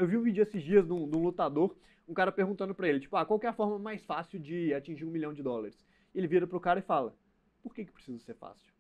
eu vi um vídeo esses dias de um lutador, um cara perguntando pra ele, tipo, qual que é a forma mais fácil de atingir $1 milhão? Ele vira pro cara e fala, por que precisa ser fácil?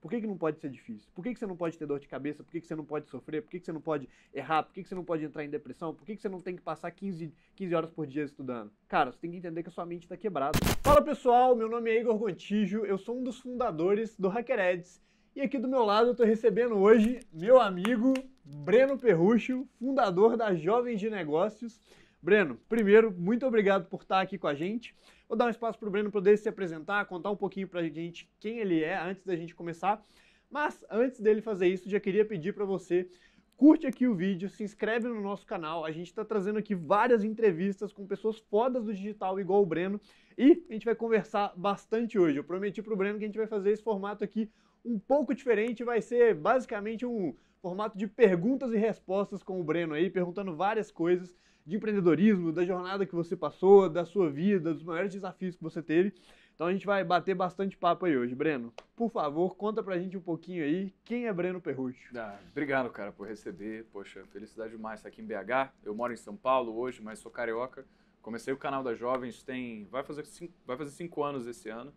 Por que não pode ser difícil? Por que você não pode ter dor de cabeça? Por que você não pode sofrer? Por que você não pode errar? Por que você não pode entrar em depressão? Por que você não tem que passar 15 horas por dia estudando? Cara, você tem que entender que a sua mente está quebrada. Fala pessoal, meu nome é Igor Gontijo, eu sou um dos fundadores do HackerEds e aqui do meu lado eu estou recebendo hoje meu amigo Breno Perrucho, fundador da Jovens de Negócios. Breno, primeiro, muito obrigado por estar aqui com a gente. Vou dar um espaço para o Breno poder se apresentar, contar um pouquinho para a gente quem ele é antes da gente começar. Mas antes dele fazer isso, já queria pedir para você, curte aqui o vídeo, se inscreve no nosso canal. A gente está trazendo aqui várias entrevistas com pessoas fodas do digital igual o Breno e a gente vai conversar bastante hoje. Eu prometi para o Breno que a gente vai fazer esse formato aqui um pouco diferente, vai ser basicamente um formato de perguntas e respostas com o Breno aí, perguntando várias coisas de empreendedorismo, da jornada que você passou, da sua vida, dos maiores desafios que você teve. Então a gente vai bater bastante papo aí hoje. Breno, por favor, conta pra gente um pouquinho aí, quem é Breno Perrucho? Obrigado, cara, por receber. Poxa, felicidade demais estar aqui em BH. Eu moro em São Paulo hoje, mas sou carioca. Comecei o canal das Jovens, vai fazer 5 anos esse ano.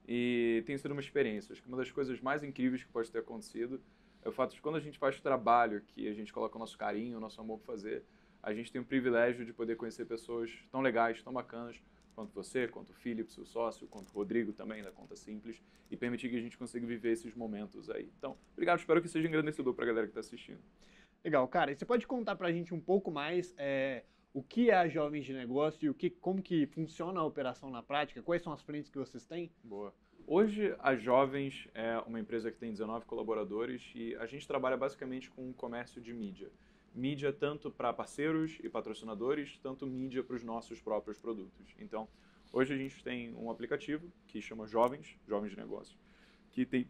E tem sido uma experiência. Acho que uma das coisas mais incríveis que pode ter acontecido é o fato de quando a gente faz o trabalho, que a gente coloca o nosso carinho, o nosso amor para fazer, a gente tem o privilégio de poder conhecer pessoas tão legais, tão bacanas, quanto você, quanto o Felipe, seu sócio, quanto o Rodrigo também, da Conta Simples, e permitir que a gente consiga viver esses momentos aí. Então, obrigado, espero que seja engrandecedor para a galera que está assistindo. Legal, cara, e você pode contar para a gente um pouco mais o que é a Jovens de Negócio e como que funciona a operação na prática? Quais são as frentes que vocês têm? Boa. Hoje, a Jovens é uma empresa que tem 19 colaboradores e a gente trabalha basicamente com o comércio de mídia. Mídia tanto para parceiros e patrocinadores, tanto mídia para os nossos próprios produtos. Então, hoje a gente tem um aplicativo que chama Jovens de Negócio, que tem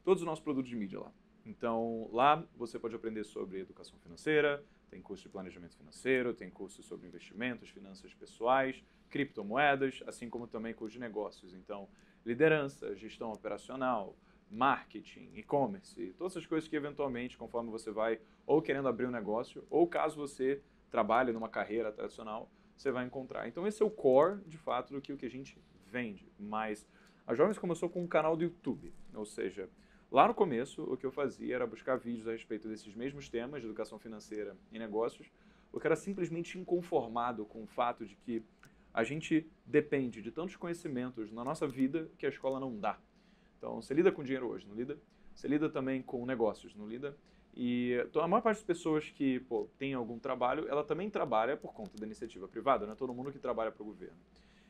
todos os nossos produtos de mídia lá. Então, lá você pode aprender sobre educação financeira, tem curso de planejamento financeiro, tem curso sobre investimentos, finanças pessoais, criptomoedas, assim como também curso de negócios. Então, liderança, gestão operacional, marketing, e-commerce, todas essas coisas que eventualmente, conforme você vai ou querendo abrir um negócio, ou caso você trabalhe numa carreira tradicional, você vai encontrar. Então esse é o core, de fato, do que o que a gente vende. Mas a Jovens começou com um canal do YouTube, ou seja, lá no começo o que eu fazia era buscar vídeos a respeito desses mesmos temas de educação financeira e negócios, porque era simplesmente inconformado com o fato de que a gente depende de tantos conhecimentos na nossa vida que a escola não dá. Então, você lida com dinheiro hoje, não lida? Você lida também com negócios, não lida? E então, a maior parte das pessoas que tem algum trabalho, ela também trabalha por conta da iniciativa privada, não é todo mundo que trabalha para o governo.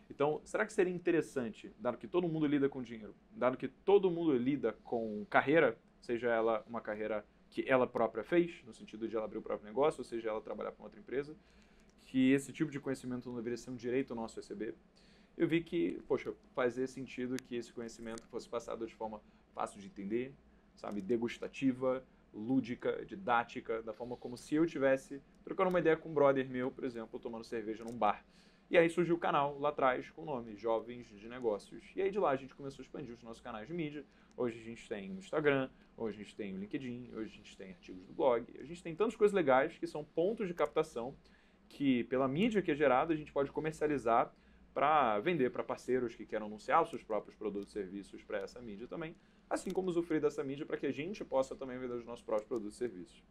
Então, será que seria interessante, dado que todo mundo lida com dinheiro, dado que todo mundo lida com carreira, seja ela uma carreira que ela própria fez, no sentido de ela abrir o próprio negócio, ou seja, ela trabalhar para outra empresa, que esse tipo de conhecimento não deveria ser um direito nosso receber? Eu vi que, poxa, fazia sentido que esse conhecimento fosse passado de forma fácil de entender, sabe, degustativa, lúdica, didática, da forma como se eu tivesse trocando uma ideia com um brother meu, por exemplo, tomando cerveja num bar. E aí surgiu o canal lá atrás com o nome Jovens de Negócios. E aí de lá a gente começou a expandir os nossos canais de mídia. Hoje a gente tem o Instagram, hoje a gente tem o LinkedIn, hoje a gente tem artigos do blog. A gente tem tantas coisas legais que são pontos de captação que, pela mídia que é gerada, a gente pode comercializar para vender para parceiros que queiram anunciar os seus próprios produtos e serviços para essa mídia também, assim como usufruir dessa mídia para que a gente possa também vender os nossos próprios produtos e serviços.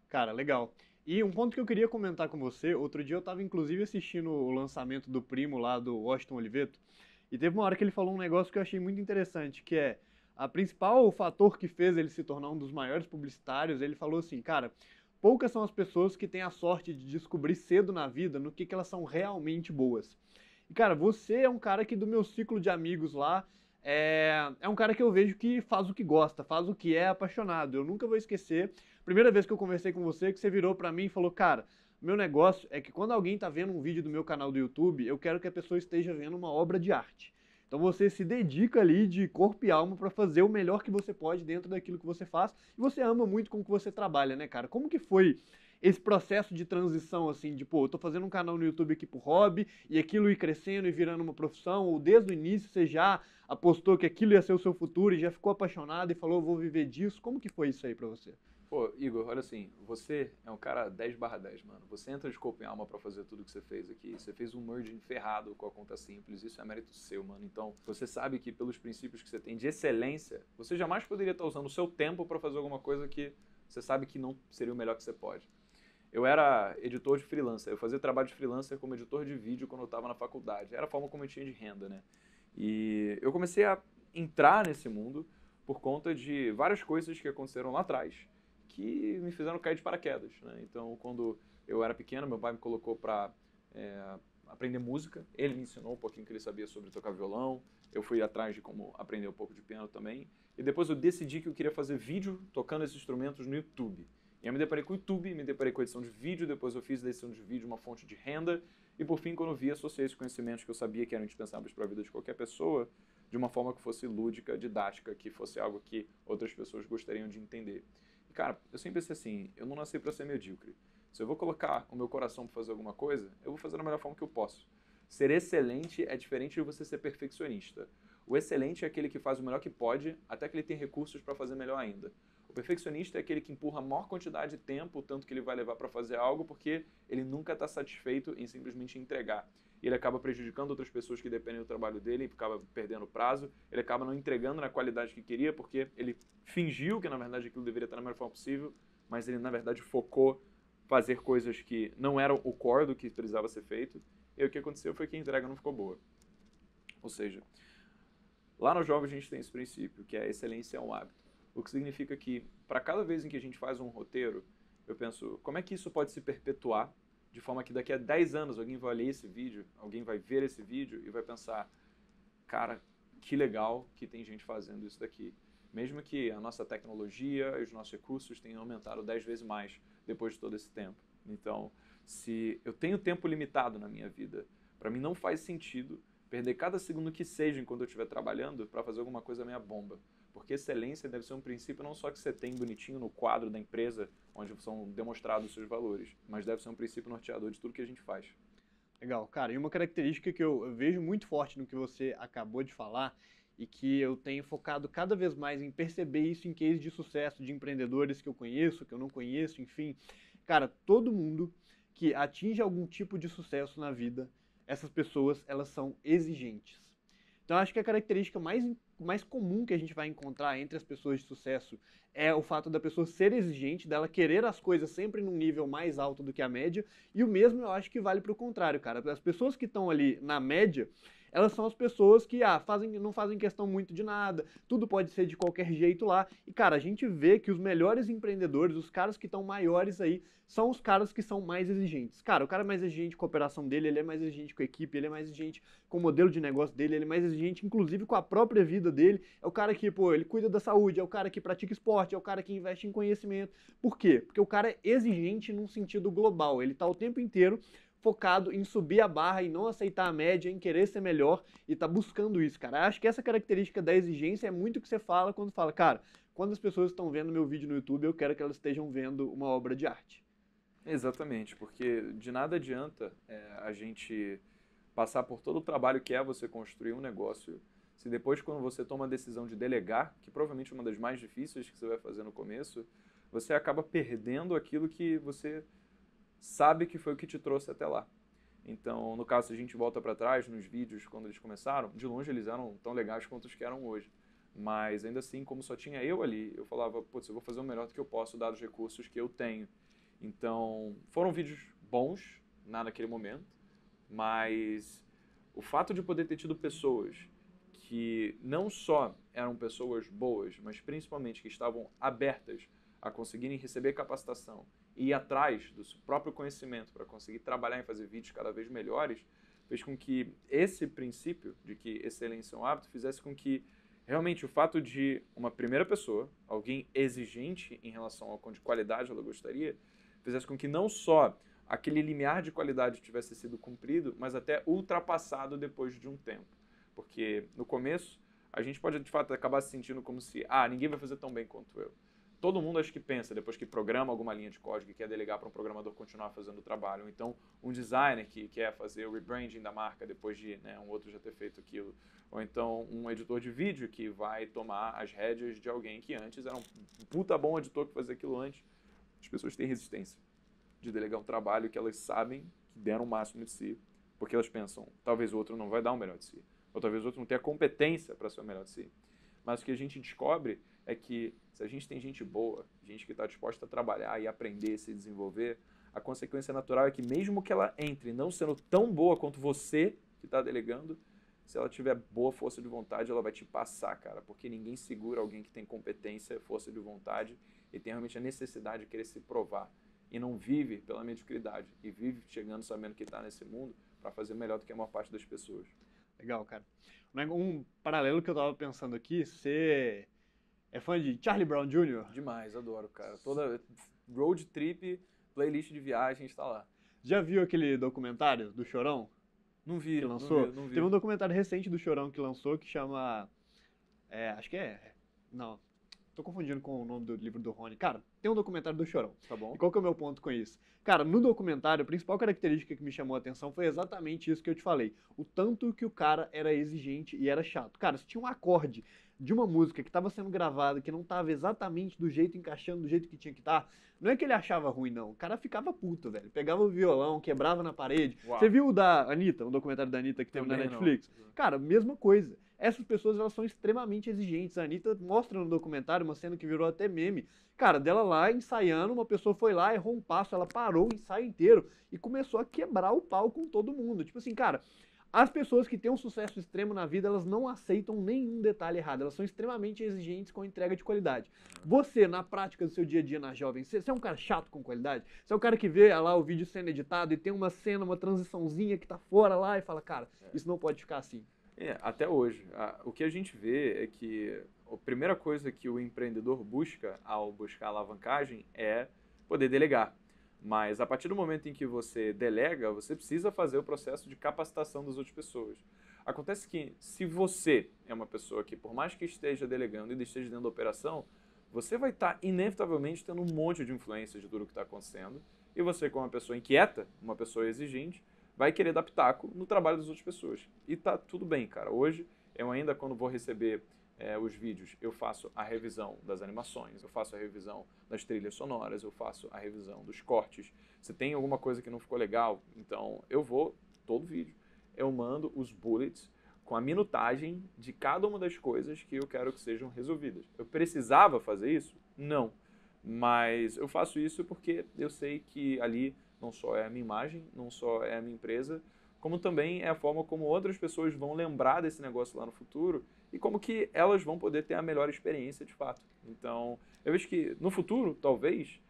Cara, legal. E um ponto que eu queria comentar com você, outro dia eu estava inclusive assistindo o lançamento do primo lá do Washington Oliveto, e teve uma hora que ele falou um negócio que eu achei muito interessante, que é a principal fator que fez ele se tornar um dos maiores publicitários. Ele falou assim, cara, poucas são as pessoas que têm a sorte de descobrir cedo na vida no que elas são realmente boas. E, cara, você é um cara que do meu ciclo de amigos lá, é um cara que eu vejo que faz o que gosta, faz o que é apaixonado. Eu nunca vou esquecer, primeira vez que eu conversei com você, que você virou pra mim e falou, cara, meu negócio é que quando alguém tá vendo um vídeo do meu canal do YouTube, eu quero que a pessoa esteja vendo uma obra de arte. Então você se dedica ali de corpo e alma pra fazer o melhor que você pode dentro daquilo que você faz, e você ama muito com o que você trabalha, né, cara? Como que foi esse processo de transição, assim, de, pô, eu tô fazendo um canal no YouTube aqui por hobby, e aquilo ir crescendo e virando uma profissão, ou desde o início você já apostou que aquilo ia ser o seu futuro e já ficou apaixonado e falou, vou viver disso? Como que foi isso aí pra você? Pô, Igor, olha assim, você é um cara 10/10, mano. Você entra de corpo e alma pra fazer tudo que você fez aqui. Você fez um merging ferrado com a conta simples, isso é mérito seu, mano. Então, você sabe que pelos princípios que você tem de excelência, você jamais poderia estar usando o seu tempo pra fazer alguma coisa que você sabe que não seria o melhor que você pode. Eu era editor de freelancer, eu fazia trabalho de freelancer como editor de vídeo quando eu estava na faculdade. Era a forma como eu tinha de renda, né? E eu comecei a entrar nesse mundo por conta de várias coisas que aconteceram lá atrás, que me fizeram cair de paraquedas, né? Então, quando eu era pequeno, meu pai me colocou para aprender música. Ele me ensinou um pouquinho que ele sabia sobre tocar violão. Eu fui atrás de como aprender um pouco de piano também. E depois eu decidi que eu queria fazer vídeo tocando esses instrumentos no YouTube. E eu me deparei com o YouTube, me deparei com a edição de vídeo, depois eu fiz da edição de vídeo uma fonte de renda, e por fim, quando eu vi, associei esses conhecimentos que eu sabia que eram indispensáveis para a vida de qualquer pessoa, de uma forma que fosse lúdica, didática, que fosse algo que outras pessoas gostariam de entender. E cara, eu sempre pensei assim, eu não nasci para ser medíocre. Se eu vou colocar o meu coração para fazer alguma coisa, eu vou fazer da melhor forma que eu posso. Ser excelente é diferente de você ser perfeccionista. O excelente é aquele que faz o melhor que pode, até que ele tem recursos para fazer melhor ainda. O perfeccionista é aquele que empurra a maior quantidade de tempo, o tanto que ele vai levar para fazer algo, porque ele nunca está satisfeito em simplesmente entregar. E ele acaba prejudicando outras pessoas que dependem do trabalho dele, acaba perdendo prazo, ele acaba não entregando na qualidade que queria, porque ele fingiu que na verdade aquilo deveria estar na melhor forma possível, mas ele na verdade focou fazer coisas que não eram o core do que precisava ser feito, e o que aconteceu foi que a entrega não ficou boa. Ou seja, lá no Jovem a gente tem esse princípio, que é a excelência é um hábito. O que significa que, para cada vez em que a gente faz um roteiro, eu penso, como é que isso pode se perpetuar, de forma que daqui a 10 anos alguém vai ler esse vídeo, alguém vai ver esse vídeo e vai pensar, cara, que legal que tem gente fazendo isso daqui. Mesmo que a nossa tecnologia e os nossos recursos tenham aumentado 10 vezes mais depois de todo esse tempo. Então, se eu tenho tempo limitado na minha vida, para mim não faz sentido perder cada segundo que seja enquanto eu estiver trabalhando para fazer alguma coisa meia bomba. Porque excelência deve ser um princípio não só que você tem bonitinho no quadro da empresa, onde são demonstrados os seus valores, mas deve ser um princípio norteador de tudo que a gente faz. Legal, cara. E uma característica que eu vejo muito forte no que você acabou de falar e que eu tenho focado cada vez mais em perceber isso em cases de sucesso de empreendedores que eu conheço, que eu não conheço, enfim. Cara, todo mundo que atinge algum tipo de sucesso na vida, essas pessoas, elas são exigentes. Então, acho que a característica mais comum que a gente vai encontrar entre as pessoas de sucesso é o fato da pessoa ser exigente, dela querer as coisas sempre num nível mais alto do que a média, e o mesmo eu acho que vale para o contrário, cara. As pessoas que estão ali na média, elas são as pessoas que não fazem questão muito de nada, tudo pode ser de qualquer jeito lá. E, cara, a gente vê que os melhores empreendedores, os caras que estão maiores aí, são os caras que são mais exigentes. Cara, o cara é mais exigente com a operação dele, ele é mais exigente com a equipe, ele é mais exigente com o modelo de negócio dele, ele é mais exigente, inclusive, com a própria vida dele. É o cara que, pô, ele cuida da saúde, é o cara que pratica esporte, é o cara que investe em conhecimento. Por quê? Porque o cara é exigente num sentido global. Ele tá o tempo inteiro focado em subir a barra e não aceitar a média, em querer ser melhor e tá buscando isso, cara. Eu acho que essa característica da exigência é muito o que você fala quando fala, cara, quando as pessoas estão vendo meu vídeo no YouTube, eu quero que elas estejam vendo uma obra de arte. Exatamente, porque de nada adianta a gente passar por todo o trabalho que é você construir um negócio, se depois quando você toma a decisão de delegar, que provavelmente é uma das mais difíceis que você vai fazer no começo, você acaba perdendo aquilo que você sabe que foi o que te trouxe até lá. Então, no caso, se a gente volta para trás, nos vídeos, quando eles começaram, de longe eles eram tão legais quanto os que eram hoje. Mas ainda assim, como só tinha eu ali, eu falava, putz, eu vou fazer o melhor do que eu posso, dados os recursos que eu tenho. Então, foram vídeos bons naquele momento, mas o fato de poder ter tido pessoas que não só eram pessoas boas, mas principalmente que estavam abertas a conseguirem receber capacitação e ir atrás do seu próprio conhecimento para conseguir trabalhar em fazer vídeos cada vez melhores, fez com que esse princípio de que excelência é um hábito fizesse com que realmente o fato de uma primeira pessoa, alguém exigente em relação ao quanto de qualidade ela gostaria, fizesse com que não só aquele limiar de qualidade tivesse sido cumprido, mas até ultrapassado depois de um tempo. Porque no começo, a gente pode de fato acabar se sentindo como se, ninguém vai fazer tão bem quanto eu. todo mundo acho que pensa, depois que programa alguma linha de código e quer delegar para um programador continuar fazendo o trabalho. Ou então, um designer que quer fazer o rebranding da marca depois de, né, um outro já ter feito aquilo. Ou então, um editor de vídeo que vai tomar as rédeas de alguém que antes era um puta bom editor que fazia aquilo antes. As pessoas têm resistência de delegar um trabalho que elas sabem que deram o máximo de si, porque elas pensam, talvez o outro não vai dar o melhor de si, ou talvez o outro não tenha competência para ser o melhor de si. Mas o que a gente descobre é que se a gente tem gente boa, gente que está disposta a trabalhar e aprender, se desenvolver, a consequência natural é que mesmo que ela entre não sendo tão boa quanto você que está delegando, se ela tiver boa força de vontade, ela vai te passar, cara, porque ninguém segura alguém que tem competência, força de vontade e tem realmente a necessidade de querer se provar e não vive pela mediocridade e vive chegando sabendo que está nesse mundo para fazer melhor do que a maior parte das pessoas. Legal, cara. Um paralelo que eu tava pensando aqui, você é fã de Charlie Brown Jr.? Demais, adoro, cara. Toda road trip, playlist de viagem está lá. Já viu aquele documentário do Chorão Não vi, que lançou? não vi. Teve um documentário recente do Chorão que lançou que chama... acho que Não, tô confundindo com o nome do livro do Rony. Cara, tem um documentário do Chorão. Tá bom. E qual que é o meu ponto com isso? Cara, no documentário, a principal característica que me chamou a atenção foi exatamente isso que eu te falei. O tanto que o cara era exigente e era chato. Cara, se tinha um acorde de uma música que estava sendo gravada, que não estava exatamente do jeito, encaixando do jeito que tinha que estar, não é que ele achava ruim, não. O cara ficava puto, velho. Pegava o violão, quebrava na parede. Uau. Você viu o da Anitta, o documentário da Anitta que teve na Também Netflix? não. Cara, mesma coisa. Essas pessoas, elas são extremamente exigentes. A Anitta mostra no documentário uma cena que virou até meme. Cara, dela lá ensaiando, uma pessoa foi lá, errou um passo, ela parou o ensaio inteiro e começou a quebrar o pau com todo mundo. Tipo assim, cara, as pessoas que têm um sucesso extremo na vida, elas não aceitam nenhum detalhe errado. Elas são extremamente exigentes com entrega de qualidade. Você, na prática do seu dia a dia na Jovem, você é um cara chato com qualidade? Você é um cara que vê lá o vídeo sendo editado e tem uma cena, uma transiçãozinha que tá fora lá e fala, cara, isso não pode ficar assim. Até hoje. O que a gente vê é que a primeira coisa que o empreendedor busca ao buscar alavancagem é poder delegar. Mas a partir do momento em que você delega, você precisa fazer o processo de capacitação das outras pessoas. Acontece que se você é uma pessoa que, por mais que esteja delegando e esteja dentro da operação, você vai estar inevitavelmente tendo um monte de influência de tudo que está acontecendo. E você, como uma pessoa inquieta, uma pessoa exigente, vai querer dar pitaco no trabalho das outras pessoas. E tá tudo bem, cara. Hoje, eu ainda, quando vou receber os vídeos, eu faço a revisão das animações, eu faço a revisão das trilhas sonoras, eu faço a revisão dos cortes. Se tem alguma coisa que não ficou legal, então eu vou, todo vídeo, eu mando os bullets com a minutagem de cada uma das coisas que eu quero que sejam resolvidas. Eu precisava fazer isso? Não. Mas eu faço isso porque eu sei que ali não só é a minha imagem, não só é a minha empresa, como também é a forma como outras pessoas vão lembrar desse negócio lá no futuro e como que elas vão poder ter a melhor experiência de fato. Então, eu vejo que no futuro, talvez,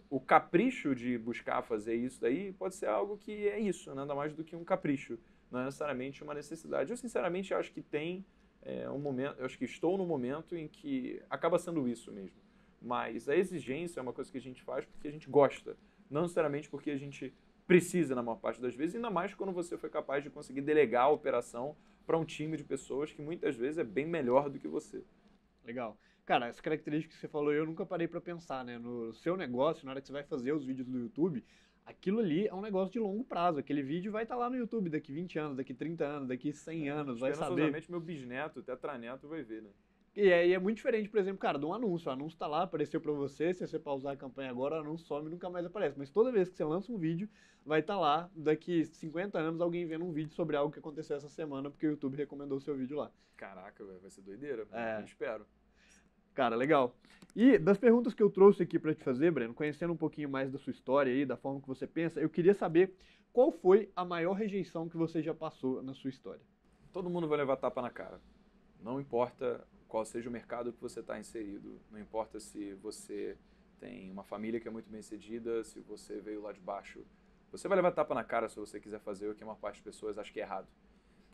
o capricho de buscar fazer isso daí pode ser algo que é isso, nada mais do que um capricho, não é necessariamente uma necessidade. Eu, sinceramente, acho que tem um momento, eu acho que estou no momento em que acaba sendo isso mesmo. Mas a exigência é uma coisa que a gente faz porque a gente gosta, não necessariamente porque a gente precisa na maior parte das vezes, ainda mais quando você foi capaz de conseguir delegar a operação para um time de pessoas que muitas vezes é bem melhor do que você. Legal. Cara, essa característica que você falou, eu nunca parei pra pensar, né? No seu negócio, na hora que você vai fazer os vídeos do YouTube, aquilo ali é um negócio de longo prazo. Aquele vídeo vai estar lá no YouTube daqui 20 anos, daqui 30 anos, daqui 100 anos, vai saber. Esperançosamente, meu bisneto, tetraneto vai ver, né? E é muito diferente, por exemplo, cara, de um anúncio. O anúncio tá lá, apareceu pra você, se você pausar a campanha agora, o anúncio some e nunca mais aparece. Mas toda vez que você lança um vídeo, vai estar lá, daqui 50 anos, alguém vendo um vídeo sobre algo que aconteceu essa semana, porque o YouTube recomendou o seu vídeo lá. Caraca, véio, vai ser doideira, eu espero. Cara, legal. E das perguntas que eu trouxe aqui pra te fazer, Breno, conhecendo um pouquinho mais da sua história aí, da forma que você pensa, eu queria saber qual foi a maior rejeição que você já passou na sua história. Todo mundo vai levar tapa na cara. Não importa qual seja o mercado que você está inserido. Não importa se você tem uma família que é muito bem sucedida, se você veio lá de baixo. Você vai levar tapa na cara se você quiser fazer o que a maior parte das pessoas acha que é errado.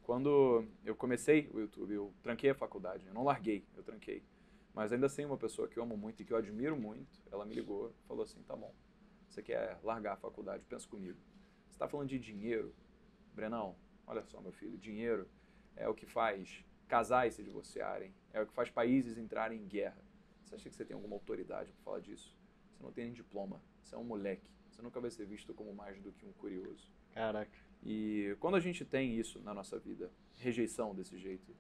Quando eu comecei o YouTube, eu tranquei a faculdade. Eu não larguei, eu tranquei. Mas ainda assim, uma pessoa que eu amo muito e que eu admiro muito, ela me ligou e falou assim, tá bom, você quer largar a faculdade, pensa comigo. Você está falando de dinheiro? Brenão, olha só, meu filho, dinheiro é o que faz casais se divorciarem, é o que faz países entrarem em guerra. Você acha que você tem alguma autoridade para falar disso? Você não tem nem diploma, você é um moleque. Você nunca vai ser visto como mais do que um curioso. Caraca. E quando a gente tem isso na nossa vida, rejeição desse jeito,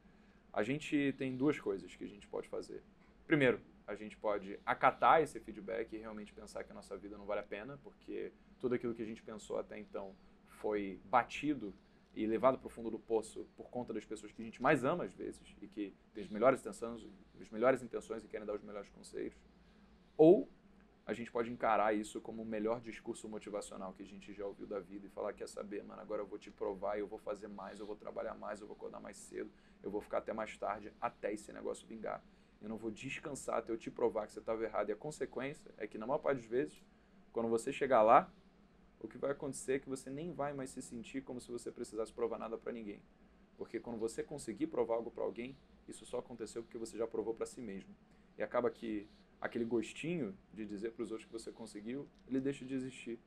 a gente tem duas coisas que a gente pode fazer. Primeiro, a gente pode acatar esse feedback e realmente pensar que a nossa vida não vale a pena, porque tudo aquilo que a gente pensou até então foi batido e levado para o fundo do poço por conta das pessoas que a gente mais ama às vezes e que têm as melhores intenções e querem dar os melhores conselhos. Ou a gente pode encarar isso como o melhor discurso motivacional que a gente já ouviu da vida e falar, quer saber, mano, agora eu vou te provar, eu vou fazer mais, eu vou trabalhar mais, eu vou acordar mais cedo, eu vou ficar até mais tarde, até esse negócio vingar. Eu não vou descansar até eu te provar que você estava errado. E a consequência é que, na maior parte das vezes, quando você chegar lá, o que vai acontecer é que você nem vai mais se sentir como se você precisasse provar nada para ninguém. Porque quando você conseguir provar algo para alguém, isso só aconteceu porque você já provou para si mesmo. E acaba que aquele gostinho de dizer para os outros que você conseguiu, ele deixa de existir,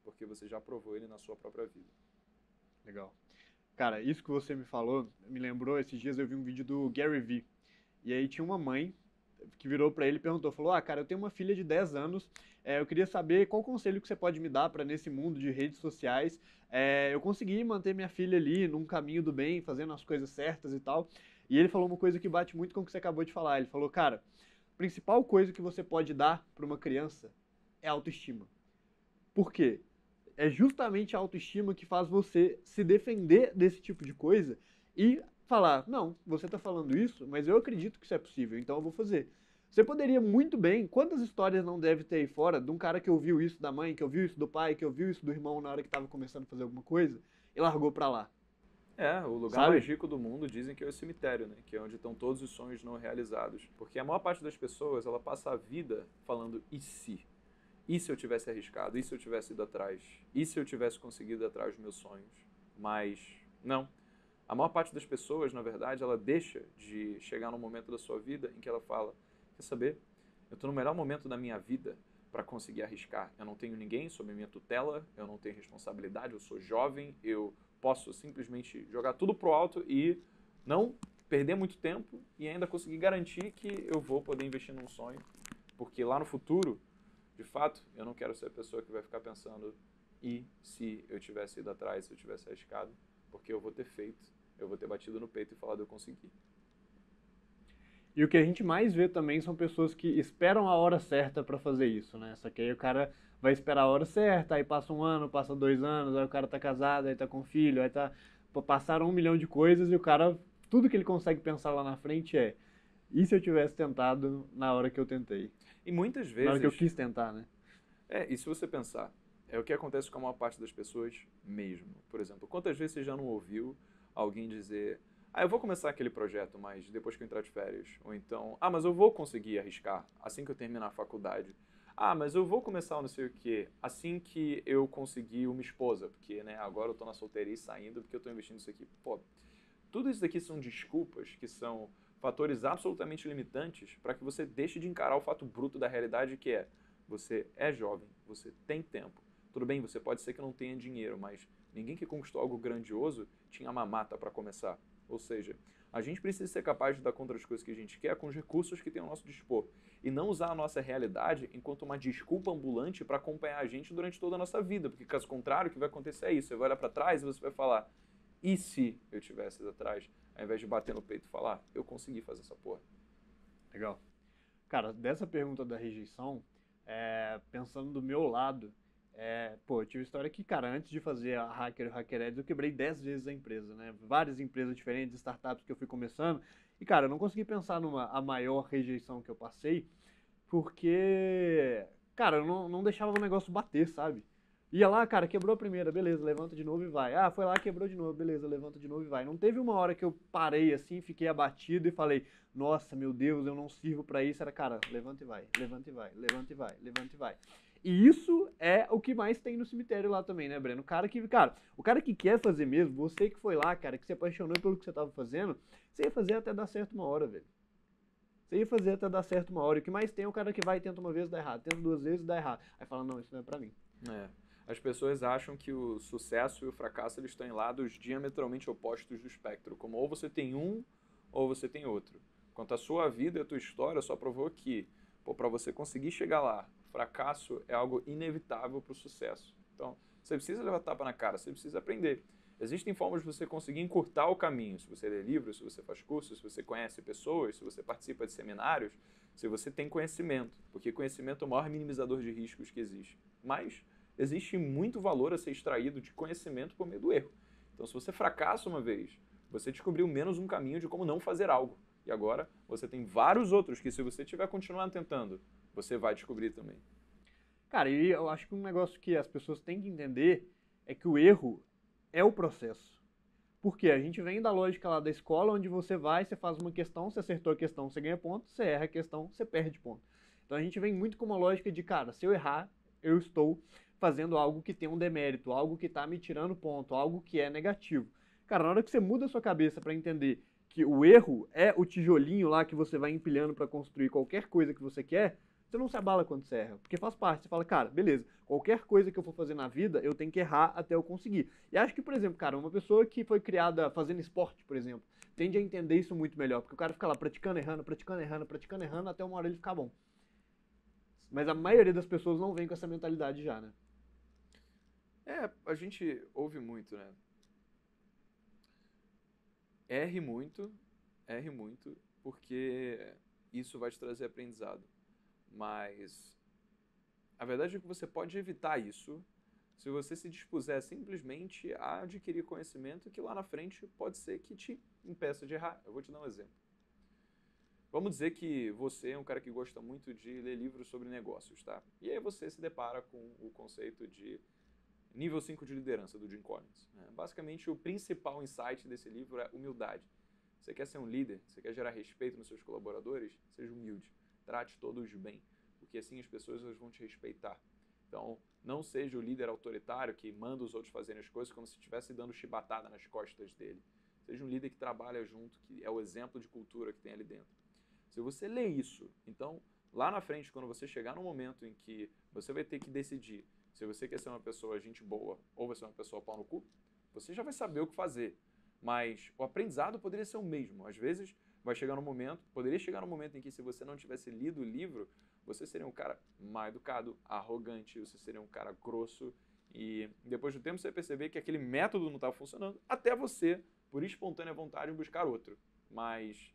porque você já provou ele na sua própria vida. Legal. Cara, isso que você me falou, me lembrou, esses dias eu vi um vídeo do Gary Vee. E aí tinha uma mãe que virou pra ele e perguntou, falou, cara, eu tenho uma filha de 10 anos, eu queria saber qual conselho que você pode me dar para nesse mundo de redes sociais, eu conseguir manter minha filha ali num caminho do bem, fazendo as coisas certas e tal. E ele falou uma coisa que bate muito com o que você acabou de falar, ele falou, cara, a principal coisa que você pode dar para uma criança é autoestima. Por quê? É justamente a autoestima que faz você se defender desse tipo de coisa e falar, não, você está falando isso, mas eu acredito que isso é possível, então eu vou fazer. Você poderia muito bem, quantas histórias não deve ter aí fora de um cara que ouviu isso da mãe, que ouviu isso do pai, que ouviu isso do irmão na hora que estava começando a fazer alguma coisa e largou pra lá. O lugar Sabe? mais rico do mundo dizem que é o cemitério, né? Que é onde estão todos os sonhos não realizados. Porque a maior parte das pessoas, ela passa a vida falando e se? E se eu tivesse arriscado? E se eu tivesse ido atrás? E se eu tivesse conseguido ir atrás dos meus sonhos? Mas não. A maior parte das pessoas, na verdade, ela deixa de chegar num momento da sua vida em que ela fala, quer saber? Eu estou no melhor momento da minha vida para conseguir arriscar. Eu não tenho ninguém sob minha tutela, eu não tenho responsabilidade, eu sou jovem, eu posso simplesmente jogar tudo pro alto e não perder muito tempo e ainda conseguir garantir que eu vou poder investir num sonho. Porque lá no futuro, de fato, eu não quero ser a pessoa que vai ficar pensando e se eu tivesse ido atrás, se eu tivesse arriscado, porque eu vou ter feito, eu vou ter batido no peito e falado eu consegui. E o que a gente mais vê também são pessoas que esperam a hora certa pra fazer isso, né? Só que aí o cara vai esperar a hora certa, aí passa um ano, passa 2 anos, aí o cara tá casado, aí tá com filho, aí tá... Passaram 1 milhão de coisas e o cara, tudo que ele consegue pensar lá na frente é, e se eu tivesse tentado na hora que eu tentei? E muitas vezes... Na hora que eu quis tentar, né? E se você pensar, é o que acontece com a maior parte das pessoas mesmo. Por exemplo, quantas vezes você já não ouviu alguém dizer, eu vou começar aquele projeto, mas depois que eu entrar de férias. Ou então, mas eu vou conseguir arriscar assim que eu terminar a faculdade. Mas eu vou começar não sei o quê assim que eu conseguir uma esposa, porque né, agora eu tô na solteirice saindo porque eu tô investindo nisso aqui. Pô, tudo isso daqui são desculpas que são fatores absolutamente limitantes para que você deixe de encarar o fato bruto da realidade que é, você é jovem, você tem tempo. Tudo bem, você pode ser que não tenha dinheiro, mas ninguém que conquistou algo grandioso tinha uma mata para começar. Ou seja, a gente precisa ser capaz de dar conta das coisas que a gente quer com os recursos que tem ao nosso dispor. E não usar a nossa realidade enquanto uma desculpa ambulante para acompanhar a gente durante toda a nossa vida. Porque, caso contrário, o que vai acontecer é isso. Você vai olhar para trás e você vai falar, e se eu tivesse ido atrás? Ao invés de bater no peito e falar, eu consegui fazer essa porra. Legal. Cara, dessa pergunta da rejeição, pensando do meu lado, eu tive história que, cara, antes de fazer a Hacker e o HackerEds, eu quebrei 10 vezes a empresa, né? Várias empresas diferentes, startups que eu fui começando. E, cara, eu não consegui pensar a maior rejeição que eu passei, porque, cara, eu não deixava o negócio bater, sabe? Ia lá, cara, quebrou a primeira, beleza, levanta de novo e vai. Foi lá, quebrou de novo, beleza, levanta de novo e vai. Não teve uma hora que eu parei assim, fiquei abatido e falei, nossa, meu Deus, eu não sirvo pra isso. Era, cara, levanta e vai, levanta e vai, levanta e vai, levanta e vai. E isso é o que mais tem no cemitério lá também, né, Breno? O cara que quer fazer mesmo, você que foi lá, cara, que se apaixonou pelo que você tava fazendo, você ia fazer até dar certo uma hora, velho. Você ia fazer até dar certo uma hora. E o que mais tem é o cara que vai e tenta uma vez e dá errado, tenta 2 vezes e dá errado. Aí fala, não, isso não é pra mim. As pessoas acham que o sucesso e o fracasso eles estão em lados diametralmente opostos do espectro, como ou você tem um ou você tem outro. Quanto à sua vida e a tua história só provou que para você conseguir chegar lá, fracasso é algo inevitável para o sucesso. Então, você precisa levar tapa na cara, você precisa aprender. Existem formas de você conseguir encurtar o caminho. Se você lê livros, se você faz cursos, se você conhece pessoas, se você participa de seminários, se você tem conhecimento. Porque conhecimento é o maior minimizador de riscos que existe. Mas existe muito valor a ser extraído de conhecimento por meio do erro. Então, se você fracassa uma vez, você descobriu menos um caminho de como não fazer algo. E agora, você tem vários outros que, se você estiver continuando tentando, você vai descobrir também. Cara, e eu acho que um negócio que as pessoas têm que entender é que o erro é o processo. Porque a gente vem da lógica lá da escola, onde você vai, você faz uma questão, você acertou a questão, você ganha ponto, você erra a questão, você perde ponto. Então a gente vem muito com uma lógica de, cara, se eu errar, eu estou fazendo algo que tem um demérito, algo que está me tirando ponto, algo que é negativo. Cara, na hora que você muda a sua cabeça para entender que o erro é o tijolinho lá que você vai empilhando para construir qualquer coisa que você quer, você não se abala quando você erra, porque faz parte. Você fala, cara, beleza, qualquer coisa que eu for fazer na vida, eu tenho que errar até eu conseguir. E acho que, por exemplo, cara, uma pessoa que foi criada fazendo esporte, por exemplo, tende a entender isso muito melhor, porque o cara fica lá praticando, errando, praticando, errando, praticando, errando, até uma hora ele ficar bom. Mas a maioria das pessoas não vem com essa mentalidade já, né? A gente ouve muito, né? Erre muito, porque isso vai te trazer aprendizado. Mas a verdade é que você pode evitar isso se você se dispuser simplesmente a adquirir conhecimento que lá na frente pode ser que te impeça de errar. Eu vou te dar um exemplo. Vamos dizer que você é um cara que gosta muito de ler livros sobre negócios, tá? E aí você se depara com o conceito de nível 5 de liderança, do Jim Collins. Basicamente, o principal insight desse livro é humildade. Você quer ser um líder, você quer gerar respeito nos seus colaboradores? Seja humilde. Trate todos bem, porque assim as pessoas vão te respeitar. Então, não seja o líder autoritário que manda os outros fazerem as coisas como se estivesse dando chibatada nas costas dele. Seja um líder que trabalha junto, que é o exemplo de cultura que tem ali dentro. Se você lê isso, então, lá na frente, quando você chegar no momento em que você vai ter que decidir se você quer ser uma pessoa gente boa ou vai ser uma pessoa pau no cu, você já vai saber o que fazer. Mas o aprendizado poderia ser o mesmo. Às vezes, poderia chegar no momento em que, se você não tivesse lido o livro, você seria um cara mal educado, arrogante, você seria um cara grosso, e depois do tempo você vai perceber que aquele método não estava funcionando, até você, por espontânea vontade, buscar outro. Mas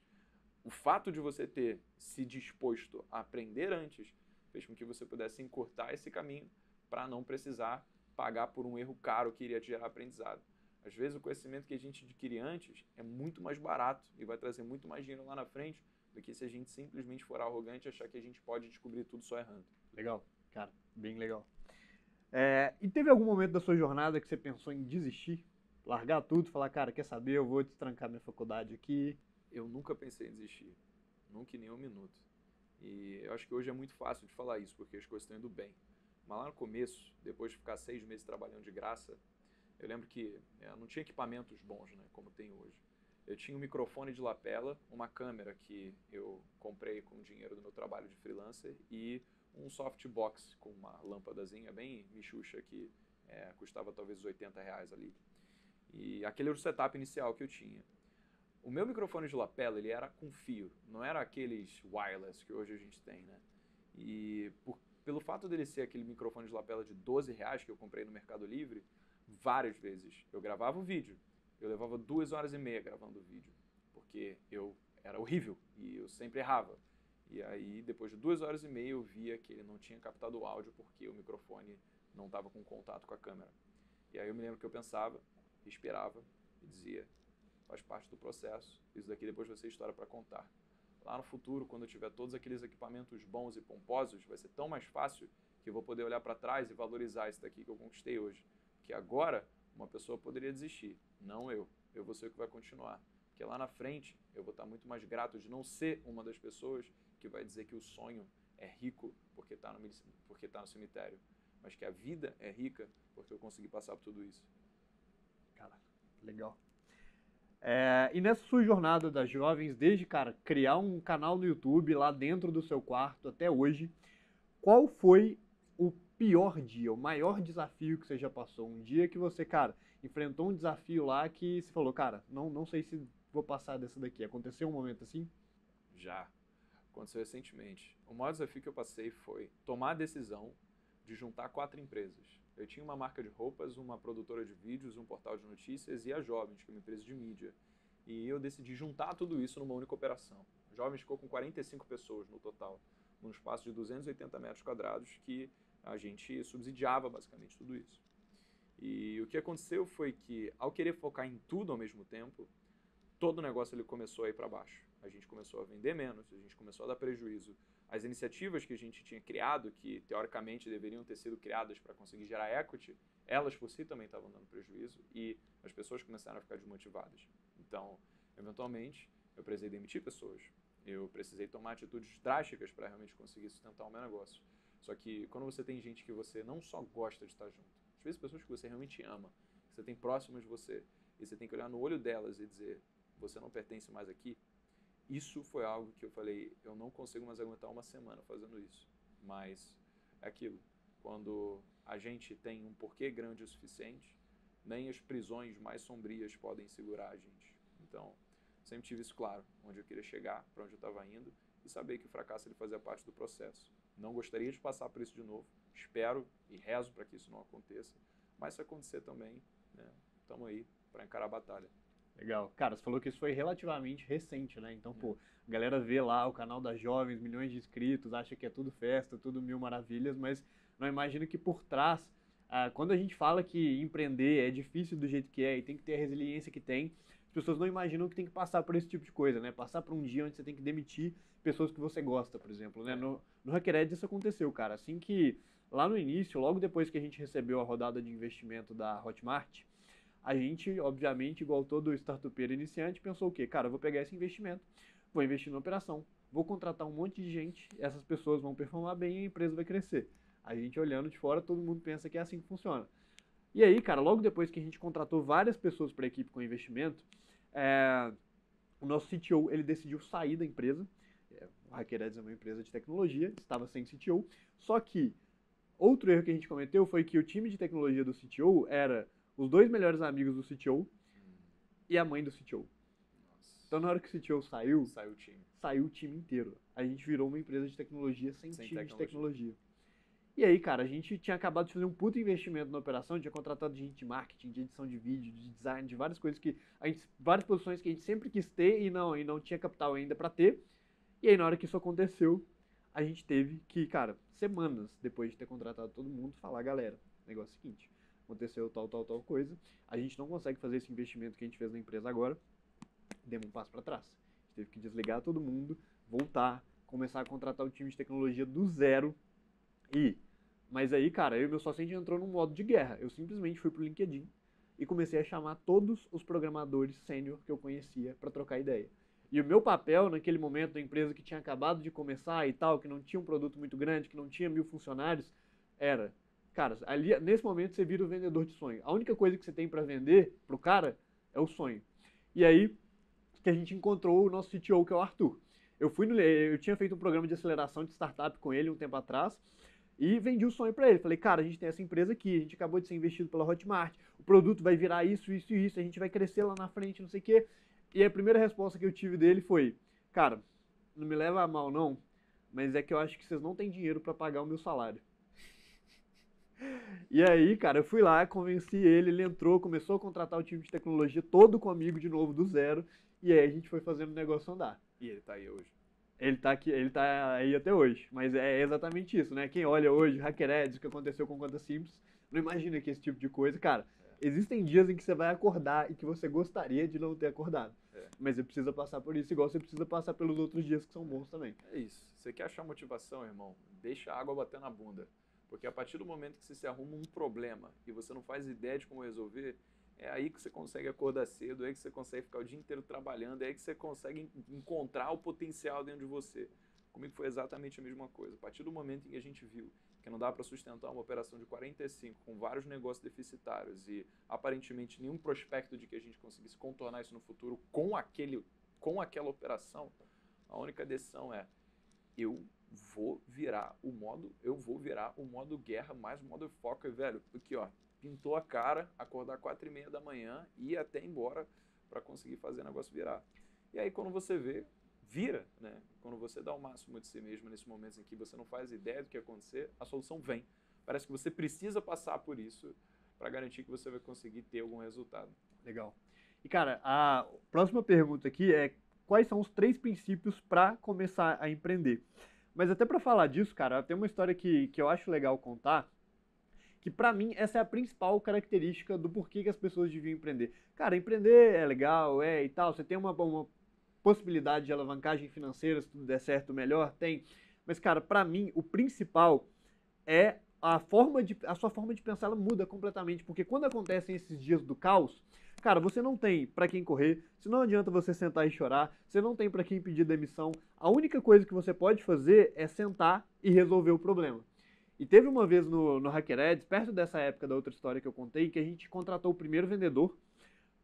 o fato de você ter se disposto a aprender antes fez com que você pudesse encurtar esse caminho para não precisar pagar por um erro caro que iria te gerar aprendizado. Às vezes o conhecimento que a gente adquire antes é muito mais barato e vai trazer muito mais dinheiro lá na frente do que se a gente simplesmente for arrogante e achar que a gente pode descobrir tudo só errando. Legal, cara, bem legal. E teve algum momento da sua jornada que você pensou em desistir? Largar tudo, falar, cara, quer saber, eu vou destrancar minha faculdade aqui? Eu nunca pensei em desistir, nunca em nenhum minuto. E eu acho que hoje é muito fácil de falar isso, porque as coisas estão indo bem. Mas lá no começo, depois de ficar 6 meses trabalhando de graça, eu lembro que eu não tinha equipamentos bons, né, como tem hoje. Eu tinha um microfone de lapela, uma câmera que eu comprei com o dinheiro do meu trabalho de freelancer e um softbox com uma lâmpadazinha bem michucha que custava talvez os R$ 80 ali. E aquele era o setup inicial que eu tinha. O meu microfone de lapela, ele era com fio, não era aqueles wireless que hoje a gente tem, né? E pelo fato dele ser aquele microfone de lapela de R$ 12 que eu comprei no Mercado Livre, várias vezes eu gravava o vídeo, eu levava 2h30 gravando o vídeo, porque eu era horrível e eu sempre errava. E aí, depois de 2h30, eu via que ele não tinha captado o áudio porque o microfone não estava com contato com a câmera. E aí eu me lembro que eu pensava, respirava e dizia: faz parte do processo, isso daqui depois vai ser história para contar. Lá no futuro, quando eu tiver todos aqueles equipamentos bons e pomposos, vai ser tão mais fácil que eu vou poder olhar para trás e valorizar isso daqui que eu conquistei hoje. Porque agora, uma pessoa poderia desistir, não eu. Eu vou ser o que vai continuar. Porque lá na frente, eu vou estar muito mais grato de não ser uma das pessoas que vai dizer que o sonho é rico porque está no cemitério. Mas que a vida é rica porque eu consegui passar por tudo isso. Cara, legal. E nessa sua jornada das jovens, desde, cara, criar um canal no YouTube lá dentro do seu quarto até hoje, qual foi o pior dia, o maior desafio que você já passou? Um dia que você, cara, enfrentou um desafio lá que você falou, cara, não sei se vou passar dessa daqui. Aconteceu um momento assim? Já. Aconteceu recentemente. O maior desafio que eu passei foi tomar a decisão de juntar 4 empresas. Eu tinha uma marca de roupas, uma produtora de vídeos, um portal de notícias e a Jovens, que é uma empresa de mídia. E eu decidi juntar tudo isso numa única operação. A Jovens ficou com 45 pessoas no total, num espaço de 280 metros quadrados, que a gente subsidiava basicamente tudo isso. E o que aconteceu foi que, ao querer focar em tudo ao mesmo tempo, todo o negócio ele começou a ir para baixo. A gente começou a vender menos, a gente começou a dar prejuízo. As iniciativas que a gente tinha criado, que teoricamente deveriam ter sido criadas para conseguir gerar equity, elas por si também estavam dando prejuízo e as pessoas começaram a ficar desmotivadas. Então, eventualmente, eu precisei demitir pessoas. Eu precisei tomar atitudes drásticas para realmente conseguir sustentar o meu negócio. Só que quando você tem gente que você não só gosta de estar junto, às vezes pessoas que você realmente ama, que você tem próximas de você, e você tem que olhar no olho delas e dizer, você não pertence mais aqui, isso foi algo que eu falei, eu não consigo mais aguentar uma semana fazendo isso. Mas é aquilo, quando a gente tem um porquê grande o suficiente, nem as prisões mais sombrias podem segurar a gente. Então, sempre tive isso claro, onde eu queria chegar, para onde eu estava indo, e saber que o fracasso ele fazia parte do processo. Não gostaria de passar por isso de novo, espero e rezo para que isso não aconteça, mas se acontecer também, estamos aí para encarar a batalha. Legal. Cara, você falou que isso foi relativamente recente, né? Então, pô, a galera vê lá o canal das Jovens, milhões de inscritos, acha que é tudo festa, tudo mil maravilhas, mas não imagino que por trás, quando a gente fala que empreender é difícil do jeito que é e tem que ter a resiliência que tem, as pessoas não imaginam que tem que passar por esse tipo de coisa, né? Passar por um dia onde você tem que demitir pessoas que você gosta, por exemplo, né? No Hackered isso aconteceu, cara. Assim que, lá no início, logo depois que a gente recebeu a rodada de investimento da Hotmart, a gente, obviamente, igual todo startupeiro iniciante, pensou o quê? Cara, eu vou pegar esse investimento, vou investir na operação, vou contratar um monte de gente, essas pessoas vão performar bem e a empresa vai crescer. A gente olhando de fora, todo mundo pensa que é assim que funciona. E aí, cara, logo depois que a gente contratou várias pessoas para a equipe com investimento, o nosso CTO, ele decidiu sair da empresa. O Hackereds é uma empresa de tecnologia, estava sem CTO, só que outro erro que a gente cometeu foi que o time de tecnologia do CTO era os 2 melhores amigos do CTO e a mãe do CTO. Nossa. Então, na hora que o CTO saiu Saiu o time inteiro. A gente virou uma empresa de tecnologia sem time de tecnologia. E aí, cara, a gente tinha acabado de fazer um puto investimento na operação, tinha contratado gente de marketing, de edição de vídeo, de design, de várias coisas várias posições que a gente sempre quis ter e não tinha capital ainda para ter. E aí, na hora que isso aconteceu, a gente teve que, cara, semanas depois de ter contratado todo mundo, falar, galera, negócio é o seguinte, aconteceu tal coisa, a gente não consegue fazer esse investimento que a gente fez na empresa agora, demos um passo para trás. A gente teve que desligar todo mundo, voltar, começar a contratar o time de tecnologia do zero mas aí, cara, eu e meu sócio a gente entrou num modo de guerra. Eu simplesmente fui pro LinkedIn e comecei a chamar todos os programadores sênior que eu conhecia para trocar ideia. E o meu papel naquele momento da empresa que tinha acabado de começar e tal, que não tinha um produto muito grande, que não tinha 1000 funcionários, era, cara, ali, nesse momento você vira o vendedor de sonho. A única coisa que você tem para vender pro cara é o sonho. E aí que a gente encontrou o nosso CTO, que é o Arthur. Eu tinha feito um programa de aceleração de startup com ele um tempo atrás, e vendi o sonho para ele. Falei, cara, a gente tem essa empresa aqui, a gente acabou de ser investido pela Hotmart, o produto vai virar isso, isso e isso, a gente vai crescer lá na frente, não sei o quê. E a primeira resposta que eu tive dele foi, cara, não me leva a mal não, mas é que eu acho que vocês não têm dinheiro para pagar o meu salário. E aí, cara, eu fui lá, convenci ele entrou, começou a contratar o time de tecnologia todo comigo de novo, do zero, e aí a gente foi fazendo o negócio andar. E ele tá aí hoje. Ele tá aí até hoje, mas é exatamente isso, né? Quem olha hoje, Hackereds, o que aconteceu com Conta Simples, não imagina que esse tipo de coisa, cara, existem dias em que você vai acordar e que você gostaria de não ter acordado. Mas você precisa passar por isso, igual você precisa passar pelos outros dias que são bons também. É isso. Você quer achar motivação, irmão? Deixa a água bater na bunda. Porque a partir do momento que você se arruma um problema e você não faz ideia de como resolver, é aí que você consegue acordar cedo, é aí que você consegue ficar o dia inteiro trabalhando, é aí que você consegue encontrar o potencial dentro de você. Comigo foi exatamente a mesma coisa. A partir do momento em que a gente viu que não dá para sustentar uma operação de 45 com vários negócios deficitários e aparentemente nenhum prospecto de que a gente conseguisse contornar isso no futuro com aquela operação, a única decisão é eu vou virar o modo guerra mais o modo foco, velho, aqui ó, pintou a cara, acordar 4h30 da manhã e ir até embora para conseguir fazer o negócio virar. E aí quando você vê, vira, né? Quando você dá o máximo de si mesmo nesses momentos em que você não faz ideia do que ia acontecer, a solução vem. Parece que você precisa passar por isso para garantir que você vai conseguir ter algum resultado. Legal. E, cara, a próxima pergunta aqui é quais são os 3 princípios para começar a empreender? Mas até para falar disso, cara, tem uma história que eu acho legal contar, que para mim essa é a principal característica do porquê que as pessoas deviam empreender. Cara, empreender é legal, e tal, você tem uma possibilidade de alavancagem financeira, se tudo der certo, melhor, tem. Mas, cara, para mim, o principal é a sua forma de pensar, ela muda completamente, porque quando acontecem esses dias do caos, cara, você não tem para quem correr, se não adianta você sentar e chorar, você não tem para quem pedir demissão, a única coisa que você pode fazer é sentar e resolver o problema. E teve uma vez no HackerEds, perto dessa época da outra história que eu contei, que a gente contratou o primeiro vendedor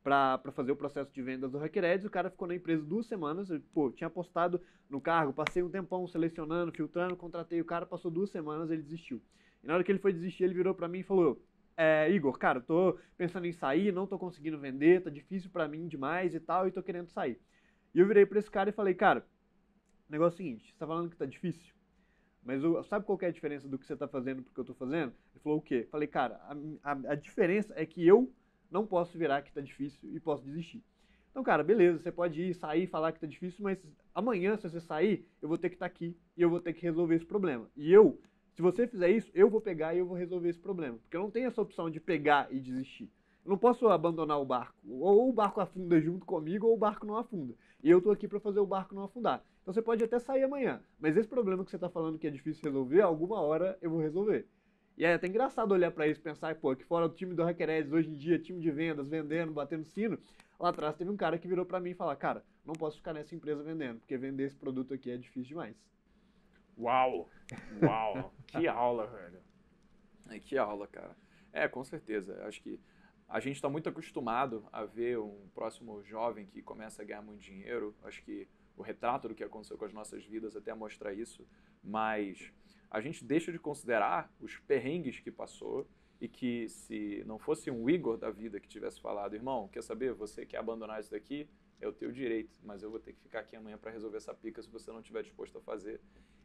para fazer o processo de vendas do HackerEds, o cara ficou na empresa 2 semanas, pô, tinha apostado no cargo, passei um tempão selecionando, filtrando, contratei o cara, passou 2 semanas, ele desistiu. E na hora que ele foi desistir, ele virou para mim e falou, Igor, cara, eu tô pensando em sair, não tô conseguindo vender, tá difícil para mim demais e tal, e tô querendo sair. E eu virei para esse cara e falei, cara, o negócio é o seguinte, você tá falando que tá difícil? Mas sabe qual que é a diferença do que você tá fazendo pro que eu tô fazendo? Ele falou o quê? Falei, cara, a diferença é que eu não posso virar que tá difícil e posso desistir. Então, cara, beleza, você pode ir, sair, falar que tá difícil, mas amanhã, se você sair, eu vou ter que estar aqui e eu vou ter que resolver esse problema. E se você fizer isso, eu vou pegar e eu vou resolver esse problema. Porque eu não tenho essa opção de pegar e desistir. Eu não posso abandonar o barco. Ou o barco afunda junto comigo, ou o barco não afunda. E eu tô aqui para fazer o barco não afundar. Então você pode até sair amanhã, mas esse problema que você tá falando que é difícil resolver, alguma hora eu vou resolver. E é até engraçado olhar para isso e pensar, pô, que fora do time do HackerEds, hoje em dia, time de vendas, vendendo, batendo sino, lá atrás teve um cara que virou para mim e falou, cara, não posso ficar nessa empresa vendendo, porque vender esse produto aqui é difícil demais. Uau! Uau! Que aula, velho. Que aula, cara. Com certeza. Acho que a gente está muito acostumado a ver um próximo jovem que começa a ganhar muito dinheiro. Acho que o retrato do que aconteceu com as nossas vidas até mostra isso. Mas a gente deixa de considerar os perrengues que passou e que se não fosse um Igor da vida que tivesse falado, irmão, quer saber, você quer abandonar isso daqui? É o teu direito, mas eu vou ter que ficar aqui amanhã para resolver essa pica se você não estiver disposto a fazer.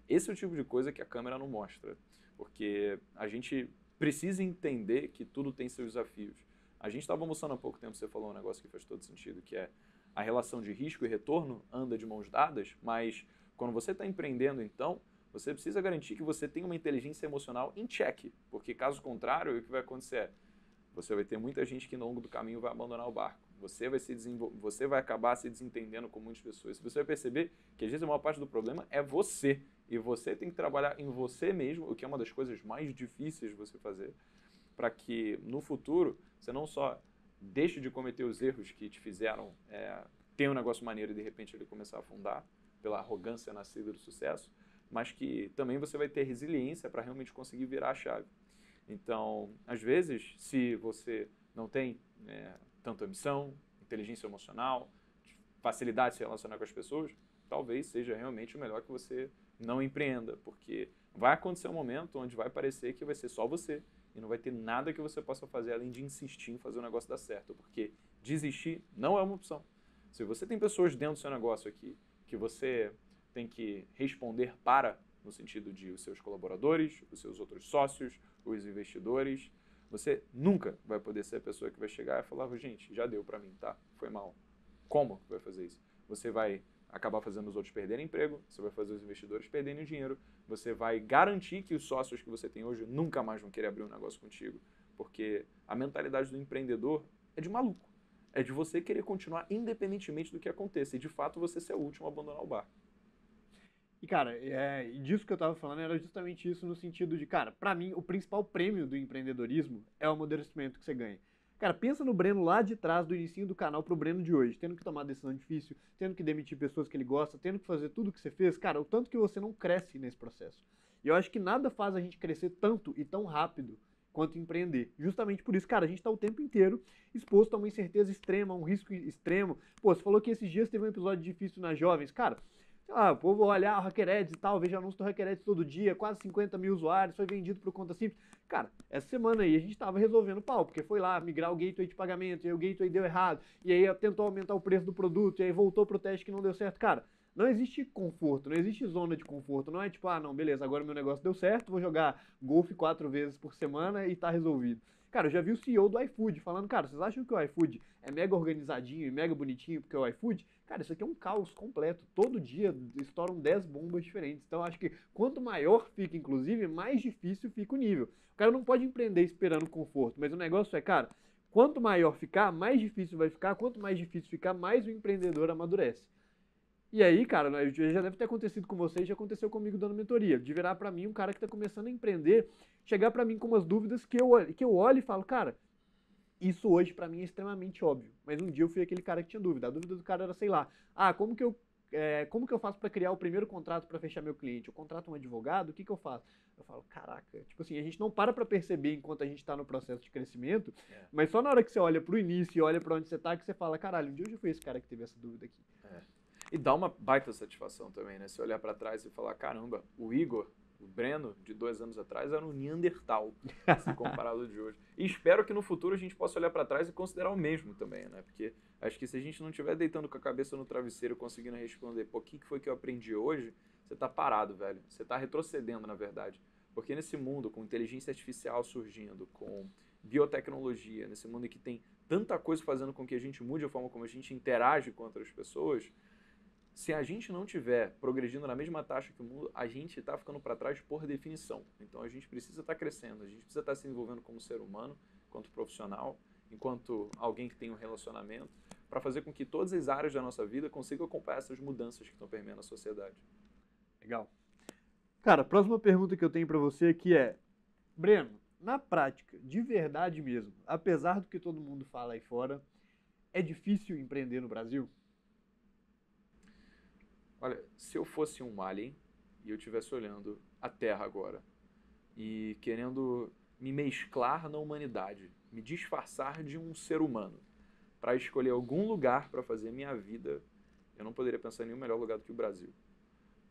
Esse é o tipo de coisa que a câmera não mostra, porque a gente precisa entender que tudo tem seus desafios. A gente estava almoçando há pouco tempo, você falou um negócio que faz todo sentido, que é a relação de risco e retorno anda de mãos dadas, mas quando você está empreendendo, então, você precisa garantir que você tem uma inteligência emocional em check, porque caso contrário, o que vai acontecer é, você vai ter muita gente que no longo do caminho vai abandonar o barco. Você vai acabar se desentendendo com muitas pessoas. Você vai perceber que às vezes a maior parte do problema é você. E você tem que trabalhar em você mesmo, o que é uma das coisas mais difíceis de você fazer, para que no futuro você não só deixe de cometer os erros que te fizeram ter um negócio maneiro e de repente ele começar a afundar pela arrogância nascida do sucesso, mas que também você vai ter resiliência para realmente conseguir virar a chave. Então, às vezes, se você não tem tanta ambição, inteligência emocional, facilidade de se relacionar com as pessoas, talvez seja realmente o melhor que você não empreenda, porque vai acontecer um momento onde vai parecer que vai ser só você e não vai ter nada que você possa fazer além de insistir em fazer o negócio dar certo, porque desistir não é uma opção. Se você tem pessoas dentro do seu negócio aqui que você tem que responder para, no sentido de os seus colaboradores, os seus outros sócios, os investidores, você nunca vai poder ser a pessoa que vai chegar e falar, gente, já deu para mim, tá? Foi mal. Como vai fazer isso? Você vai acabar fazendo os outros perderem emprego, você vai fazer os investidores perderem dinheiro, você vai garantir que os sócios que você tem hoje nunca mais vão querer abrir um negócio contigo, porque a mentalidade do empreendedor é de maluco. É de você querer continuar independentemente do que aconteça e, de fato, você ser o último a abandonar o barco. E, cara, disso que eu tava falando era justamente isso no sentido de, cara, pra mim, o principal prêmio do empreendedorismo é o amadurecimento que você ganha. Cara, pensa no Breno lá de trás, do início do canal pro Breno de hoje, tendo que tomar decisão difícil, tendo que demitir pessoas que ele gosta, tendo que fazer tudo que você fez, cara, o tanto que você não cresce nesse processo. E eu acho que nada faz a gente crescer tanto e tão rápido quanto empreender. Justamente por isso, cara, a gente tá o tempo inteiro exposto a uma incerteza extrema, a um risco extremo. Pô, você falou que esses dias teve um episódio difícil nas jovens, cara. O povo olhar o HackerEds e tal, veja anúncio do HackerEds todo dia, quase 50 mil usuários, foi vendido por conta simples. Cara, essa semana aí a gente tava resolvendo pau, porque foi lá migrar o gateway de pagamento, e aí o gateway deu errado, e aí tentou aumentar o preço do produto, e aí voltou pro teste que não deu certo. Cara, Não existe conforto, não existe zona de conforto. Não é tipo, ah, não, beleza, agora meu negócio deu certo, vou jogar golfe 4 vezes por semana e tá resolvido. Cara, eu já vi o CEO do iFood falando, cara, vocês acham que o iFood é mega organizadinho e mega bonitinho porque é o iFood? Cara, isso aqui é um caos completo. Todo dia estouram 10 bombas diferentes. Então, acho que quanto maior fica, inclusive, mais difícil fica o nível. O cara não pode empreender esperando conforto, mas o negócio é, cara, quanto maior ficar, mais difícil vai ficar. Quanto mais difícil ficar, mais o empreendedor amadurece. E aí, cara, já deve ter acontecido com vocês, já aconteceu comigo dando mentoria, de virar pra mim um cara que tá começando a empreender, chegar pra mim com umas dúvidas que eu olho e falo, cara, isso hoje pra mim é extremamente óbvio. Mas um dia eu fui aquele cara que tinha dúvida. A dúvida do cara era, sei lá, ah, como que eu faço pra criar o primeiro contrato pra fechar meu cliente? Eu contrato um advogado? O que que eu faço? Eu falo, caraca, tipo assim, a gente não para pra perceber enquanto a gente tá no processo de crescimento, mas só na hora que você olha pro início e olha pra onde você tá, que você fala, caralho, um dia eu já fui esse cara que teve essa dúvida aqui. E dá uma baita satisfação também, né? Se olhar pra trás e falar, caramba, o Igor, o Breno, de 2 anos atrás, era um Neandertal, se comparado ao de hoje. E espero que no futuro a gente possa olhar pra trás e considerar o mesmo também, né? Porque acho que se a gente não estiver deitando com a cabeça no travesseiro conseguindo responder, pô, o que foi que eu aprendi hoje? Você tá parado, velho. Você tá retrocedendo, na verdade. Porque nesse mundo, com inteligência artificial surgindo, com biotecnologia, nesse mundo em que tem tanta coisa fazendo com que a gente mude a forma como a gente interage com outras pessoas, se a gente não estiver progredindo na mesma taxa que o mundo, a gente está ficando para trás por definição. Então a gente precisa estar crescendo, a gente precisa estar se desenvolvendo como ser humano, enquanto profissional, enquanto alguém que tem um relacionamento, para fazer com que todas as áreas da nossa vida consigam acompanhar essas mudanças que estão permeando a sociedade. Legal. Cara, a próxima pergunta que eu tenho para você aqui é, Breno, na prática, de verdade mesmo, apesar do que todo mundo fala aí fora, é difícil empreender no Brasil? Olha, se eu fosse um alien e eu estivesse olhando a Terra agora e querendo me mesclar na humanidade, me disfarçar de um ser humano para escolher algum lugar para fazer minha vida, eu não poderia pensar em nenhum melhor lugar do que o Brasil.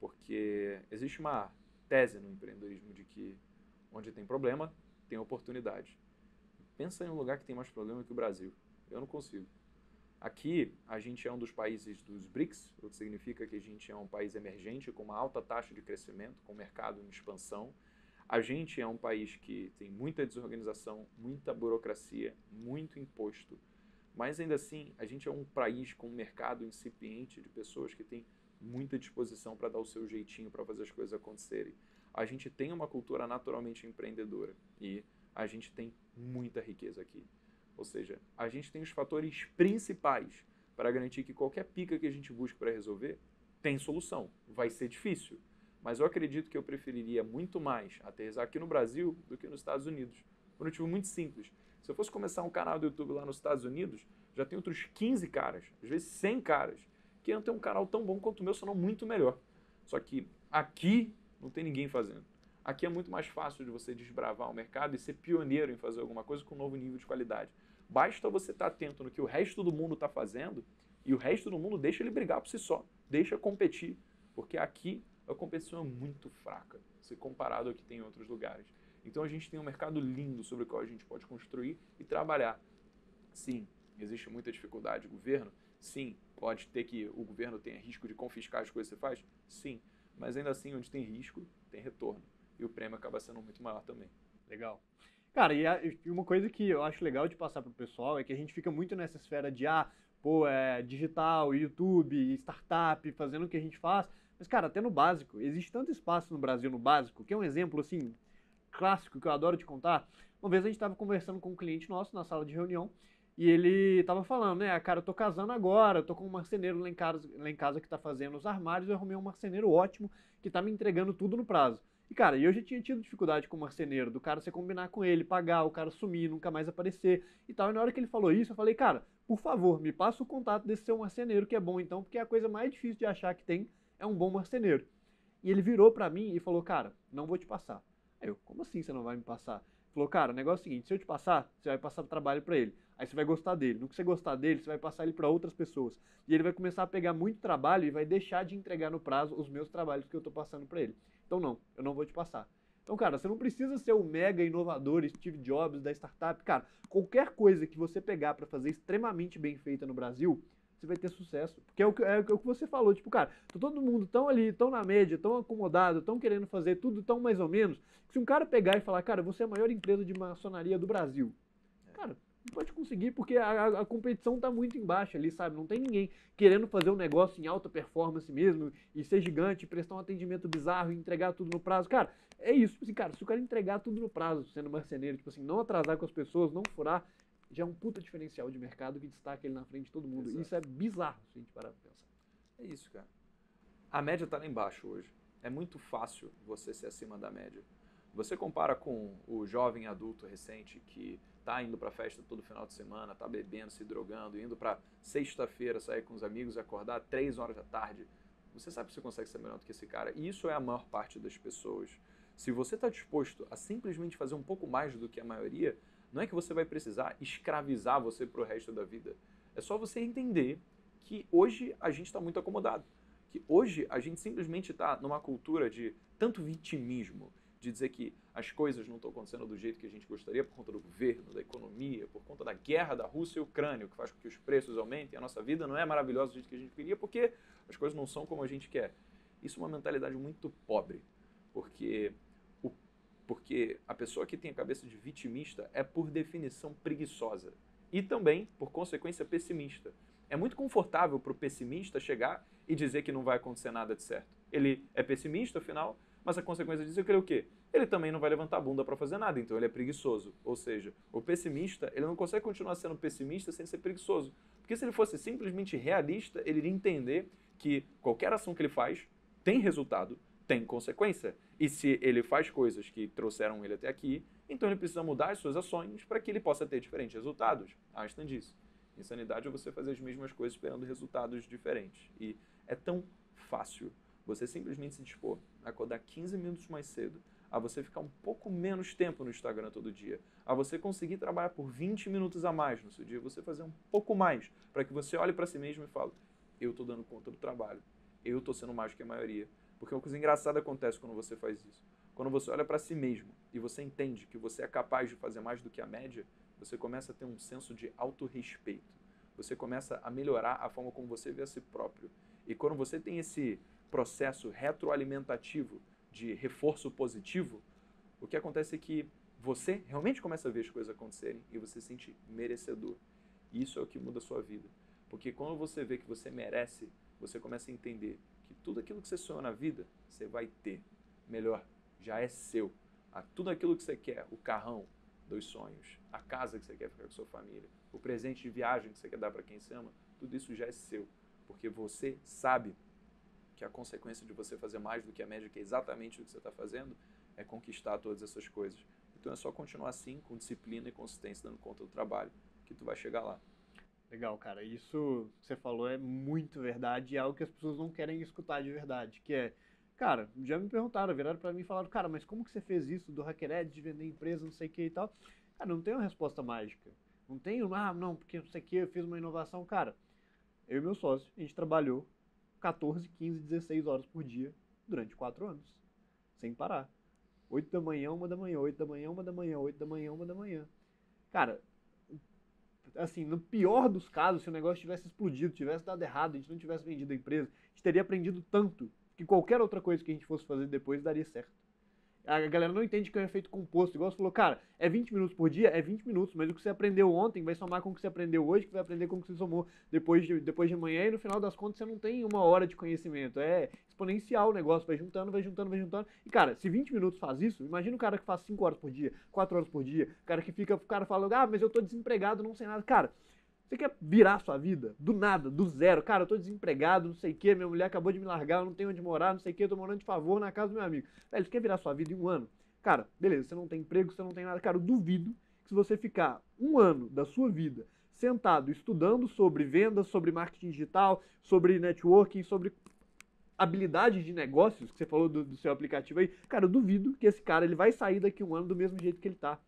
Porque existe uma tese no empreendedorismo de que onde tem problema, tem oportunidade. Pensa em um lugar que tem mais problema que o Brasil. Eu não consigo. Aqui, a gente é um dos países dos BRICS, o que significa que a gente é um país emergente, com uma alta taxa de crescimento, com mercado em expansão. A gente é um país que tem muita desorganização, muita burocracia, muito imposto. Mas, ainda assim, a gente é um país com um mercado incipiente de pessoas que têm muita disposição para dar o seu jeitinho para fazer as coisas acontecerem. A gente tem uma cultura naturalmente empreendedora e a gente tem muita riqueza aqui. Ou seja, a gente tem os fatores principais para garantir que qualquer pica que a gente busque para resolver tem solução. Vai ser difícil, mas eu acredito que eu preferiria muito mais aterrissar aqui no Brasil do que nos Estados Unidos. Por um motivo muito simples. Se eu fosse começar um canal do YouTube lá nos Estados Unidos, já tem outros 15 caras, às vezes 100 caras, que iam ter um canal tão bom quanto o meu, se não muito melhor. Só que aqui não tem ninguém fazendo. Aqui é muito mais fácil de você desbravar o mercado e ser pioneiro em fazer alguma coisa com um novo nível de qualidade. Basta você estar atento no que o resto do mundo está fazendo e o resto do mundo deixa ele brigar por si só, deixa competir, porque aqui a competição é muito fraca, se comparado ao que tem em outros lugares. Então a gente tem um mercado lindo sobre o qual a gente pode construir e trabalhar. Sim, existe muita dificuldade de governo, sim, pode ter que o governo tenha risco de confiscar as coisas que você faz, sim, mas ainda assim onde tem risco, tem retorno. E o prêmio acaba sendo muito maior também. Legal. Cara, e uma coisa que eu acho legal de passar pro pessoal é que a gente fica muito nessa esfera de, digital, YouTube, startup, fazendo o que a gente faz. Mas, cara, até no básico, existe tanto espaço no Brasil no básico, que é um exemplo, assim, clássico que eu adoro te contar. Uma vez a gente estava conversando com um cliente nosso na sala de reunião e ele estava falando, né, cara, eu tô casando agora, eu tô com um marceneiro lá em casa que tá fazendo os armários, eu arrumei um marceneiro ótimo que tá me entregando tudo no prazo. E, cara, eu já tinha tido dificuldade com o marceneiro, do cara você combinar com ele, pagar, o cara sumir, nunca mais aparecer e tal. E na hora que ele falou isso, eu falei, cara, por favor, me passa o contato desse seu marceneiro, que é bom então, porque a coisa mais difícil de achar que tem é um bom marceneiro. E ele virou pra mim e falou, cara, não vou te passar. Aí eu, como assim você não vai me passar? Ele falou, cara, o negócio é o seguinte, se eu te passar, você vai passar o trabalho pra ele. Aí você vai gostar dele. No que você gostar dele, você vai passar ele pra outras pessoas. E ele vai começar a pegar muito trabalho e vai deixar de entregar no prazo os meus trabalhos que eu tô passando pra ele. Então não, eu não vou te passar. Então, cara, você não precisa ser o mega inovador Steve Jobs da startup. Cara, qualquer coisa que você pegar para fazer extremamente bem feita no Brasil, você vai ter sucesso. Porque é o que você falou, tipo, cara, tá todo mundo tão ali, tão na média, tão acomodado, tão querendo fazer tudo tão mais ou menos, que se um cara pegar e falar, cara, você é a maior empresa de maçonaria do Brasil, cara, não pode conseguir, porque a competição tá muito embaixo ali, sabe? Não tem ninguém querendo fazer um negócio em alta performance mesmo, e ser gigante, prestar um atendimento bizarro, e entregar tudo no prazo. Cara, é isso, tipo assim, cara, se o cara entregar tudo no prazo, sendo marceneiro, tipo assim, não atrasar com as pessoas, não furar, já é um puta diferencial de mercado que destaca ele na frente de todo mundo. Exato. Isso é bizarro, se a gente parar pra pensar. É isso, cara. A média está lá embaixo hoje. É muito fácil você ser acima da média. Você compara com o jovem adulto recente que está indo para festa todo final de semana, está bebendo, se drogando, indo para sexta-feira sair com os amigos e acordar 3 horas da tarde. Você sabe que você consegue ser melhor do que esse cara. E isso é a maior parte das pessoas. Se você está disposto a simplesmente fazer um pouco mais do que a maioria, não é que você vai precisar escravizar você para o resto da vida. É só você entender que hoje a gente está muito acomodado. Que hoje a gente simplesmente está numa cultura de tanto vitimismo, de dizer que as coisas não estão acontecendo do jeito que a gente gostaria por conta do governo, da economia, por conta da guerra da Rússia e Ucrânia, o que faz com que os preços aumentem, a nossa vida não é maravilhosa do jeito que a gente queria, porque as coisas não são como a gente quer. Isso é uma mentalidade muito pobre, porque a pessoa que tem a cabeça de vitimista é, por definição, preguiçosa. E também, por consequência, pessimista. É muito confortável para o pessimista chegar e dizer que não vai acontecer nada de certo. Ele é pessimista, afinal, mas a consequência disso é que ele é o quê? Ele também não vai levantar a bunda para fazer nada, então ele é preguiçoso. Ou seja, o pessimista, ele não consegue continuar sendo pessimista sem ser preguiçoso. Porque se ele fosse simplesmente realista, ele iria entender que qualquer ação que ele faz tem resultado, tem consequência. E se ele faz coisas que trouxeram ele até aqui, então ele precisa mudar as suas ações para que ele possa ter diferentes resultados. Einstein disse. Insanidade é você fazer as mesmas coisas esperando resultados diferentes. E é tão fácil você simplesmente se dispor a acordar 15 minutos mais cedo, a você ficar um pouco menos tempo no Instagram todo dia, a você conseguir trabalhar por 20 minutos a mais no seu dia, você fazer um pouco mais, para que você olhe para si mesmo e fale, eu estou dando conta do trabalho, eu estou sendo mais do que a maioria. Porque uma coisa engraçada acontece quando você faz isso. Quando você olha para si mesmo e você entende que você é capaz de fazer mais do que a média, você começa a ter um senso de autorrespeito. Você começa a melhorar a forma como você vê a si próprio. E quando você tem esse processo retroalimentativo de reforço positivo, o que acontece é que você realmente começa a ver as coisas acontecerem e você se sente merecedor. E isso é o que muda a sua vida. Porque quando você vê que você merece, você começa a entender que tudo aquilo que você sonha na vida, você vai ter. Melhor, já é seu. Tudo aquilo que você quer, o carrão dos sonhos, a casa que você quer ficar com a sua família, o presente de viagem que você quer dar para quem você ama, tudo isso já é seu. Porque você sabe que a consequência de você fazer mais do que a média, que é exatamente o que você está fazendo, é conquistar todas essas coisas. Então é só continuar assim, com disciplina e consistência, dando conta do trabalho, que tu vai chegar lá. Legal, cara. Isso que você falou é muito verdade e é algo que as pessoas não querem escutar de verdade, que é, cara, já me perguntaram, viraram pra mim e falaram, cara, mas como que você fez isso do HackerEd, de vender empresa, não sei o que e tal? Cara, não tem uma resposta mágica. Não tenho, não, porque não sei o que, eu fiz uma inovação. Cara, eu e meu sócio, a gente trabalhou 14, 15, 16 horas por dia durante 4 anos, sem parar. 8 da manhã, 1 da manhã, 8 da manhã, 1 da manhã, 8 da manhã, 1 da manhã. Cara, assim, no pior dos casos, se o negócio tivesse explodido, tivesse dado errado, a gente não tivesse vendido a empresa, a gente teria aprendido tanto que qualquer outra coisa que a gente fosse fazer depois daria certo. A galera não entende que é um efeito composto. Igual você falou, cara, é 20 minutos por dia? É 20 minutos, mas o que você aprendeu ontem vai somar com o que você aprendeu hoje, que vai aprender com o que você somou depois de amanhã, e no final das contas você não tem 1 hora de conhecimento. É exponencial o negócio, vai juntando, vai juntando, vai juntando. E, cara, se 20 minutos faz isso, imagina o cara que faz 5 horas por dia, 4 horas por dia, o cara fala, mas eu tô desempregado, não sei nada. Cara, você quer virar a sua vida? Do nada, do zero. Cara, eu tô desempregado, não sei o que, minha mulher acabou de me largar, eu não tenho onde morar, não sei o que, eu tô morando de favor na casa do meu amigo. Velho, você quer virar a sua vida em 1 ano? Cara, beleza, você não tem emprego, você não tem nada. Cara, eu duvido que se você ficar 1 ano da sua vida sentado, estudando sobre vendas, sobre marketing digital, sobre networking, sobre habilidades de negócios, que você falou do seu aplicativo aí, cara, eu duvido que esse cara ele vai sair daqui 1 ano do mesmo jeito que ele tá.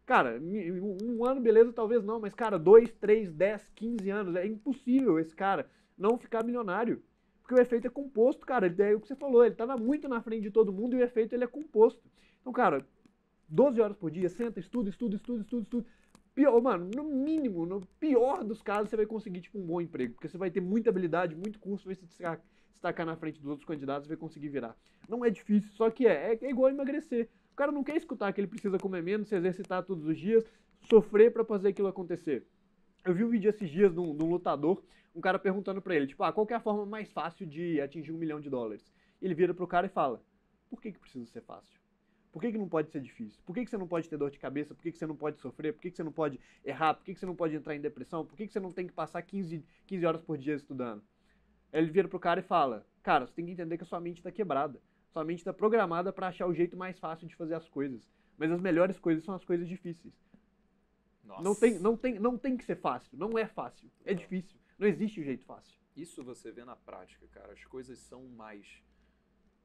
Cara, 1 ano, beleza, talvez não, mas, cara, 2, 3, 10, 15 anos, é impossível esse cara não ficar milionário. Porque o efeito é composto, cara, é o que você falou, ele tava muito na frente de todo mundo e o efeito ele é composto. Então, cara, 12 horas por dia, senta, estuda, pior, mano, no mínimo, no pior dos casos, você vai conseguir, tipo, um bom emprego. Porque você vai ter muita habilidade, muito curso, vai se destacar na frente dos outros candidatos e vai conseguir virar. Não é difícil, só que é igual emagrecer. O cara não quer escutar que ele precisa comer menos, se exercitar todos os dias, sofrer pra fazer aquilo acontecer. Eu vi um vídeo esses dias de um lutador, um cara perguntando pra ele, tipo, qual que é a forma mais fácil de atingir $1 milhão? Ele vira pro cara e fala, por que precisa ser fácil? Por que não pode ser difícil? Por que você não pode ter dor de cabeça? Por que você não pode sofrer? Por que você não pode errar? Por que você não pode entrar em depressão? Por que você não tem que passar 15 horas por dia estudando? Aí ele vira pro cara e fala, cara, você tem que entender que a sua mente tá quebrada. Sua mente tá programada pra achar o jeito mais fácil de fazer as coisas. Mas as melhores coisas são as coisas difíceis. Nossa. Não tem que ser fácil. Não é fácil. É difícil. Não existe o jeito fácil. Isso você vê na prática, cara. As coisas são mais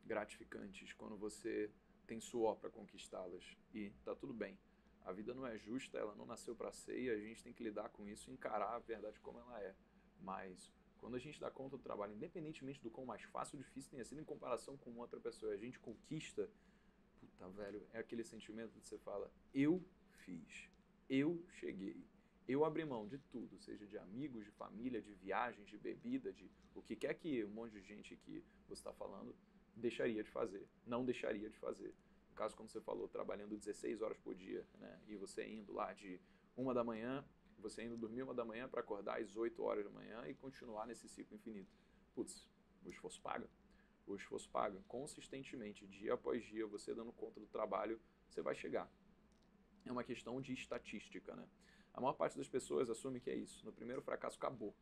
gratificantes quando você tem suor para conquistá-las. E tá tudo bem. A vida não é justa, ela não nasceu para ser e a gente tem que lidar com isso e encarar a verdade como ela é. Mas quando a gente dá conta do trabalho, independentemente do quão mais fácil ou difícil tenha sido em comparação com outra pessoa, a gente conquista, puta, velho, é aquele sentimento de você fala, eu fiz, eu cheguei, eu abri mão de tudo, seja de amigos, de família, de viagens, de bebida, de o que quer que um monte de gente que você está falando deixaria de fazer, não deixaria de fazer. No caso, como você falou, trabalhando 16 horas por dia, né? E você indo lá de 1 da manhã, você indo dormir 1 da manhã para acordar às 8 horas da manhã e continuar nesse ciclo infinito. Putz, o esforço paga. O esforço paga. Consistentemente, dia após dia, você dando conta do trabalho, você vai chegar. É uma questão de estatística, né? A maior parte das pessoas assume que é isso. No primeiro fracasso, acabou.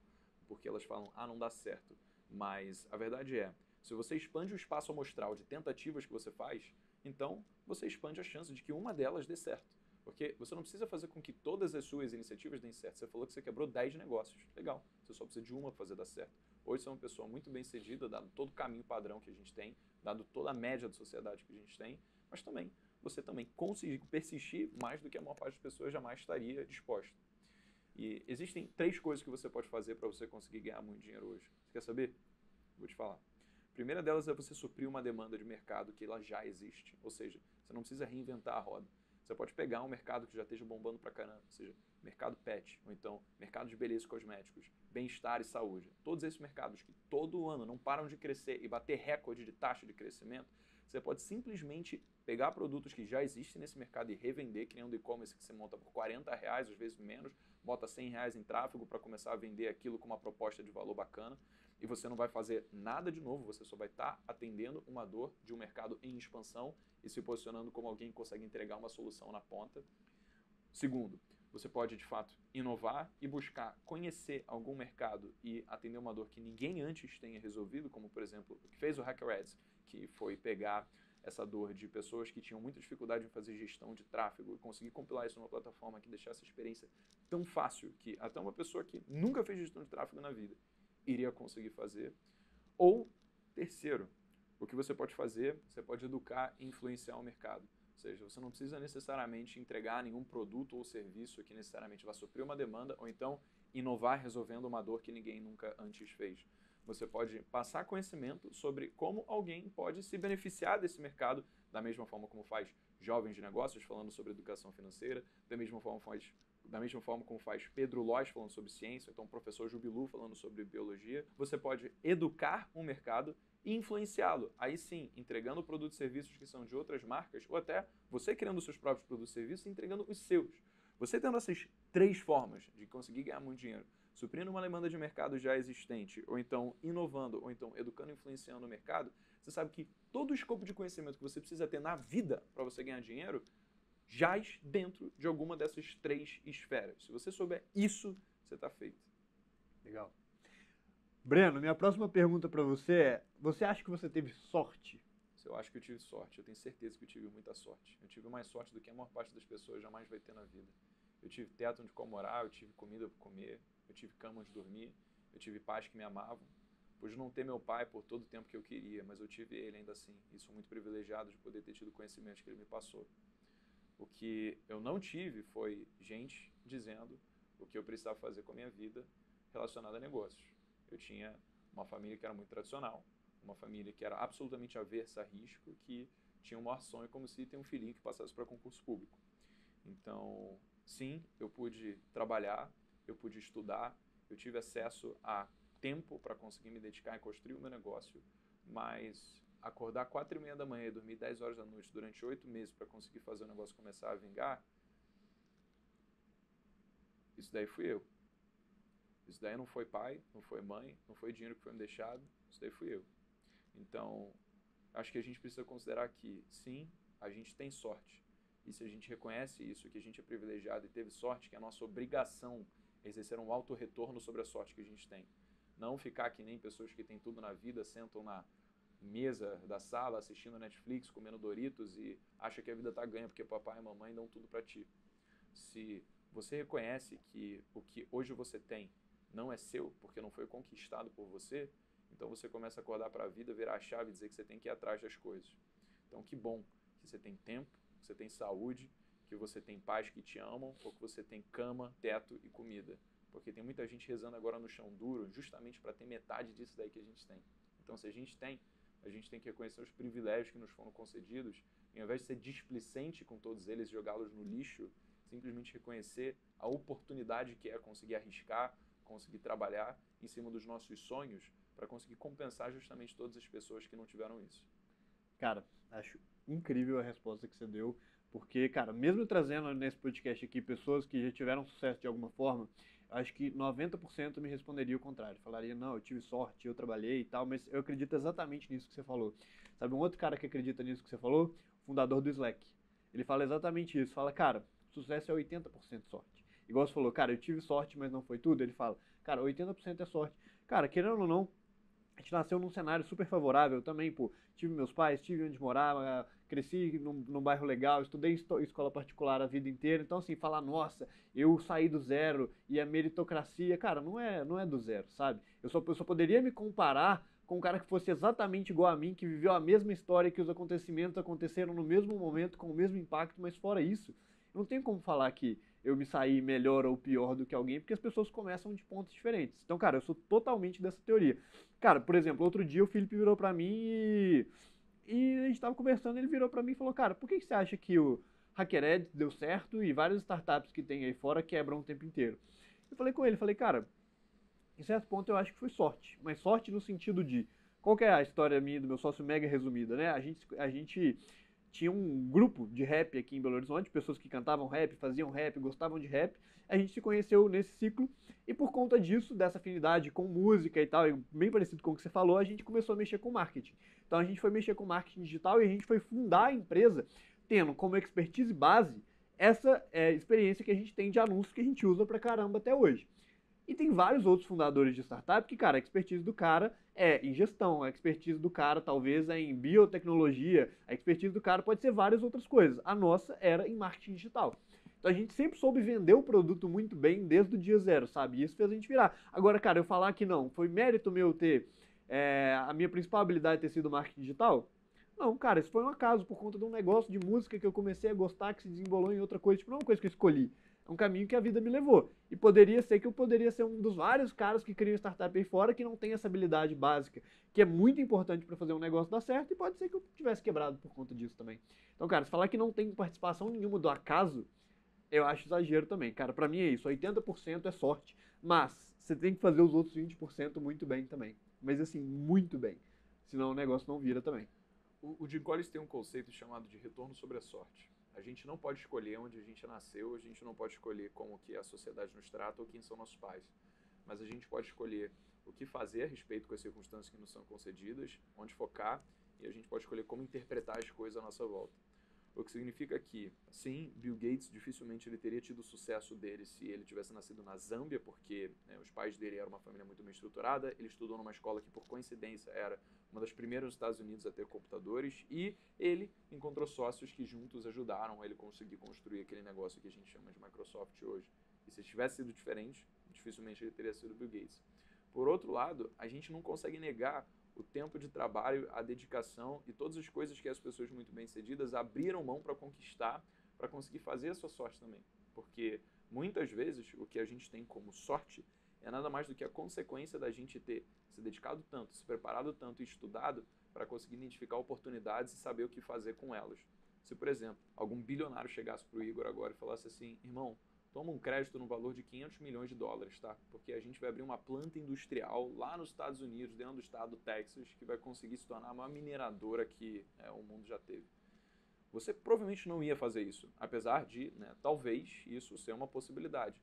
Porque elas falam, não dá certo. Mas a verdade é, se você expande o espaço amostral de tentativas que você faz, então você expande a chance de que uma delas dê certo. Porque você não precisa fazer com que todas as suas iniciativas deem certo. Você falou que você quebrou 10 negócios. Legal. Você só precisa de uma para fazer dar certo. Hoje você é uma pessoa muito bem sucedida, dado todo o caminho padrão que a gente tem, dado toda a média da sociedade que a gente tem, mas também você também conseguiu persistir mais do que a maior parte das pessoas jamais estaria disposta. E existem 3 coisas que você pode fazer para você conseguir ganhar muito dinheiro hoje. Você quer saber? Vou te falar. A primeira delas é você suprir uma demanda de mercado que ela já existe. Ou seja, você não precisa reinventar a roda. Você pode pegar um mercado que já esteja bombando pra caramba, ou seja, mercado pet, ou então mercado de beleza e cosméticos, bem-estar e saúde. Todos esses mercados que todo ano não param de crescer e bater recorde de taxa de crescimento, você pode simplesmente pegar produtos que já existem nesse mercado e revender, que nem um e-commerce que você monta por R$40, às vezes menos, bota R$100 em tráfego para começar a vender aquilo com uma proposta de valor bacana, e você não vai fazer nada de novo, você só vai estar atendendo uma dor de um mercado em expansão e se posicionando como alguém que consegue entregar uma solução na ponta. Segundo, você pode, de fato, inovar e buscar conhecer algum mercado e atender uma dor que ninguém antes tenha resolvido, como, por exemplo, o que fez o Hacker Ads, que foi pegar essa dor de pessoas que tinham muita dificuldade em fazer gestão de tráfego e conseguir compilar isso numa plataforma que deixasse a experiência tão fácil que até uma pessoa que nunca fez gestão de tráfego na vida iria conseguir fazer. Ou, terceiro, o que você pode fazer, você pode educar e influenciar o mercado. Ou seja, você não precisa necessariamente entregar nenhum produto ou serviço que necessariamente vá suprir uma demanda, ou então inovar resolvendo uma dor que ninguém nunca antes fez. Você pode passar conhecimento sobre como alguém pode se beneficiar desse mercado, da mesma forma como faz Jovens de Negócios falando sobre educação financeira, da mesma forma como faz Pedro Lois falando sobre ciência, então o professor Jubilu falando sobre biologia. Você pode educar um mercado e influenciá-lo. Aí sim, entregando produtos e serviços que são de outras marcas, ou até você criando os seus próprios produtos e serviços e entregando os seus. Você tendo essas 3 formas de conseguir ganhar muito dinheiro, suprindo uma demanda de mercado já existente, ou então inovando, ou então educando e influenciando o mercado, você sabe que todo o escopo de conhecimento que você precisa ter na vida para você ganhar dinheiro jaz dentro de alguma dessas 3 esferas. Se você souber isso, você está feito. Legal. Breno, minha próxima pergunta para você é, você acha que você teve sorte? Eu acho que eu tive sorte, eu tenho certeza que eu tive muita sorte. Eu tive mais sorte do que a maior parte das pessoas jamais vai ter na vida. Eu tive teto onde morar, eu tive comida para comer, eu tive cama onde dormir, eu tive pais que me amavam. Pude não ter meu pai por todo o tempo que eu queria, mas eu tive ele ainda assim. E sou muito privilegiado de poder ter tido o conhecimento que ele me passou. O que eu não tive foi gente dizendo o que eu precisava fazer com a minha vida relacionada a negócios. Eu tinha uma família que era muito tradicional, uma família que era absolutamente aversa a risco, que tinha o maior sonho como se ter um filhinho que passasse para concurso público. Então, Sim, eu pude trabalhar, eu pude estudar, eu tive acesso a tempo para conseguir me dedicar e construir o meu negócio, mas acordar 4:30 da manhã e dormir 10 horas da noite durante 8 meses para conseguir fazer o negócio começar a vingar, isso daí fui eu. Isso daí não foi pai, não foi mãe, não foi dinheiro que foi me deixado, isso daí fui eu. Então, acho que a gente precisa considerar que, sim, a gente tem sorte. E se a gente reconhece isso, que a gente é privilegiado e teve sorte, que é a nossa obrigação exercer um alto retorno sobre a sorte que a gente tem. Não ficar que nem pessoas que têm tudo na vida, sentam na mesa da sala assistindo Netflix, comendo Doritos e acha que a vida está ganha porque papai e mamãe dão tudo para ti. Se você reconhece que o que hoje você tem não é seu, porque não foi conquistado por você, então você começa a acordar para a vida, virar a chave e dizer que você tem que ir atrás das coisas. Então que bom que você tem tempo, que você tem saúde, que você tem pais que te amam, ou que você tem cama, teto e comida. Porque tem muita gente rezando agora no chão duro, justamente para ter metade disso daí que a gente tem. Então se a gente tem que reconhecer os privilégios que nos foram concedidos, e ao invés de ser displicente com todos eles e jogá-los no lixo, simplesmente reconhecer a oportunidade que é conseguir arriscar, conseguir trabalhar em cima dos nossos sonhos para conseguir compensar justamente todas as pessoas que não tiveram isso. Cara, acho incrível a resposta que você deu, porque, cara, mesmo trazendo nesse podcast aqui pessoas que já tiveram sucesso de alguma forma, acho que 90% me responderia o contrário. Falaria, não, eu tive sorte, eu trabalhei e tal, mas eu acredito exatamente nisso que você falou. Sabe um outro cara que acredita nisso que você falou? O fundador do Slack. Ele fala exatamente isso. Fala, cara, sucesso é 80% sorte. Igual você falou, cara, eu tive sorte, mas não foi tudo. Ele fala, cara, 80% é sorte. Cara, querendo ou não, a gente nasceu num cenário super favorável também, pô. Tive meus pais, tive onde morar, cresci num bairro legal, estudei em escola particular a vida inteira. Então, assim, falar, nossa, eu saí do zero e a meritocracia, cara, não é do zero, sabe? Eu só poderia me comparar com um cara que fosse exatamente igual a mim, que viveu a mesma história, que os acontecimentos aconteceram no mesmo momento, com o mesmo impacto, mas fora isso, não tem como falar que eu me saí melhor ou pior do que alguém, porque as pessoas começam de pontos diferentes. Então, cara, eu sou totalmente dessa teoria. Cara, por exemplo, outro dia o Felipe virou pra mim e a gente tava conversando, ele virou pra mim e falou, cara, por que você acha que o HackerEd deu certo e várias startups que tem aí fora quebram o tempo inteiro? Eu falei com ele, falei, cara, em certo ponto eu acho que foi sorte, mas sorte no sentido de, qual que é a história minha e do meu sócio mega resumida, né? A gente tinha um grupo de rap aqui em Belo Horizonte, pessoas que cantavam rap, faziam rap, gostavam de rap. A gente se conheceu nesse ciclo e por conta disso, dessa afinidade com música e tal, e bem parecido com o que você falou, a gente começou a mexer com marketing. Então a gente foi mexer com marketing digital e a gente foi fundar a empresa tendo como expertise base essa experiência que a gente tem de anúncios que a gente usa pra caramba até hoje. E tem vários outros fundadores de startup que, cara, a expertise do cara é em gestão, a expertise do cara talvez é em biotecnologia, a expertise do cara pode ser várias outras coisas. A nossa era em marketing digital. Então a gente sempre soube vender o produto muito bem desde o dia zero, sabe? E isso fez a gente virar. Agora, cara, eu falar que não, foi mérito meu ter a minha principal habilidade ter sido marketing digital? Não, cara, isso foi um acaso por conta de um negócio de música que eu comecei a gostar, que se desembolou em outra coisa. Tipo, não é uma coisa que eu escolhi. É um caminho que a vida me levou. E poderia ser que eu poderia ser um dos vários caras que criam startup aí fora que não tem essa habilidade básica, que é muito importante para fazer um negócio dar certo, e pode ser que eu tivesse quebrado por conta disso também. Então, cara, se falar que não tem participação nenhuma do acaso, eu acho exagero também. Cara, pra mim é isso, 80% é sorte, mas você tem que fazer os outros 20% muito bem também. Mas assim, muito bem. Senão o negócio não vira também. O Jim Collins tem um conceito chamado de retorno sobre a sorte. A gente não pode escolher onde a gente nasceu, a gente não pode escolher como que a sociedade nos trata ou quem são nossos pais. Mas a gente pode escolher o que fazer a respeito com as circunstâncias que nos são concedidas, onde focar, e a gente pode escolher como interpretar as coisas à nossa volta. O que significa que, sim, Bill Gates dificilmente ele teria tido o sucesso dele se ele tivesse nascido na Zâmbia, porque os pais dele eram uma família muito bem estruturada, ele estudou numa escola que, por coincidência, era uma das primeiras nos Estados Unidos a ter computadores, e ele encontrou sócios que juntos ajudaram ele conseguir construir aquele negócio que a gente chama de Microsoft hoje. E se tivesse sido diferente, dificilmente ele teria sido Bill Gates. Por outro lado, a gente não consegue negar o tempo de trabalho, a dedicação e todas as coisas que as pessoas muito bem-sucedidas abriram mão para conquistar, para conseguir fazer a sua sorte também. Porque muitas vezes o que a gente tem como sorte é nada mais do que a consequência da gente ter se dedicado tanto, se preparado tanto e estudado para conseguir identificar oportunidades e saber o que fazer com elas. Se, por exemplo, algum bilionário chegasse para o Igor agora e falasse assim, irmão, toma um crédito no valor de 500 milhões de dólares, tá? Porque a gente vai abrir uma planta industrial lá nos Estados Unidos, dentro do estado do Texas, que vai conseguir se tornar a maior mineradora que o mundo já teve. Você provavelmente não ia fazer isso, apesar de, talvez, isso ser uma possibilidade.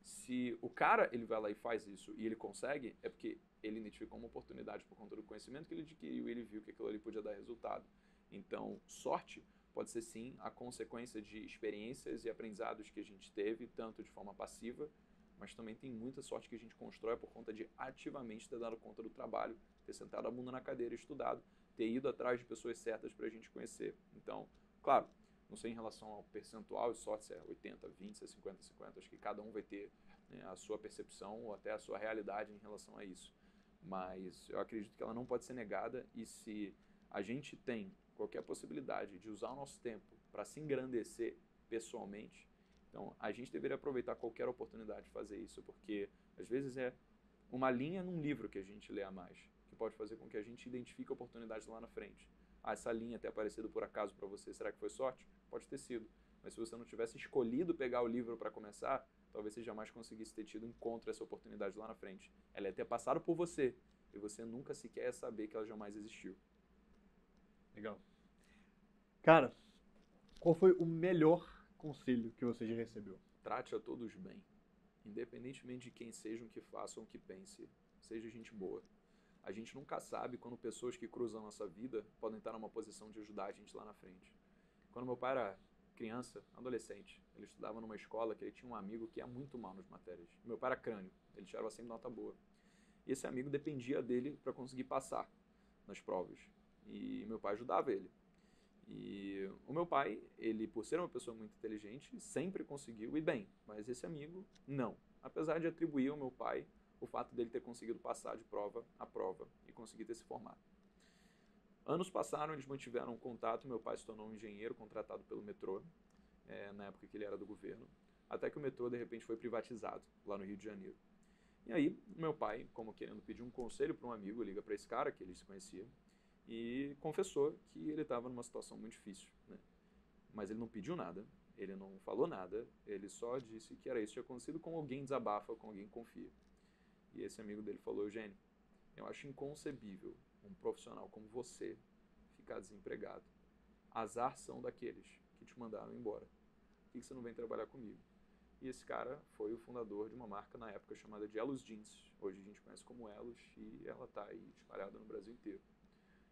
Se o cara ele vai lá e faz isso e ele consegue, é porque ele identificou uma oportunidade por conta do conhecimento que ele adquiriu e ele viu que aquilo ali podia dar resultado. Então, sorte pode ser sim a consequência de experiências e aprendizados que a gente teve, tanto de forma passiva, mas também tem muita sorte que a gente constrói por conta de ativamente ter dado conta do trabalho, ter sentado a bunda na cadeira e estudado, ter ido atrás de pessoas certas para a gente conhecer. Então, claro, não sei em relação ao percentual de sorte, se é 80, 20, se é 50, 50, acho que cada um vai ter a sua percepção ou até a sua realidade em relação a isso. Mas eu acredito que ela não pode ser negada e se a gente tem qualquer possibilidade de usar o nosso tempo para se engrandecer pessoalmente, então a gente deveria aproveitar qualquer oportunidade de fazer isso, porque às vezes é uma linha num livro que a gente lê a mais, que pode fazer com que a gente identifique oportunidades lá na frente. Ah, essa linha ter aparecido por acaso para você, será que foi sorte? Pode ter sido. Mas se você não tivesse escolhido pegar o livro para começar, talvez você jamais conseguisse ter tido encontro essa oportunidade lá na frente. Ela ia ter passado por você e você nunca sequer ia saber que ela jamais existiu. Legal. Cara, qual foi o melhor conselho que você já recebeu? Trate a todos bem. Independentemente de quem sejam, que façam, que pense. Seja gente boa. A gente nunca sabe quando pessoas que cruzam a nossa vida podem estar numa posição de ajudar a gente lá na frente. Quando meu pai era criança, adolescente, ele estudava numa escola que ele tinha um amigo que ia muito mal nas matérias. Meu pai era crânio, ele tirava sempre nota boa. E esse amigo dependia dele para conseguir passar nas provas. E meu pai ajudava ele. E o meu pai, ele por ser uma pessoa muito inteligente, sempre conseguiu ir bem. Mas esse amigo, não. Apesar de atribuir ao meu pai o fato dele ter conseguido passar de prova a prova e conseguir ter se formado. Anos passaram, eles mantiveram contato, meu pai se tornou um engenheiro contratado pelo metrô, na época que ele era do governo, até que o metrô de repente foi privatizado, lá no Rio de Janeiro. E aí, meu pai, como querendo pedir um conselho para um amigo, liga para esse cara, que eles se conheciam, e confessou que ele estava numa situação muito difícil, né? Mas ele não pediu nada, ele não falou nada, ele só disse que era isso que tinha acontecido com alguém desabafa, com alguém que confia. E esse amigo dele falou, Eugênio, eu acho inconcebível um profissional como você ficar desempregado. Azar são daqueles que te mandaram embora. Por que você não vem trabalhar comigo? E esse cara foi o fundador de uma marca na época chamada de Elos Jeans. Hoje a gente conhece como Elos e ela está aí espalhada no Brasil inteiro.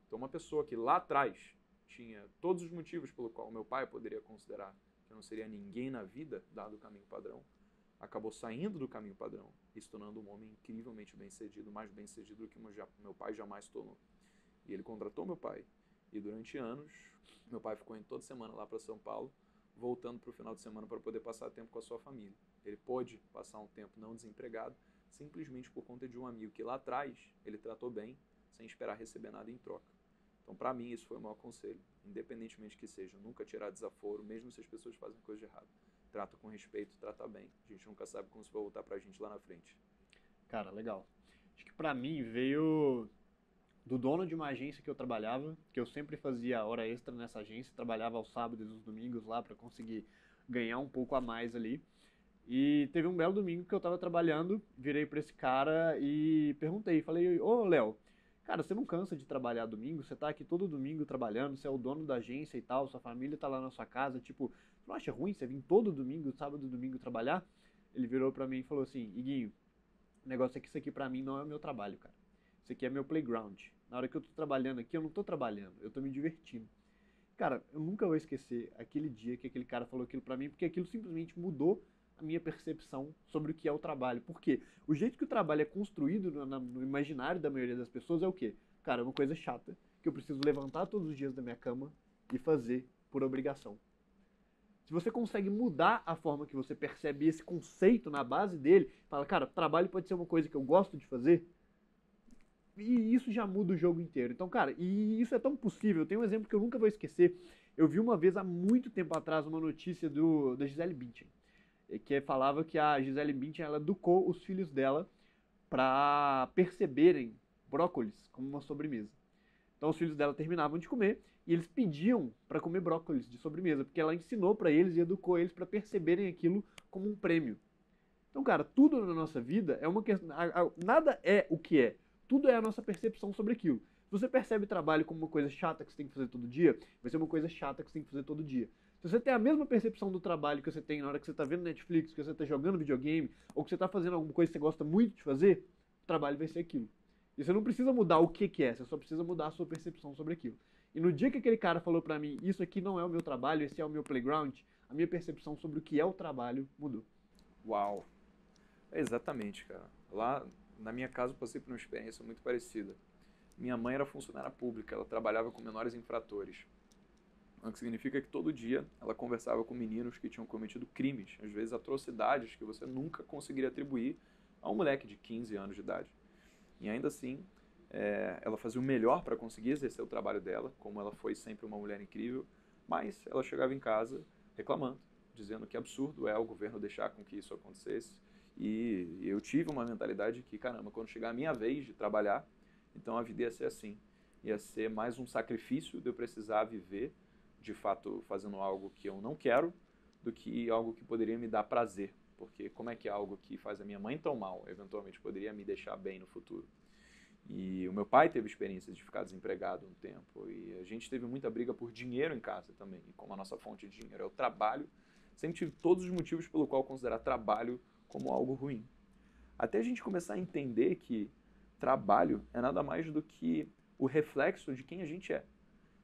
Então uma pessoa que lá atrás tinha todos os motivos pelo qual meu pai poderia considerar que não seria ninguém na vida, dado o caminho padrão, acabou saindo do caminho padrão e se tornando um homem incrivelmente bem-sucedido, mais bem-sucedido do que meu pai jamais se tornou. E ele contratou meu pai. E durante anos, meu pai ficou indo toda semana lá para São Paulo, voltando para o final de semana para poder passar tempo com a sua família. Ele pôde passar um tempo não desempregado, simplesmente por conta de um amigo que lá atrás ele tratou bem, sem esperar receber nada em troca. Então, para mim, isso foi o maior conselho. Independentemente que seja, nunca tirar desaforo, mesmo se as pessoas fazem coisa de errado. Trata com respeito, trata bem. A gente nunca sabe como isso vai voltar pra gente lá na frente. Cara, legal. Acho que pra mim veio do dono de uma agência que eu trabalhava, que eu sempre fazia hora extra nessa agência, trabalhava aos sábados e aos domingos lá pra conseguir ganhar um pouco a mais ali. E teve um belo domingo que eu tava trabalhando, virei pra esse cara e perguntei, falei, ô Léo, cara, você não cansa de trabalhar domingo? Você tá aqui todo domingo trabalhando, você é o dono da agência e tal, sua família tá lá na sua casa, tipo, você não acha ruim você vir todo domingo, sábado e domingo trabalhar? Ele virou pra mim e falou assim, Iguinho, o negócio é que isso aqui pra mim não é o meu trabalho, cara. Isso aqui é meu playground. Na hora que eu tô trabalhando aqui, eu não tô trabalhando, eu tô me divertindo. Cara, eu nunca vou esquecer aquele dia que aquele cara falou aquilo pra mim, porque aquilo simplesmente mudou a minha percepção sobre o que é o trabalho. Por quê? O jeito que o trabalho é construído no imaginário da maioria das pessoas é o quê? Cara, é uma coisa chata, que eu preciso levantar todos os dias da minha cama e fazer por obrigação. Se você consegue mudar a forma que você percebe esse conceito na base dele, fala, cara, trabalho pode ser uma coisa que eu gosto de fazer, e isso já muda o jogo inteiro. Então, cara, e isso é tão possível. Tem um exemplo que eu nunca vou esquecer. Eu vi uma vez, há muito tempo atrás, uma notícia da Gisele Bündchen, que falava que a Gisele Bündchen, ela educou os filhos dela para perceberem brócolis como uma sobremesa. Então os filhos dela terminavam de comer E eles pediam para comer brócolis de sobremesa, porque ela ensinou para eles e educou eles para perceberem aquilo como um prêmio. Então, cara, tudo na nossa vida é uma questão. Nada é o que é. Tudo é a nossa percepção sobre aquilo. Se você percebe trabalho como uma coisa chata que você tem que fazer todo dia, vai ser uma coisa chata que você tem que fazer todo dia. Se você tem a mesma percepção do trabalho que você tem na hora que você está vendo Netflix, que você está jogando videogame, ou que você está fazendo alguma coisa que você gosta muito de fazer, o trabalho vai ser aquilo. E você não precisa mudar o que é, você só precisa mudar a sua percepção sobre aquilo. E no dia que aquele cara falou pra mim, isso aqui não é o meu trabalho, esse é o meu playground, a minha percepção sobre o que é o trabalho mudou. Uau! É exatamente, cara. Lá na minha casa eu passei por uma experiência muito parecida. Minha mãe era funcionária pública, ela trabalhava com menores infratores. O que significa que todo dia ela conversava com meninos que tinham cometido crimes, às vezes atrocidades que você nunca conseguiria atribuir a um moleque de 15 anos de idade. E ainda assim, ela fazia o melhor para conseguir exercer o trabalho dela, como ela foi sempre uma mulher incrível, mas ela chegava em casa reclamando, dizendo que absurdo é o governo deixar com que isso acontecesse. E eu tive uma mentalidade que, caramba, quando chegar a minha vez de trabalhar, então a vida ia ser assim. Ia ser mais um sacrifício de eu precisar viver, de fato, fazendo algo que eu não quero, do que algo que poderia me dar prazer. Porque como é que algo que faz a minha mãe tão mal, eventualmente poderia me deixar bem no futuro? E o meu pai teve experiência de ficar desempregado um tempo. E a gente teve muita briga por dinheiro em casa também. E como a nossa fonte de dinheiro é o trabalho, sempre tive todos os motivos pelo qual considerar trabalho como algo ruim. Até a gente começar a entender que trabalho é nada mais do que o reflexo de quem a gente é.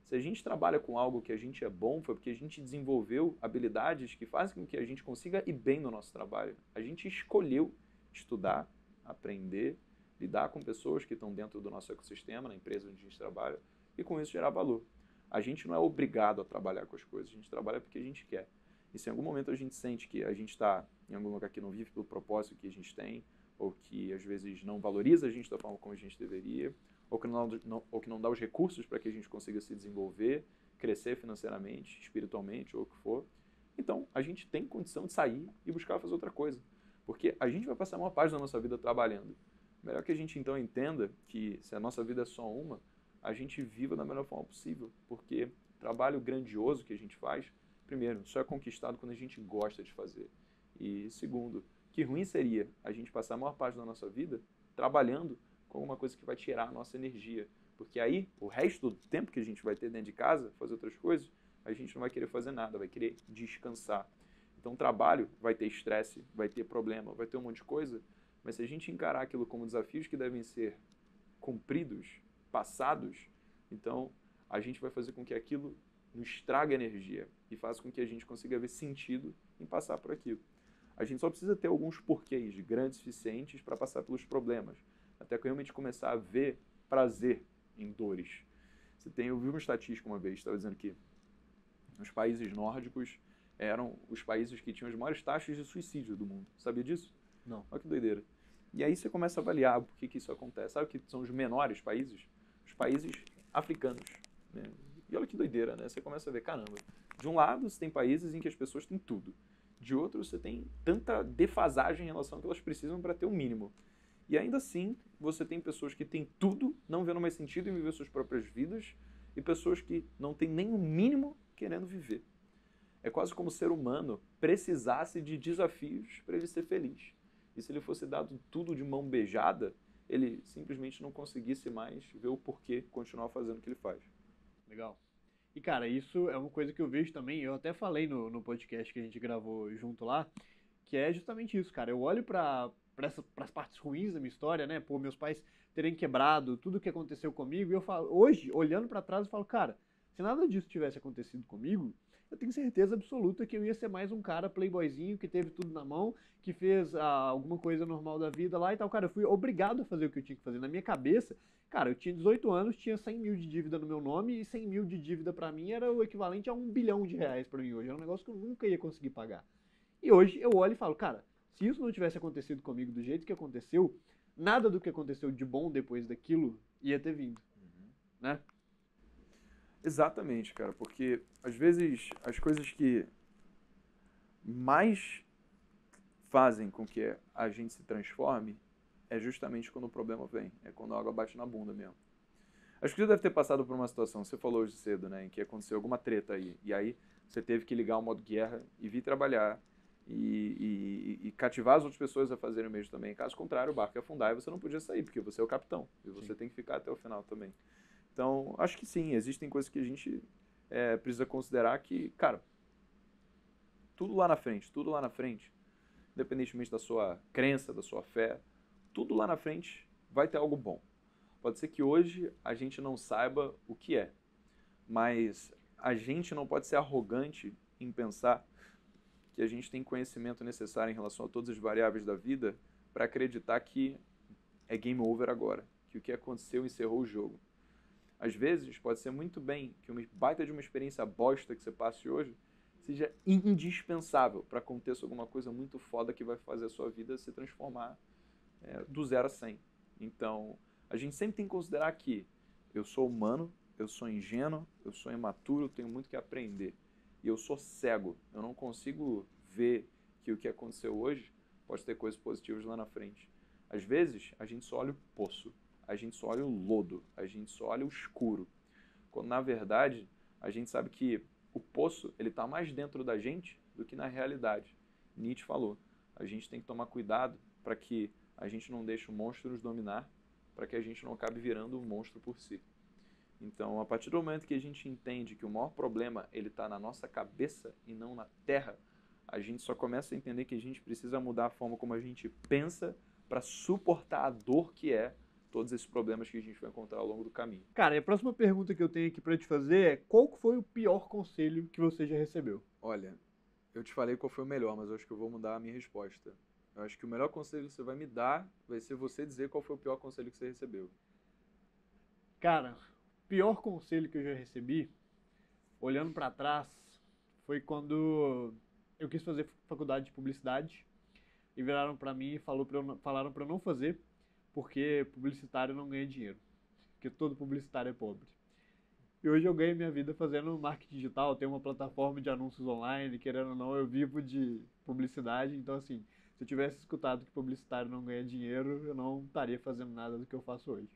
Se a gente trabalha com algo que a gente é bom, foi porque a gente desenvolveu habilidades que fazem com que a gente consiga ir bem no nosso trabalho. A gente escolheu estudar, aprender, lidar com pessoas que estão dentro do nosso ecossistema, na empresa onde a gente trabalha, e com isso gerar valor. A gente não é obrigado a trabalhar com as coisas, a gente trabalha porque a gente quer. E se em algum momento a gente sente que a gente está em algum lugar que não vive pelo propósito que a gente tem, ou que às vezes não valoriza a gente da forma como a gente deveria, ou que não dá os recursos para que a gente consiga se desenvolver, crescer financeiramente, espiritualmente, ou o que for, então a gente tem condição de sair e buscar fazer outra coisa. Porque a gente vai passar a maior parte da nossa vida trabalhando. Melhor que a gente então entenda que se a nossa vida é só uma, a gente viva da melhor forma possível. Porque o trabalho grandioso que a gente faz, primeiro, só é conquistado quando a gente gosta de fazer. E segundo, que ruim seria a gente passar a maior parte da nossa vida trabalhando com alguma coisa que vai tirar a nossa energia. Porque aí, o resto do tempo que a gente vai ter dentro de casa, fazer outras coisas, a gente não vai querer fazer nada, vai querer descansar. Então, o trabalho vai ter estresse, vai ter problema, vai ter um monte de coisa, mas se a gente encarar aquilo como desafios que devem ser cumpridos, passados, então a gente vai fazer com que aquilo nos traga energia e faça com que a gente consiga ver sentido em passar por aquilo. A gente só precisa ter alguns porquês grandes o suficientes para passar pelos problemas, até que realmente começar a ver prazer em dores. Eu vi uma estatística uma vez, estava dizendo que os países nórdicos eram os países que tinham as maiores taxas de suicídio do mundo. Sabia disso? Não. Olha que doideira. E aí você começa a avaliar por que isso acontece. Sabe o que são os menores países? Os países africanos. Né? E olha que doideira, né? Você começa a ver, caramba, de um lado você tem países em que as pessoas têm tudo. De outro você tem tanta defasagem em relação ao que elas precisam para ter o mínimo. E ainda assim, você tem pessoas que têm tudo, não vendo mais sentido em viver suas próprias vidas, e pessoas que não têm nem o mínimo querendo viver. É quase como o ser humano precisasse de desafios para ele ser feliz. E se ele fosse dado tudo de mão beijada, ele simplesmente não conseguisse mais ver o porquê continuar fazendo o que ele faz. Legal. E, cara, isso é uma coisa que eu vejo também, eu até falei no podcast que a gente gravou junto lá, que é justamente isso, cara. Eu olho para as partes ruins da minha história, né? Pô, meus pais terem quebrado, tudo que aconteceu comigo, e eu falo, hoje, olhando para trás, eu falo, cara, se nada disso tivesse acontecido comigo, eu tenho certeza absoluta que eu ia ser mais um cara playboyzinho, que teve tudo na mão, que fez alguma coisa normal da vida lá e tal. Cara, eu fui obrigado a fazer o que eu tinha que fazer. Na minha cabeça, cara, eu tinha 18 anos, tinha 100 mil de dívida no meu nome, e 100 mil de dívida pra mim era o equivalente a R$ 1 bilhão pra mim hoje. Era um negócio que eu nunca ia conseguir pagar. E hoje eu olho e falo, cara, se isso não tivesse acontecido comigo do jeito que aconteceu, nada do que aconteceu de bom depois daquilo ia ter vindo, né? Exatamente, cara, porque às vezes as coisas que mais fazem com que a gente se transforme é justamente quando o problema vem, é quando a água bate na bunda mesmo. Acho que você deve ter passado por uma situação, você falou hoje cedo, né, em que aconteceu alguma treta aí, e aí você teve que ligar o modo guerra e vir trabalhar e cativar as outras pessoas a fazerem o mesmo também. Caso contrário, o barco ia afundar e você não podia sair, porque você é o capitão, e você tem que ficar até o final também. Então, acho que sim, existem coisas que a gente precisa considerar que, cara, tudo lá na frente, independentemente da sua crença, da sua fé, tudo lá na frente vai ter algo bom. Pode ser que hoje a gente não saiba o que é, mas a gente não pode ser arrogante em pensar que a gente tem conhecimento necessário em relação a todas as variáveis da vida para acreditar que é game over agora, que o que aconteceu encerrou o jogo. Às vezes, pode ser muito bem que uma baita de uma experiência bosta que você passe hoje seja indispensável para aconteça alguma coisa muito foda que vai fazer a sua vida se transformar do 0 a 100. Então, a gente sempre tem que considerar que eu sou humano, eu sou ingênuo, eu sou imaturo, tenho muito que aprender. E eu sou cego, eu não consigo ver que o que aconteceu hoje pode ter coisas positivas lá na frente. Às vezes, a gente só olha o poço, a gente só olha o lodo, a gente só olha o escuro. Quando, na verdade, a gente sabe que o poço ele está mais dentro da gente do que na realidade. Nietzsche falou, a gente tem que tomar cuidado para que a gente não deixe o monstro nos dominar, para que a gente não acabe virando um monstro por si. Então, a partir do momento que a gente entende que o maior problema ele está na nossa cabeça e não na terra, a gente só começa a entender que a gente precisa mudar a forma como a gente pensa para suportar a dor que é todos esses problemas que a gente vai encontrar ao longo do caminho. Cara, e a próxima pergunta que eu tenho aqui pra te fazer é: qual que foi o pior conselho que você já recebeu? Olha, eu te falei qual foi o melhor, mas eu acho que eu vou mudar a minha resposta. Eu acho que o melhor conselho que você vai me dar vai ser você dizer qual foi o pior conselho que você recebeu. Cara, o pior conselho que eu já recebi, olhando pra trás, foi quando eu quis fazer faculdade de publicidade e viraram pra mim e falaram pra eu não fazer porque publicitário não ganha dinheiro, porque todo publicitário é pobre. E hoje eu ganho minha vida fazendo marketing digital, tenho uma plataforma de anúncios online, querendo ou não, eu vivo de publicidade, então assim, se eu tivesse escutado que publicitário não ganha dinheiro, eu não estaria fazendo nada do que eu faço hoje.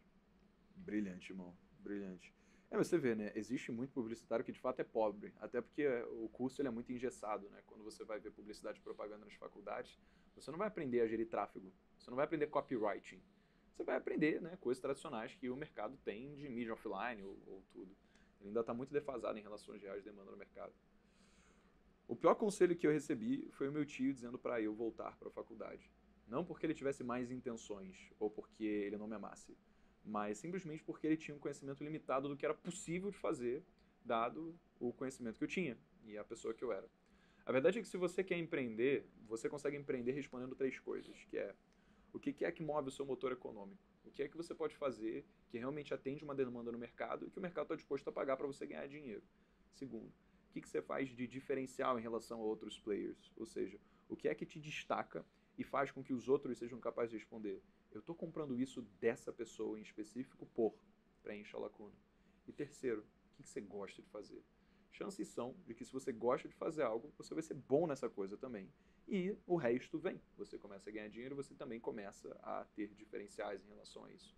Brilhante, irmão. Brilhante. Você vê, né? Existe muito publicitário que de fato é pobre, até porque o curso ele é muito engessado, né? Quando você vai ver publicidade e propaganda nas faculdades, você não vai aprender a gerir tráfego, você não vai aprender copywriting, você vai aprender, né, coisas tradicionais que o mercado tem de mídia offline ou tudo. Ele ainda está muito defasado em relação às reais demandas no mercado. O pior conselho que eu recebi foi o meu tio dizendo para eu voltar para a faculdade. Não porque ele tivesse mais intenções ou porque ele não me amasse, mas simplesmente porque ele tinha um conhecimento limitado do que era possível de fazer, dado o conhecimento que eu tinha e a pessoa que eu era. A verdade é que se você quer empreender, você consegue empreender respondendo três coisas, que é o que é que move o seu motor econômico? O que é que você pode fazer que realmente atende uma demanda no mercado e que o mercado está disposto a pagar para você ganhar dinheiro? Segundo, o que você faz de diferencial em relação a outros players? Ou seja, o que é que te destaca e faz com que os outros sejam capazes de responder? Eu estou comprando isso dessa pessoa em específico por preencha a lacuna. E terceiro, o que você gosta de fazer? Chances são de que se você gosta de fazer algo, você vai ser bom nessa coisa também. E o resto vem. Você começa a ganhar dinheiro, você também começa a ter diferenciais em relação a isso.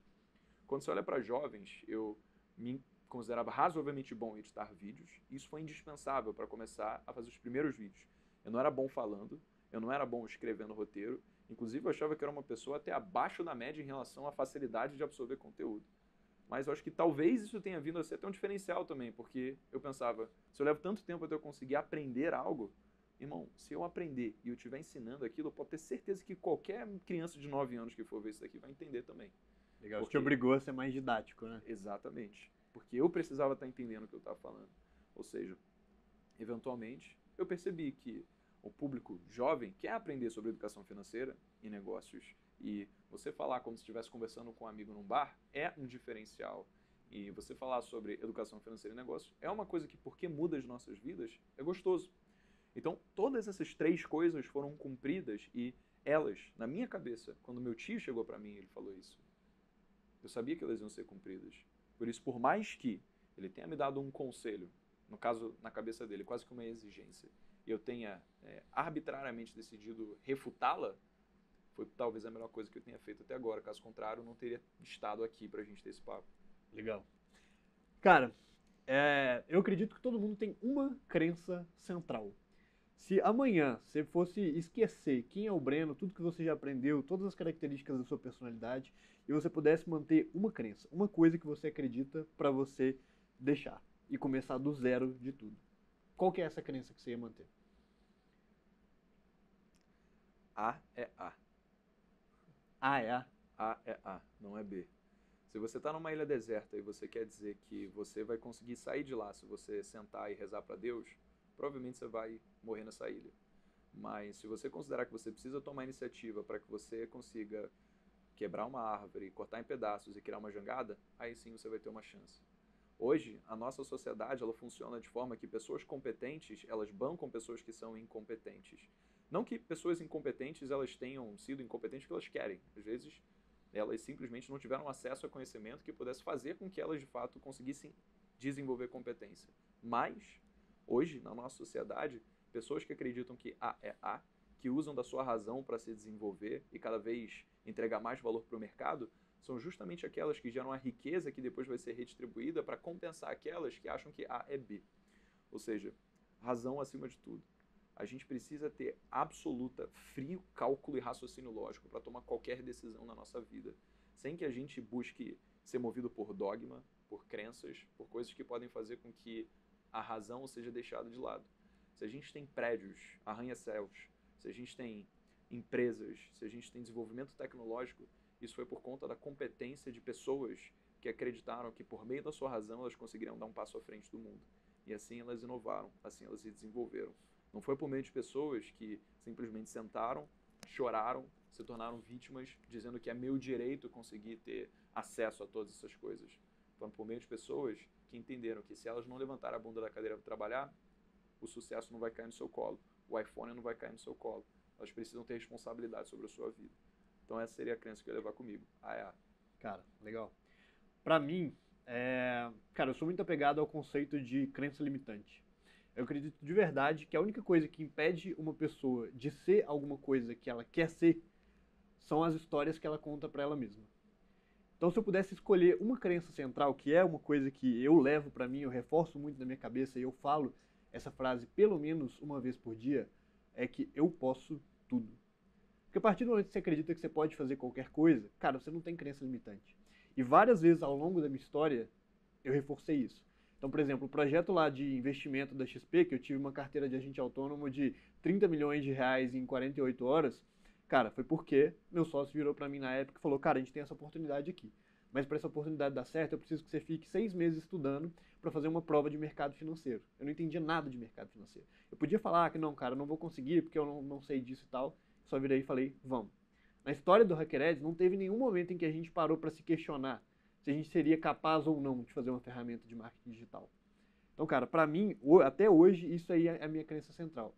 Quando você olha para jovens, eu me considerava razoavelmente bom em editar vídeos. Isso foi indispensável para começar a fazer os primeiros vídeos. Eu não era bom falando, eu não era bom escrevendo roteiro. Inclusive, eu achava que era uma pessoa até abaixo da média em relação à facilidade de absorver conteúdo. Mas eu acho que talvez isso tenha vindo a ser até um diferencial também, porque eu pensava, se eu levo tanto tempo até eu conseguir aprender algo, irmão, se eu aprender e eu estiver ensinando aquilo, eu posso ter certeza que qualquer criança de 9 anos que for ver isso daqui vai entender também. Legal, isso te obrigou a ser mais didático, né? Exatamente. Porque eu precisava estar entendendo o que eu estava falando. Ou seja, eventualmente, eu percebi que o público jovem quer aprender sobre educação financeira e negócios. E você falar como se estivesse conversando com um amigo num bar é um diferencial. E você falar sobre educação financeira e negócios é uma coisa que, porque muda as nossas vidas, é gostoso. Então, todas essas três coisas foram cumpridas e elas, na minha cabeça, quando meu tio chegou para mim e ele falou isso, eu sabia que elas iam ser cumpridas. Por isso, por mais que ele tenha me dado um conselho, no caso, na cabeça dele, quase que uma exigência, e eu tenha arbitrariamente decidido refutá-la, foi talvez a melhor coisa que eu tenha feito até agora. Caso contrário, eu não teria estado aqui pra gente ter esse papo. Legal. Cara, eu acredito que todo mundo tem uma crença central. Se amanhã você fosse esquecer quem é o Breno, tudo que você já aprendeu, todas as características da sua personalidade, e você pudesse manter uma crença, uma coisa que você acredita pra você deixar e começar do zero de tudo. Qual que é essa crença que você ia manter? A é A. Ah, é A? A é A, não é B. Se você está numa ilha deserta e você quer dizer que você vai conseguir sair de lá se você sentar e rezar para Deus, provavelmente você vai morrer nessa ilha. Mas se você considerar que você precisa tomar iniciativa para que você consiga quebrar uma árvore, cortar em pedaços e criar uma jangada, aí sim você vai ter uma chance. Hoje, a nossa sociedade ela funciona de forma que pessoas competentes, elas bancam pessoas que são incompetentes. Não que pessoas incompetentes elas tenham sido incompetentes porque elas querem. Às vezes, elas simplesmente não tiveram acesso a conhecimento que pudesse fazer com que elas, de fato, conseguissem desenvolver competência. Mas, hoje, na nossa sociedade, pessoas que acreditam que A é A, que usam da sua razão para se desenvolver e cada vez entregar mais valor para o mercado, são justamente aquelas que geram a riqueza que depois vai ser redistribuída para compensar aquelas que acham que A é B. Ou seja, razão acima de tudo. A gente precisa ter absoluta frio cálculo e raciocínio lógico para tomar qualquer decisão na nossa vida, sem que a gente busque ser movido por dogma, por crenças, por coisas que podem fazer com que a razão seja deixada de lado. Se a gente tem prédios, arranha-céus, se a gente tem empresas, se a gente tem desenvolvimento tecnológico, isso foi por conta da competência de pessoas que acreditaram que por meio da sua razão elas conseguiriam dar um passo à frente do mundo. E assim elas inovaram, assim elas se desenvolveram. Não foi por meio de pessoas que simplesmente sentaram, choraram, se tornaram vítimas, dizendo que é meu direito conseguir ter acesso a todas essas coisas. Foram por meio de pessoas que entenderam que se elas não levantarem a bunda da cadeira para trabalhar, o sucesso não vai cair no seu colo, o iPhone não vai cair no seu colo. Elas precisam ter responsabilidade sobre a sua vida. Então essa seria a crença que eu ia levar comigo. A é A. Cara, legal. Pra mim, cara, eu sou muito apegado ao conceito de crença limitante. Eu acredito de verdade que a única coisa que impede uma pessoa de ser alguma coisa que ela quer ser são as histórias que ela conta pra ela mesma. Então, se eu pudesse escolher uma crença central, que é uma coisa que eu levo pra mim, eu reforço muito na minha cabeça e eu falo essa frase pelo menos uma vez por dia, é que eu posso tudo. Porque a partir do momento que você acredita que você pode fazer qualquer coisa, cara, você não tem crença limitante. E várias vezes ao longo da minha história, eu reforcei isso. Então, por exemplo, o projeto lá de investimento da XP, que eu tive uma carteira de agente autônomo de 30 milhões de reais em 48 horas, cara, foi porque meu sócio virou para mim na época e falou, cara, a gente tem essa oportunidade aqui. Mas para essa oportunidade dar certo, eu preciso que você fique 6 meses estudando para fazer uma prova de mercado financeiro. Eu não entendia nada de mercado financeiro. Eu podia falar que não, cara, eu não vou conseguir porque eu não sei disso e tal. Só virei e falei, vamos. Na história do HackerEds, não teve nenhum momento em que a gente parou para se questionar se a gente seria capaz ou não de fazer uma ferramenta de marketing digital. Então, cara, para mim, até hoje, isso aí é a minha crença central.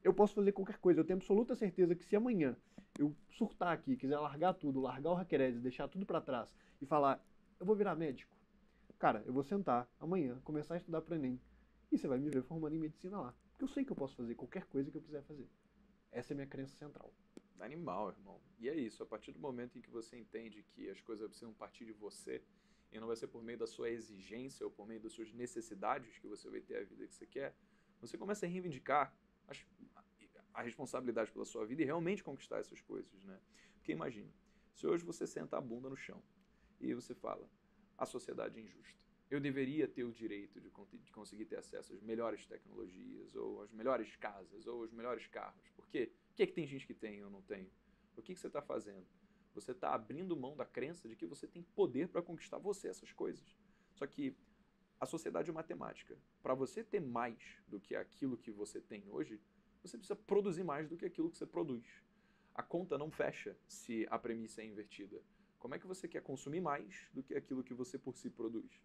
Eu posso fazer qualquer coisa, eu tenho absoluta certeza que se amanhã eu surtar aqui, quiser largar tudo, largar o HackerEds, deixar tudo para trás e falar, eu vou virar médico. Cara, eu vou sentar amanhã, começar a estudar para Enem, e você vai me ver formando em medicina lá. Porque eu sei que eu posso fazer qualquer coisa que eu quiser fazer. Essa é a minha crença central. Animal, irmão. E é isso, a partir do momento em que você entende que as coisas precisam partir de você, e não vai ser por meio da sua exigência ou por meio das suas necessidades que você vai ter a vida que você quer, você começa a reivindicar a responsabilidade pela sua vida e realmente conquistar essas coisas, né? Porque imagina, se hoje você senta a bunda no chão e você fala, a sociedade é injusta. Eu deveria ter o direito de conseguir ter acesso às melhores tecnologias, ou às melhores casas, ou aos melhores carros. Por quê? Por que tem gente que tem e eu não tenho? O que você está fazendo? Você está abrindo mão da crença de que você tem poder para conquistar você essas coisas. Só que a sociedade é matemática. Para você ter mais do que aquilo que você tem hoje, você precisa produzir mais do que aquilo que você produz. A conta não fecha se a premissa é invertida. Como é que você quer consumir mais do que aquilo que você por si produz?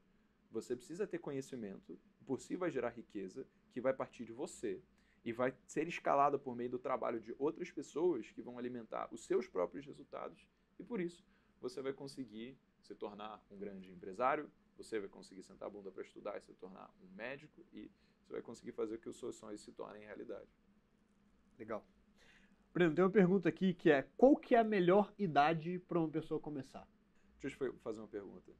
Você precisa ter conhecimento, por si vai gerar riqueza, que vai partir de você e vai ser escalada por meio do trabalho de outras pessoas que vão alimentar os seus próprios resultados e por isso você vai conseguir se tornar um grande empresário, você vai conseguir sentar a bunda para estudar e se tornar um médico e você vai conseguir fazer com que os seus sonhos se tornem realidade. Legal. Breno, tem uma pergunta aqui que é, qual que é a melhor idade para uma pessoa começar? Deixa eu fazer uma pergunta.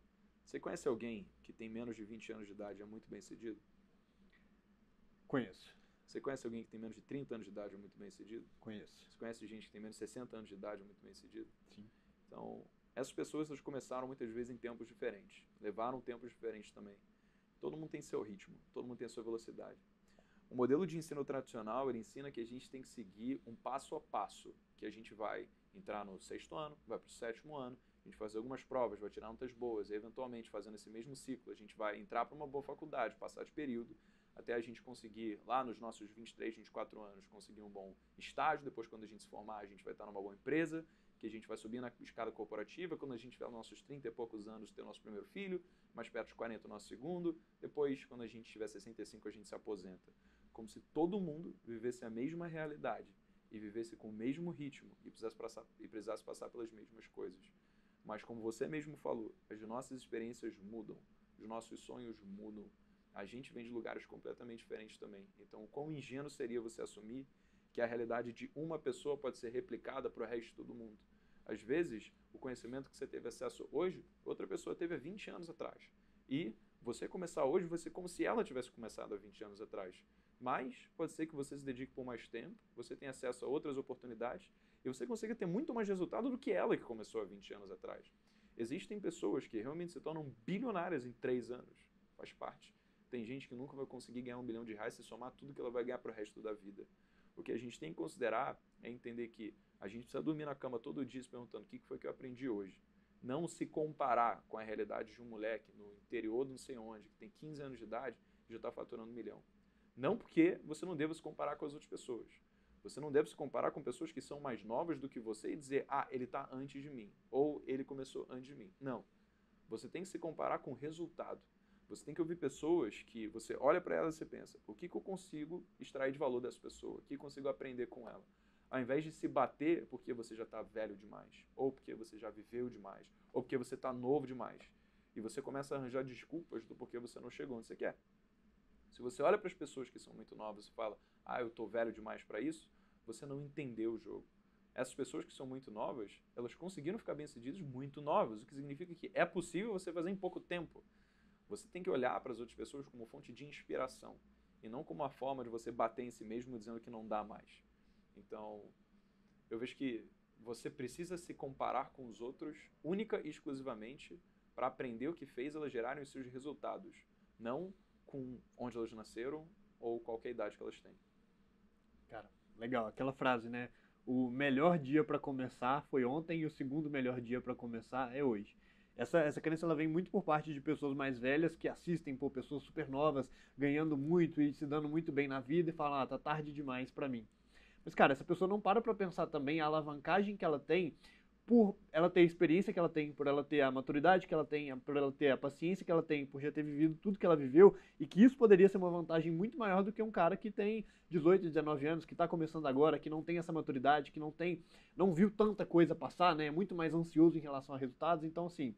Você conhece alguém que tem menos de 20 anos de idade e é muito bem sucedido? Conheço. Você conhece alguém que tem menos de 30 anos de idade e é muito bem sucedido? Conheço. Você conhece gente que tem menos de 60 anos de idade e é muito bem sucedido? Sim. Então, essas pessoas elas começaram muitas vezes em tempos diferentes, levaram tempos diferentes também. Todo mundo tem seu ritmo, todo mundo tem a sua velocidade. O modelo de ensino tradicional, ele ensina que a gente tem que seguir um passo a passo, que a gente vai entrar no 6º ano, vai para o 7º ano, a gente vai fazer algumas provas, vai tirar notas boas, e eventualmente, fazendo esse mesmo ciclo, a gente vai entrar para uma boa faculdade, passar de período, até a gente conseguir, lá nos nossos 23, 24 anos, conseguir um bom estágio. Depois, quando a gente se formar, a gente vai estar numa boa empresa, que a gente vai subir na escada corporativa. Quando a gente tiver nos nossos 30 e poucos anos, ter o nosso primeiro filho, mais perto dos 40, o nosso segundo. Depois, quando a gente tiver 65, a gente se aposenta. Como se todo mundo vivesse a mesma realidade e vivesse com o mesmo ritmo e precisasse passar pelas mesmas coisas. Mas, como você mesmo falou, as nossas experiências mudam, os nossos sonhos mudam. A gente vem de lugares completamente diferentes também. Então, quão ingênuo seria você assumir que a realidade de uma pessoa pode ser replicada para o resto de todo mundo? Às vezes, o conhecimento que você teve acesso hoje, outra pessoa teve há 20 anos atrás. E você começar hoje vai ser como se ela tivesse começado há 20 anos atrás. Mas pode ser que você se dedique por mais tempo, você tenha acesso a outras oportunidades e você consiga ter muito mais resultado do que ela que começou há 20 anos atrás. Existem pessoas que realmente se tornam bilionárias em 3 anos. Faz parte. Tem gente que nunca vai conseguir ganhar R$1 bilhão se somar tudo que ela vai ganhar para o resto da vida. O que a gente tem que considerar é entender que a gente precisa dormir na cama todo dia se perguntando o que foi que eu aprendi hoje. Não se comparar com a realidade de um moleque no interior de não sei onde, que tem 15 anos de idade e já está faturando R$1 milhão. Não porque você não deva se comparar com as outras pessoas. Você não deve se comparar com pessoas que são mais novas do que você e dizer, ah, ele está antes de mim, ou ele começou antes de mim. Não. Você tem que se comparar com o resultado. Você tem que ouvir pessoas que você olha para elas e você pensa, o que eu consigo extrair de valor dessa pessoa? O que eu consigo aprender com ela? Ao invés de se bater porque você já está velho demais, ou porque você já viveu demais, ou porque você está novo demais. E você começa a arranjar desculpas do porquê você não chegou onde você quer. Se você olha para as pessoas que são muito novas e fala, ah, eu estou velho demais para isso, você não entendeu o jogo. Essas pessoas que são muito novas, elas conseguiram ficar bem-sucedidas muito novas, o que significa que é possível você fazer em pouco tempo. Você tem que olhar para as outras pessoas como fonte de inspiração e não como uma forma de você bater em si mesmo dizendo que não dá mais. Então, eu vejo que você precisa se comparar com os outros única e exclusivamente para aprender o que fez elas gerarem os seus resultados, não com onde elas nasceram ou qualquer idade que elas têm. Cara, legal. Aquela frase, né? O melhor dia para começar foi ontem e o segundo melhor dia para começar é hoje. Essa crença ela vem muito por parte de pessoas mais velhas que assistem por pessoas super novas, ganhando muito e se dando muito bem na vida e falam, ah, tá tarde demais para mim. Mas, cara, essa pessoa não para pensar também a alavancagem que ela tem por ela ter a experiência que ela tem, por ela ter a maturidade que ela tem, por ela ter a paciência que ela tem, por já ter vivido tudo que ela viveu, e que isso poderia ser uma vantagem muito maior do que um cara que tem 18, 19 anos, que está começando agora, que não tem essa maturidade, que não viu tanta coisa passar, né? É muito mais ansioso em relação a resultados. Então, assim,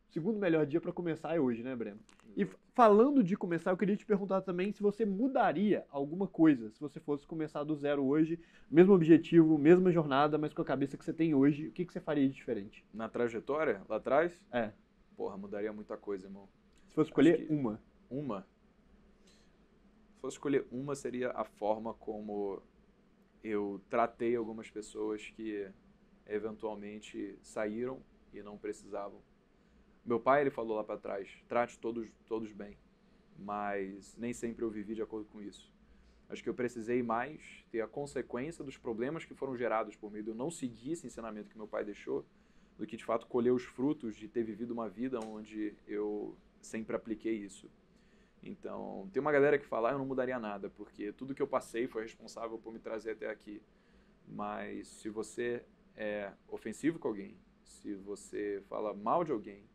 o segundo melhor dia para começar é hoje, né, Breno? E falando de começar, eu queria te perguntar também se você mudaria alguma coisa, se você fosse começar do zero hoje, mesmo objetivo, mesma jornada, mas com a cabeça que você tem hoje, o que você faria de diferente? Na trajetória, lá atrás? É. Porra, mudaria muita coisa, irmão. Se fosse escolher uma. Uma? Se fosse escolher uma, seria a forma como eu tratei algumas pessoas que eventualmente saíram e não precisavam. Meu pai, ele falou lá para trás, trate todos bem, mas nem sempre eu vivi de acordo com isso. Acho que eu precisei mais ter a consequência dos problemas que foram gerados por meio de eu não seguir esse ensinamento que meu pai deixou, do que de fato colher os frutos de ter vivido uma vida onde eu sempre apliquei isso. Então, tem uma galera que fala, eu não mudaria nada, porque tudo que eu passei foi responsável por me trazer até aqui. Mas se você é ofensivo com alguém, se você fala mal de alguém,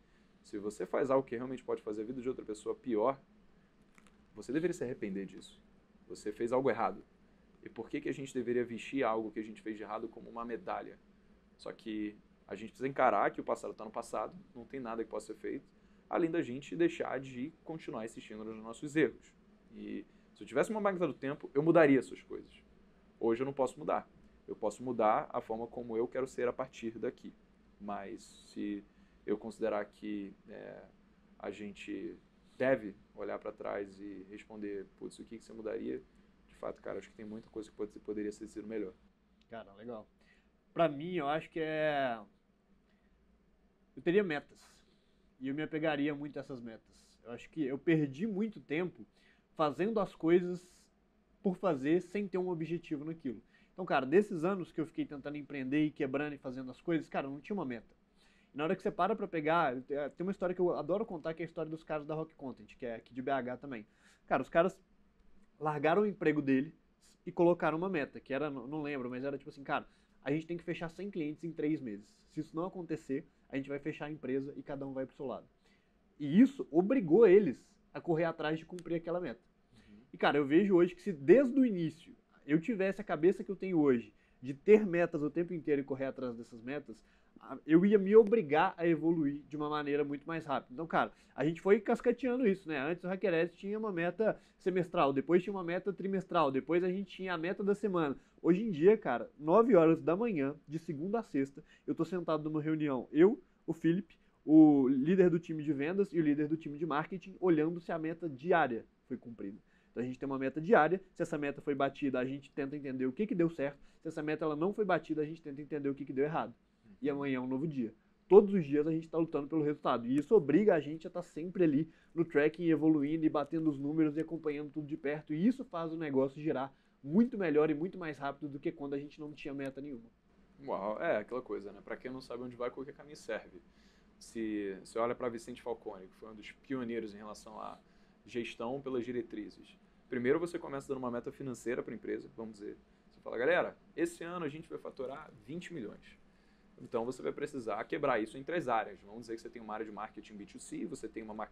se você faz algo que realmente pode fazer a vida de outra pessoa pior, você deveria se arrepender disso. Você fez algo errado. E por que a gente deveria vestir algo que a gente fez de errado como uma medalha? Só que a gente precisa encarar que o passado está no passado, não tem nada que possa ser feito, além da gente deixar de continuar insistindo nos nossos erros. E se eu tivesse uma máquina do tempo, eu mudaria essas coisas. Hoje eu não posso mudar. Eu posso mudar a forma como eu quero ser a partir daqui. Mas se eu considerar que a gente deve olhar para trás e responder, putz, o que você mudaria? De fato, cara, acho que tem muita coisa que poderia ter sido melhor. Cara, legal. Pra mim, eu acho que eu teria metas. E eu me apegaria muito a essas metas. Eu acho que eu perdi muito tempo fazendo as coisas por fazer sem ter um objetivo naquilo. Então, cara, desses anos que eu fiquei tentando empreender e quebrando e fazendo as coisas, cara, eu não tinha uma meta. E na hora que você para pra pegar, tem uma história que eu adoro contar, que é a história dos caras da Rock Content, que é aqui de BH também. Cara, os caras largaram o emprego dele e colocaram uma meta, que era, não lembro, mas era tipo assim, cara, a gente tem que fechar 100 clientes em 3 meses. Se isso não acontecer, a gente vai fechar a empresa e cada um vai pro seu lado. E isso obrigou eles a correr atrás de cumprir aquela meta. E, cara, eu vejo hoje que se desde o início eu tivesse a cabeça que eu tenho hoje, de ter metas o tempo inteiro e correr atrás dessas metas, eu ia me obrigar a evoluir de uma maneira muito mais rápida. Então, cara, a gente foi cascateando isso, né? Antes o HackerEds tinha uma meta semestral, depois tinha uma meta trimestral, depois a gente tinha a meta da semana. Hoje em dia, cara, 9 horas da manhã, de segunda a sexta, eu tô sentado numa reunião, eu, o Felipe, o líder do time de vendas e o líder do time de marketing, olhando se a meta diária foi cumprida. Então a gente tem uma meta diária, se essa meta foi batida, a gente tenta entender o que deu certo, se essa meta ela não foi batida, a gente tenta entender o que deu errado. E amanhã é um novo dia. Todos os dias a gente está lutando pelo resultado. E isso obriga a gente a estar sempre ali no tracking, evoluindo e batendo os números e acompanhando tudo de perto. E isso faz o negócio girar muito melhor e muito mais rápido do que quando a gente não tinha meta nenhuma. Uau, é aquela coisa, né? Para quem não sabe onde vai, qualquer caminho serve. Se você olha para Vicente Falcone, que foi um dos pioneiros em relação à gestão pelas diretrizes. Primeiro você começa dando uma meta financeira para a empresa, vamos dizer. Você fala, galera, esse ano a gente vai faturar 20 milhões. Então você vai precisar quebrar isso em 3 áreas. Vamos dizer que você tem uma área de marketing B2C, você tem uma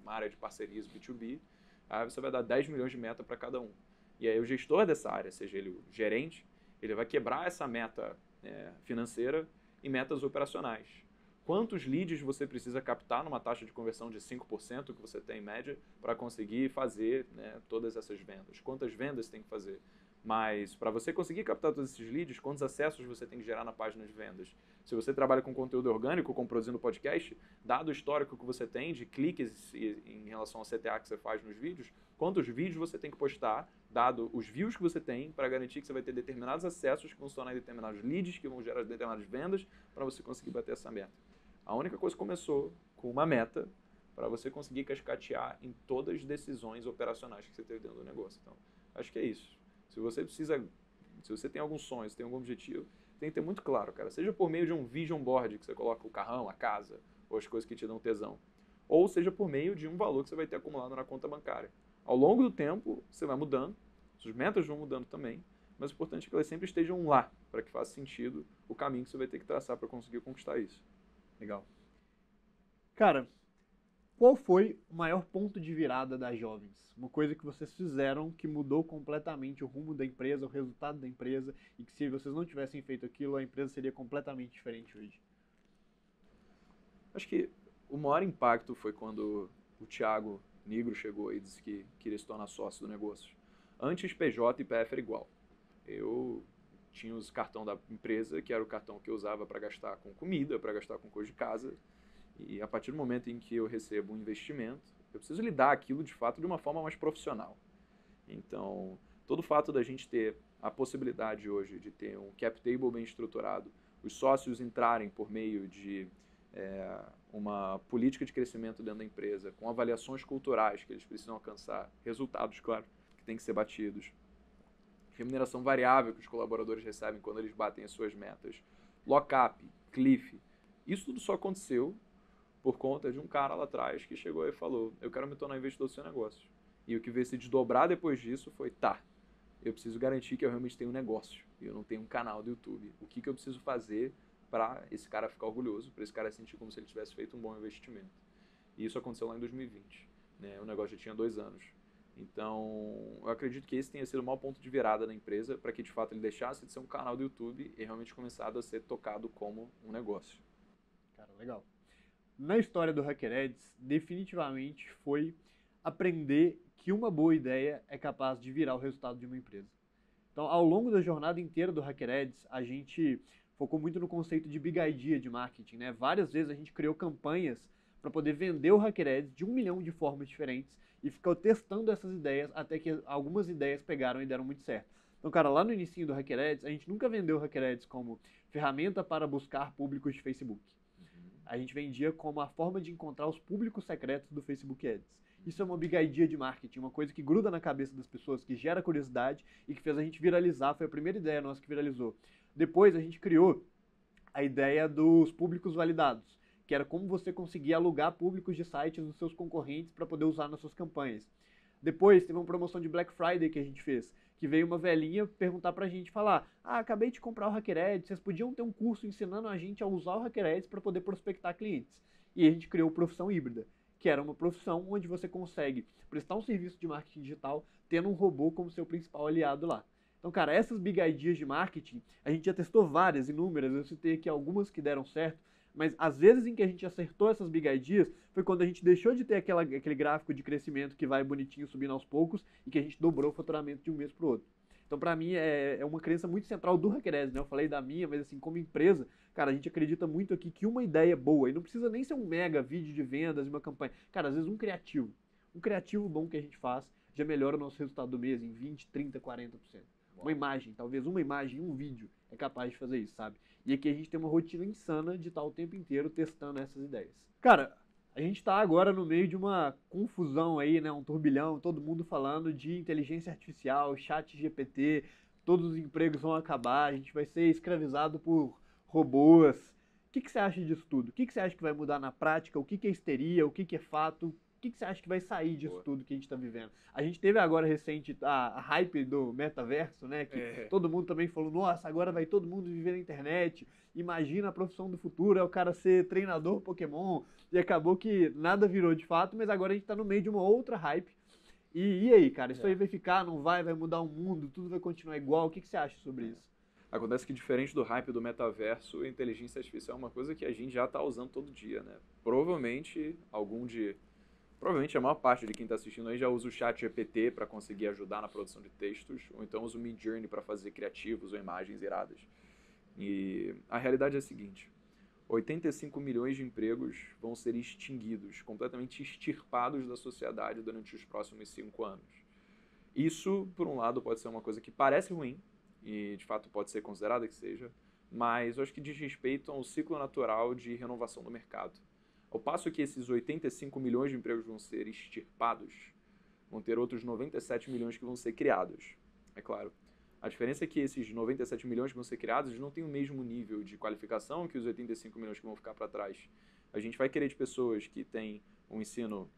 área de parcerias B2B, aí você vai dar 10 milhões de meta para cada um. E aí o gestor dessa área, seja ele o gerente, ele vai quebrar essa meta financeira em metas operacionais. Quantos leads você precisa captar numa taxa de conversão de 5% que você tem em média para conseguir fazer, né, todas essas vendas? Quantas vendas você tem que fazer? Mas para você conseguir captar todos esses leads, quantos acessos você tem que gerar na página de vendas? Se você trabalha com conteúdo orgânico, como produzindo podcast, dado o histórico que você tem de cliques em relação ao CTA que você faz nos vídeos, quantos vídeos você tem que postar, dado os views que você tem, para garantir que você vai ter determinados acessos que vão se tornar determinados leads, que vão gerar determinadas vendas, para você conseguir bater essa meta. A única coisa começou com uma meta para você conseguir cascatear em todas as decisões operacionais que você teve dentro do negócio. Então, acho que é isso. Se você tem algum sonho, se tem algum objetivo, tem que ter muito claro, cara. Seja por meio de um vision board, que você coloca o carrão, a casa, ou as coisas que te dão tesão. Ou seja por meio de um valor que você vai ter acumulado na conta bancária. Ao longo do tempo, você vai mudando, suas metas vão mudando também, mas o importante é que elas sempre estejam lá, para que faça sentido o caminho que você vai ter que traçar para conseguir conquistar isso. Legal. Cara, qual foi o maior ponto de virada das jovens? Uma coisa que vocês fizeram que mudou completamente o rumo da empresa, o resultado da empresa, e que se vocês não tivessem feito aquilo, a empresa seria completamente diferente hoje. Acho que o maior impacto foi quando o Thiago Nigro chegou e disse que queria se tornar sócio do negócio. Antes, PJ e PF era igual. Eu tinha os cartão da empresa, que era o cartão que eu usava para gastar com comida, para gastar com coisa de casa. E a partir do momento em que eu recebo um investimento, eu preciso lidar aquilo de fato de uma forma mais profissional. Então, todo o fato da gente ter a possibilidade hoje de ter um cap table bem estruturado, os sócios entrarem por meio de uma política de crescimento dentro da empresa, com avaliações culturais que eles precisam alcançar, resultados, claro, que têm que ser batidos, remuneração variável que os colaboradores recebem quando eles batem as suas metas, lock-up, cliff, isso tudo só aconteceu por conta de um cara lá atrás que chegou e falou, eu quero me tornar investidor do seu negócio. E o que veio se desdobrar depois disso foi, eu preciso garantir que eu realmente tenho um negócio e eu não tenho um canal do YouTube. O que eu preciso fazer para esse cara ficar orgulhoso, para esse cara sentir como se ele tivesse feito um bom investimento. E isso aconteceu lá em 2020. Né? O negócio já tinha 2 anos. Então, eu acredito que esse tenha sido o maior ponto de virada da empresa para que, de fato, ele deixasse de ser um canal do YouTube e realmente começado a ser tocado como um negócio. Cara, legal. Na história do HackerEds, definitivamente foi aprender que uma boa ideia é capaz de virar o resultado de uma empresa. Então, ao longo da jornada inteira do HackerEds, a gente focou muito no conceito de big idea de marketing, né? Várias vezes a gente criou campanhas para poder vender o HackerEds de 1 milhão de formas diferentes e ficou testando essas ideias até que algumas ideias pegaram e deram muito certo. Então, cara, lá no início do HackerEds, a gente nunca vendeu o HackerEds como ferramenta para buscar públicos de Facebook. A gente vendia como a forma de encontrar os públicos secretos do Facebook Ads. Isso é uma big idea de marketing, uma coisa que gruda na cabeça das pessoas, que gera curiosidade e que fez a gente viralizar. Foi a primeira ideia nossa que viralizou. Depois a gente criou a ideia dos públicos validados, que era como você conseguir alugar públicos de sites dos seus concorrentes para poder usar nas suas campanhas. Depois teve uma promoção de Black Friday que a gente fez, que veio uma velhinha perguntar pra gente, falar: acabei de comprar o HackerEds, vocês podiam ter um curso ensinando a gente a usar o HackerEds para poder prospectar clientes. E a gente criou Profissão Híbrida, que era uma profissão onde você consegue prestar um serviço de marketing digital tendo um robô como seu principal aliado lá. Então, cara, essas big ideas de marketing, a gente já testou várias, inúmeras, eu citei aqui algumas que deram certo, mas às vezes em que a gente acertou essas big ideas foi quando a gente deixou de ter aquele gráfico de crescimento que vai bonitinho subindo aos poucos e que a gente dobrou o faturamento de um mês para o outro. Então, para mim, é uma crença muito central do HackerEds, né? Eu falei da minha, mas assim, como empresa, cara, a gente acredita muito aqui que uma ideia boa, e não precisa nem ser um mega vídeo de vendas, uma campanha, cara, às vezes um criativo bom que a gente faz, já melhora o nosso resultado do mês em 20, 30, 40%. Uma imagem, talvez uma imagem, um vídeo é capaz de fazer isso, sabe? E aqui a gente tem uma rotina insana de estar o tempo inteiro testando essas ideias. Cara, a gente está agora no meio de uma confusão aí, né? Um turbilhão, todo mundo falando de inteligência artificial, chat GPT, todos os empregos vão acabar, a gente vai ser escravizado por robôs. O que você acha disso tudo? O que você acha que vai mudar na prática? O que é histeria? O que é fato? O que você acha que vai sair disso tudo que a gente está vivendo? A gente teve agora recente a hype do metaverso, né? Que todo mundo também falou, nossa, agora vai todo mundo viver na internet. Imagina a profissão do futuro, é o cara ser treinador Pokémon. E acabou que nada virou de fato, mas agora a gente está no meio de uma outra hype. E aí, cara, isso aí vai ficar, não vai mudar o mundo, tudo vai continuar igual. O que você acha sobre isso? Acontece que, diferente do hype do metaverso, a inteligência artificial é uma coisa que a gente já está usando todo dia, né? Provavelmente a maior parte de quem está assistindo aí já usa o chat GPT para conseguir ajudar na produção de textos, ou então usa o Midjourney para fazer criativos ou imagens iradas. E a realidade é a seguinte: 85 milhões de empregos vão ser extinguidos, completamente extirpados da sociedade durante os próximos 5 anos. Isso, por um lado, pode ser uma coisa que parece ruim, e de fato pode ser considerada que seja, mas eu acho que diz respeito a um ciclo natural de renovação do mercado. Ao passo que esses 85 milhões de empregos vão ser extirpados, vão ter outros 97 milhões que vão ser criados. É claro, a diferença é que esses 97 milhões que vão ser criados não têm o mesmo nível de qualificação que os 85 milhões que vão ficar para trás. A gente vai querer de pessoas que têm um ensino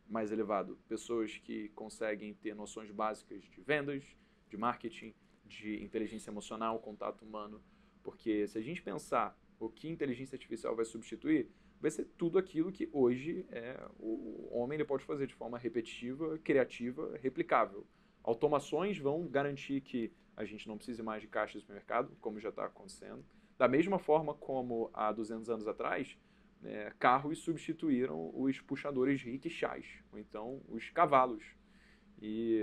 mais elevado, pessoas que conseguem ter noções básicas de vendas, de marketing, de inteligência emocional, contato humano, porque se a gente pensar o que inteligência artificial vai substituir, vai ser tudo aquilo que hoje o homem ele pode fazer de forma repetitiva, criativa, replicável. Automações vão garantir que a gente não precise mais de caixas de supermercado, como já está acontecendo. Da mesma forma como há 200 anos atrás, carros substituíram os puxadores de rickshaws, ou então os cavalos. E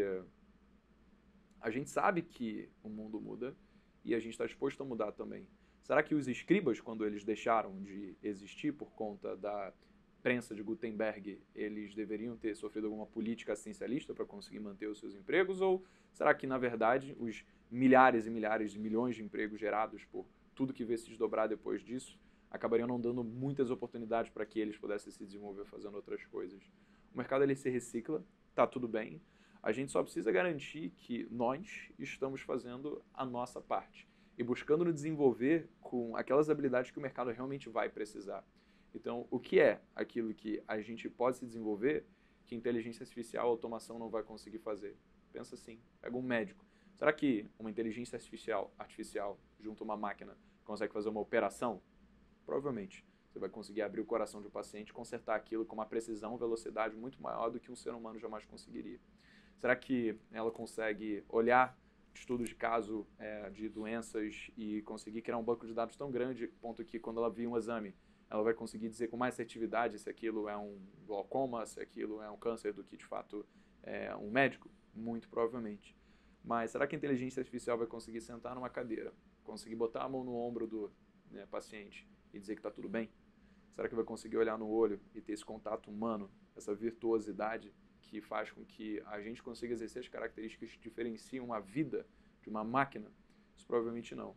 a gente sabe que o mundo muda e a gente está disposto a mudar também. Será que os escribas, quando eles deixaram de existir por conta da prensa de Gutenberg, eles deveriam ter sofrido alguma política assistencialista para conseguir manter os seus empregos? Ou será que, na verdade, os milhares e milhares de milhões de empregos gerados por tudo que veio se desdobrar depois disso acabariam não dando muitas oportunidades para que eles pudessem se desenvolver fazendo outras coisas? O mercado ele se recicla, tá tudo bem. A gente só precisa garantir que nós estamos fazendo a nossa parte e buscando nos desenvolver com aquelas habilidades que o mercado realmente vai precisar. Então, o que é aquilo que a gente pode se desenvolver que inteligência artificial, automação não vai conseguir fazer? Pensa assim, pega um médico. Será que uma inteligência artificial junto a uma máquina consegue fazer uma operação? Provavelmente. Você vai conseguir abrir o coração de um paciente e consertar aquilo com uma precisão, velocidade muito maior do que um ser humano jamais conseguiria. Será que ela consegue olhar estudos de caso de doenças e conseguir criar um banco de dados tão grande, ponto que quando ela vir um exame, ela vai conseguir dizer com mais assertividade se aquilo é um glaucoma, se aquilo é um câncer do que de fato é um médico? Muito provavelmente. Mas será que a inteligência artificial vai conseguir sentar numa cadeira, conseguir botar a mão no ombro do paciente e dizer que está tudo bem? Será que vai conseguir olhar no olho e ter esse contato humano, essa virtuosidade que faz com que a gente consiga exercer as características que diferenciam uma vida de uma máquina? Isso provavelmente não.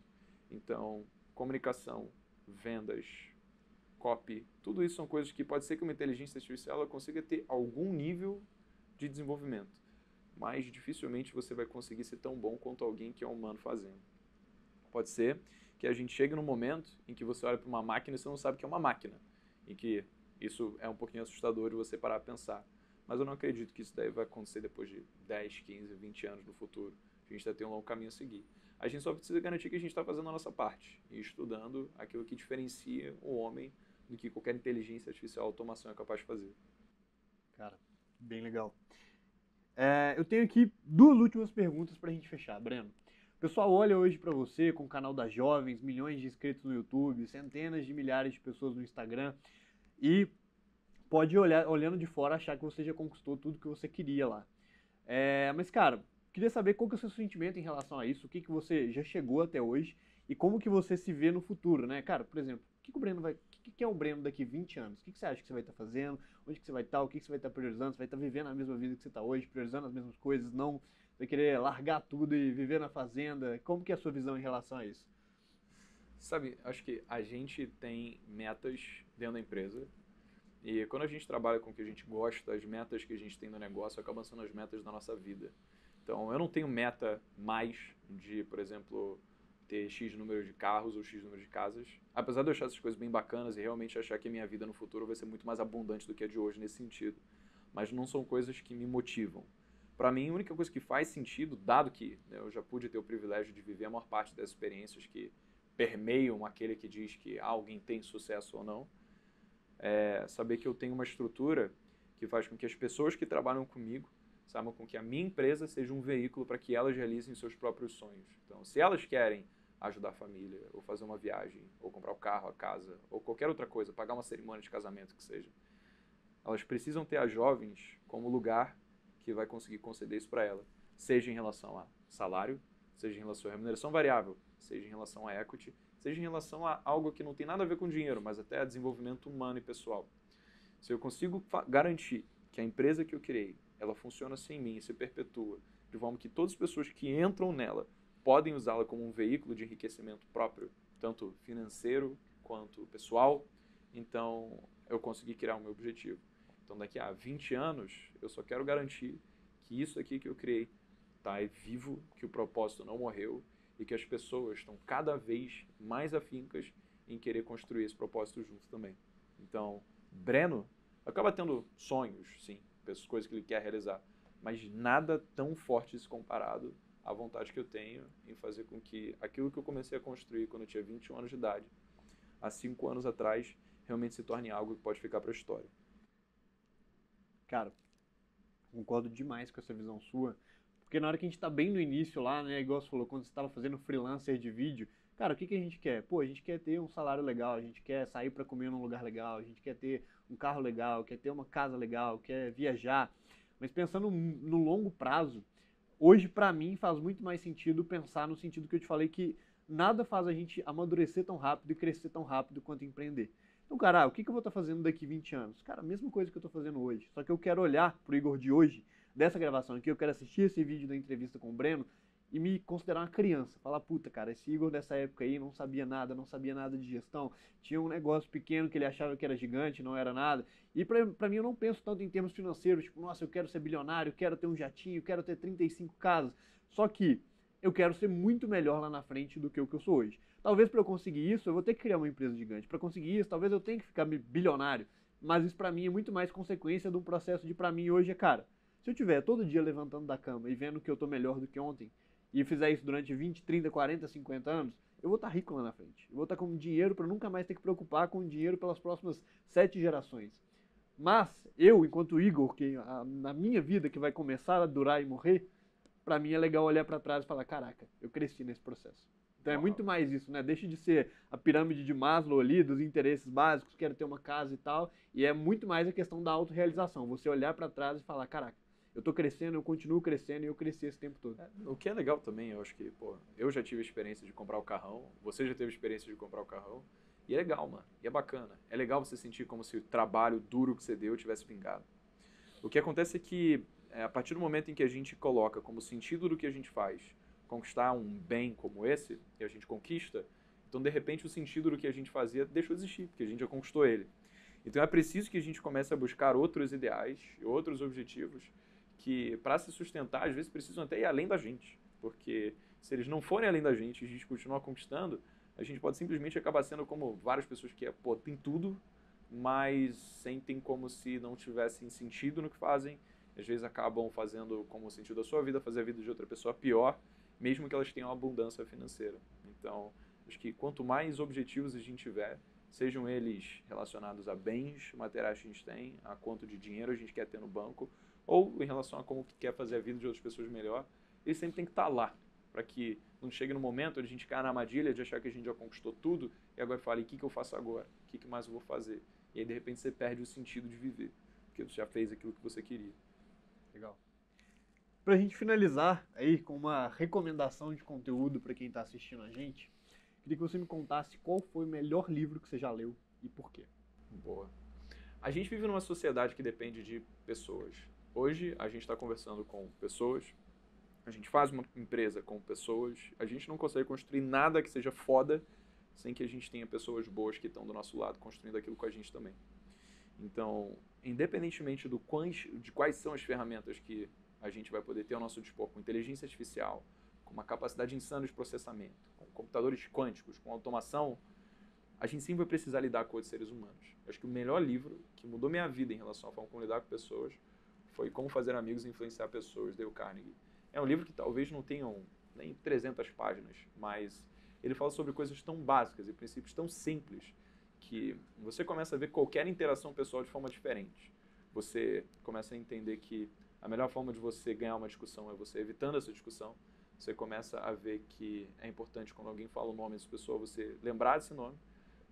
Então, comunicação, vendas, copy, tudo isso são coisas que pode ser que uma inteligência artificial ela consiga ter algum nível de desenvolvimento, mas dificilmente você vai conseguir ser tão bom quanto alguém que é humano fazendo. Pode ser que a gente chegue num momento em que você olha para uma máquina e você não sabe que é uma máquina, e que isso é um pouquinho assustador de você parar a pensar. Mas eu não acredito que isso daí vai acontecer depois de 10, 15, 20 anos no futuro. A gente ainda tem um longo caminho a seguir. A gente só precisa garantir que a gente está fazendo a nossa parte e estudando aquilo que diferencia o homem do que qualquer inteligência artificial automação é capaz de fazer. Cara, bem legal. Eu tenho aqui duas últimas perguntas pra gente fechar, Breno. O pessoal olha hoje pra você com o canal das jovens, milhões de inscritos no YouTube, centenas de milhares de pessoas no Instagram e pode olhar, olhando de fora, achar que você já conquistou tudo que você queria lá. Mas, cara, queria saber qual que é o seu sentimento em relação a isso, o que que você já chegou até hoje e como que você se vê no futuro, né? Cara, por exemplo, o que é o Breno daqui 20 anos? O que você acha que você vai estar fazendo? Onde que você vai estar? O que você vai estar priorizando? Você vai estar vivendo a mesma vida que você está hoje, priorizando as mesmas coisas? Não vai querer largar tudo e viver na fazenda? Como que é a sua visão em relação a isso? Sabe, acho que a gente tem metas dentro da empresa e quando a gente trabalha com o que a gente gosta, as metas que a gente tem no negócio acabam sendo as metas da nossa vida. Então, eu não tenho meta mais de, por exemplo, ter X número de carros ou X número de casas. Apesar de eu achar essas coisas bem bacanas e realmente achar que a minha vida no futuro vai ser muito mais abundante do que a de hoje nesse sentido. Mas não são coisas que me motivam. Para mim, a única coisa que faz sentido, dado que né, eu já pude ter o privilégio de viver a maior parte das experiências que permeiam aquele que diz que alguém tem sucesso ou não, é saber que eu tenho uma estrutura que faz com que as pessoas que trabalham comigo saibam com que a minha empresa seja um veículo para que elas realizem seus próprios sonhos. Então, se elas querem ajudar a família, ou fazer uma viagem, ou comprar o carro, a casa, ou qualquer outra coisa, pagar uma cerimônia de casamento que seja, elas precisam ter as jovens como lugar que vai conseguir conceder isso para ela, seja em relação a salário, seja em relação a remuneração variável, seja em relação a equity, seja em relação a algo que não tem nada a ver com dinheiro, mas até a desenvolvimento humano e pessoal. Se eu consigo garantir que a empresa que eu criei, ela funciona sem mim e se perpetua, de forma que todas as pessoas que entram nela podem usá-la como um veículo de enriquecimento próprio, tanto financeiro quanto pessoal, então eu consegui criar o meu objetivo. Então daqui a 20 anos, eu só quero garantir que isso aqui que eu criei tá vivo, que o propósito não morreu e que as pessoas estão cada vez mais afincas em querer construir esse propósito junto também. Então, Breno acaba tendo sonhos, sim, coisas que ele quer realizar, mas nada tão forte se comparado à vontade que eu tenho em fazer com que aquilo que eu comecei a construir quando eu tinha 21 anos de idade, há 5 anos atrás, realmente se torne algo que pode ficar para a história. Cara, concordo demais com essa visão sua, porque na hora que a gente tá bem no início lá, né, igual você falou, quando você tava fazendo freelancer de vídeo, cara, o que que a gente quer? Pô, a gente quer ter um salário legal, a gente quer sair pra comer num lugar legal, a gente quer ter um carro legal, quer ter uma casa legal, quer viajar, mas pensando no longo prazo, hoje pra mim faz muito mais sentido pensar no sentido que eu te falei que nada faz a gente amadurecer tão rápido e crescer tão rápido quanto empreender. Então, cara, o que que eu vou estar fazendo daqui 20 anos? Cara, a mesma coisa que eu estou fazendo hoje. Só que eu quero olhar pro Igor de hoje, dessa gravação aqui, eu quero assistir esse vídeo da entrevista com o Breno e me considerar uma criança. Falar, puta, cara, esse Igor dessa época aí não sabia nada de gestão. Tinha um negócio pequeno que ele achava que era gigante, não era nada. E pra mim eu não penso tanto em termos financeiros, tipo, nossa, eu quero ser bilionário, quero ter um jatinho, quero ter 35 casas. Só que eu quero ser muito melhor lá na frente do que o que eu sou hoje. Talvez para eu conseguir isso, eu vou ter que criar uma empresa gigante. Para conseguir isso, talvez eu tenha que ficar bilionário. Mas isso para mim é muito mais consequência de um processo de para mim hoje é, cara, se eu tiver todo dia levantando da cama e vendo que eu tô melhor do que ontem, e fizer isso durante 20, 30, 40, 50 anos, eu vou estar rico lá na frente. Eu vou estar com dinheiro para nunca mais ter que preocupar com dinheiro pelas próximas 7 gerações. Mas eu, enquanto Igor, que na minha vida que vai começar a durar e morrer, pra mim é legal olhar pra trás e falar, caraca, eu cresci nesse processo. Então é muito mais isso, né? Deixa de ser a pirâmide de Maslow ali, dos interesses básicos, quero ter uma casa e tal, e é muito mais a questão da autorrealização. Você olhar pra trás e falar, caraca, eu tô crescendo, eu continuo crescendo e eu cresci esse tempo todo. O que é legal também, eu acho que, pô, eu já tive a experiência de comprar o carrão, você já teve a experiência de comprar o carrão, E é legal, mano. E é bacana. É legal você sentir como se o trabalho duro que você deu tivesse vingado. O que acontece é que, a partir do momento em que a gente coloca como sentido do que a gente faz conquistar um bem como esse, e a gente conquista, então, de repente, o sentido do que a gente fazia deixou de existir, porque a gente já conquistou ele. Então, é preciso que a gente comece a buscar outros ideais, outros objetivos, que, para se sustentar, às vezes precisam até ir além da gente. Porque, se eles não forem além da gente e a gente continuar conquistando, a gente pode simplesmente acabar sendo como várias pessoas que, pô, tem tudo, mas sentem como se não tivessem sentido no que fazem. Às vezes acabam fazendo como o sentido da sua vida, fazer a vida de outra pessoa pior, mesmo que elas tenham abundância financeira. Então, acho que quanto mais objetivos a gente tiver, sejam eles relacionados a bens materiais que a gente tem, a quanto de dinheiro a gente quer ter no banco, ou em relação a como quer fazer a vida de outras pessoas melhor, ele sempre tem que estar lá, para que não chegue no momento onde a gente cai na armadilha de achar que a gente já conquistou tudo, e agora fala, e o que eu faço agora? O que mais eu vou fazer? E aí, de repente, você perde o sentido de viver, porque você já fez aquilo que você queria. Legal. Pra gente finalizar aí com uma recomendação de conteúdo para quem tá assistindo a gente, queria que você me contasse qual foi o melhor livro que você já leu e por quê. Boa. A gente vive numa sociedade que depende de pessoas. Hoje, a gente está conversando com pessoas, a gente faz uma empresa com pessoas, a gente não consegue construir nada que seja foda sem que a gente tenha pessoas boas que estão do nosso lado construindo aquilo com a gente também. Então, independentemente de quais são as ferramentas que a gente vai poder ter ao nosso dispor, com inteligência artificial, com uma capacidade insana de processamento, com computadores quânticos, com automação, a gente sempre vai precisar lidar com outros seres humanos. Eu acho que o melhor livro que mudou minha vida em relação à forma como lidar com pessoas foi Como Fazer Amigos e Influenciar Pessoas, Dale Carnegie. É um livro que talvez não tenham nem 300 páginas, mas ele fala sobre coisas tão básicas e princípios tão simples que você começa a ver qualquer interação pessoal de forma diferente. Você começa a entender que a melhor forma de você ganhar uma discussão é você evitando essa discussão. Você começa a ver que é importante, quando alguém fala o nome dessa pessoa, você lembrar desse nome.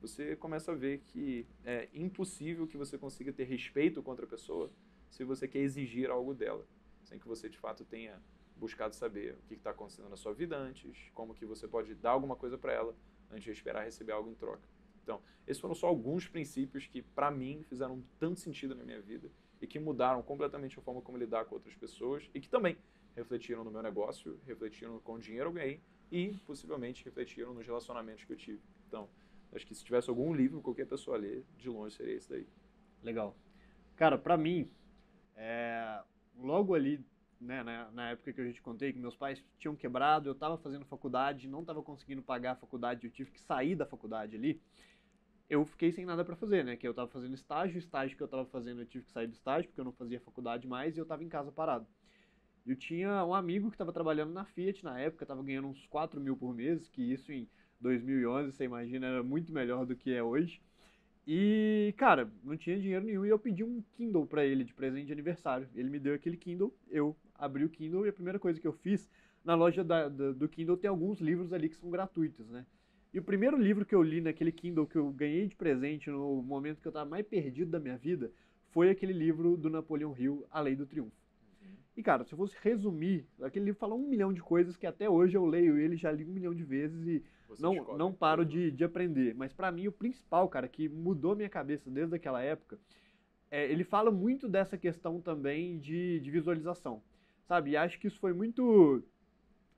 Você começa a ver que é impossível que você consiga ter respeito contra a pessoa se você quer exigir algo dela, sem que você de fato tenha buscado saber o que está acontecendo na sua vida antes, como que você pode dar alguma coisa para ela antes de esperar receber algo em troca. Então, esses foram só alguns princípios que, para mim, fizeram tanto sentido na minha vida e que mudaram completamente a forma como lidar com outras pessoas e que também refletiram no meu negócio, refletiram com o dinheiro que eu ganhei e, possivelmente, refletiram nos relacionamentos que eu tive. Então, acho que se tivesse algum livro, qualquer pessoa ler, de longe seria esse daí. Legal. Cara, pra mim, logo ali, né, na época que eu já te contei, que meus pais tinham quebrado, eu tava fazendo faculdade, não tava conseguindo pagar a faculdade, eu tive que sair da faculdade ali, eu fiquei sem nada pra fazer, né, que eu tava fazendo estágio, o estágio que eu tava fazendo eu tive que sair do estágio, porque eu não fazia faculdade mais, e eu tava em casa parado. Eu tinha um amigo que tava trabalhando na Fiat na época, tava ganhando uns 4 mil por mês, que isso em 2011, você imagina, era muito melhor do que é hoje. E, cara, não tinha dinheiro nenhum e eu pedi um Kindle pra ele de presente de aniversário. Ele me deu aquele Kindle, eu abri o Kindle e a primeira coisa que eu fiz, na loja do Kindle tem alguns livros ali que são gratuitos, né? E o primeiro livro que eu li naquele Kindle que eu ganhei de presente no momento que eu tava mais perdido da minha vida, foi aquele livro do Napoleão Hill, A Lei do Triunfo. E, cara, se eu fosse resumir, aquele livro fala 1 milhão de coisas que até hoje eu leio ele, já li 1 milhão de vezes e não paro de aprender. Mas pra mim, o principal, cara, que mudou minha cabeça desde aquela época, ele fala muito dessa questão também de visualização, sabe? E acho que isso foi muito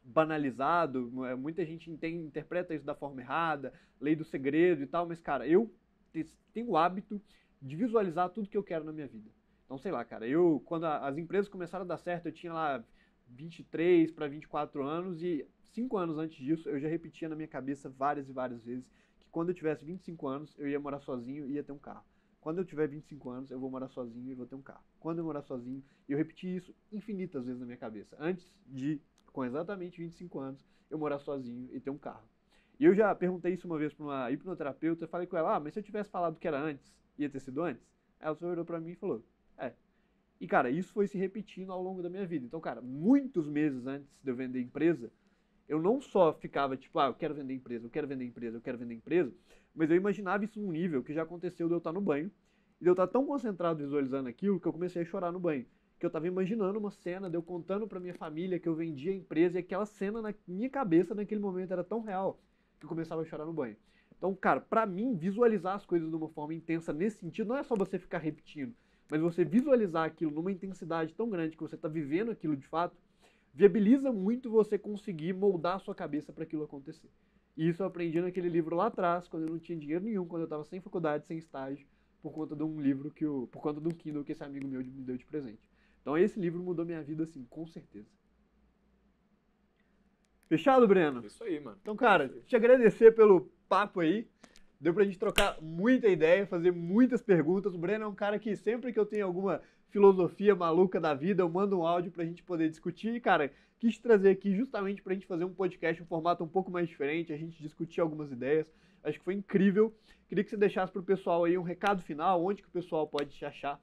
banalizado, muita gente interpreta isso da forma errada, lei do segredo e tal, mas, cara, eu tenho o hábito de visualizar tudo que eu quero na minha vida. Então, sei lá, cara, quando as empresas começaram a dar certo, eu tinha lá 23 para 24 anos e 5 anos antes disso, eu já repetia na minha cabeça várias e várias vezes que quando eu tivesse 25 anos, eu ia morar sozinho e ia ter um carro. Quando eu tiver 25 anos, eu vou morar sozinho e vou ter um carro. Quando eu morar sozinho, eu repeti isso infinitas vezes na minha cabeça. Antes de, com exatamente 25 anos, eu morar sozinho e ter um carro. E eu já perguntei isso uma vez para uma hipnoterapeuta, eu falei com ela, mas se eu tivesse falado que era antes, ia ter sido antes? Ela só olhou para mim e falou, E, cara, isso foi se repetindo ao longo da minha vida. Então, cara, muitos meses antes de eu vender empresa, eu não só ficava tipo, eu quero vender empresa, eu quero vender empresa, eu quero vender empresa, mas eu imaginava isso num nível que já aconteceu de eu estar no banho, e de eu estar tão concentrado visualizando aquilo que eu comecei a chorar no banho. Que eu estava imaginando uma cena de eu contando para minha família que eu vendia a empresa, e aquela cena na minha cabeça naquele momento era tão real que eu começava a chorar no banho. Então, cara, pra mim, visualizar as coisas de uma forma intensa nesse sentido, não é só você ficar repetindo, mas você visualizar aquilo numa intensidade tão grande que você está vivendo aquilo de fato, viabiliza muito você conseguir moldar a sua cabeça para aquilo acontecer. E isso eu aprendi naquele livro lá atrás, quando eu não tinha dinheiro nenhum, quando eu estava sem faculdade, sem estágio, por conta de um livro por conta de um Kindle que esse amigo meu me deu de presente. Então esse livro mudou minha vida, assim, com certeza. Fechado, Breno? Isso aí, mano. Então, cara, te agradecer pelo papo aí. Deu pra gente trocar muita ideia, fazer muitas perguntas. O Breno é um cara que sempre que eu tenho alguma filosofia maluca da vida, eu mando um áudio pra gente poder discutir. E, cara, quis te trazer aqui justamente pra gente fazer um podcast, um formato um pouco mais diferente, a gente discutir algumas ideias. Acho que foi incrível. Queria que você deixasse pro pessoal aí um recado final, onde que o pessoal pode te achar,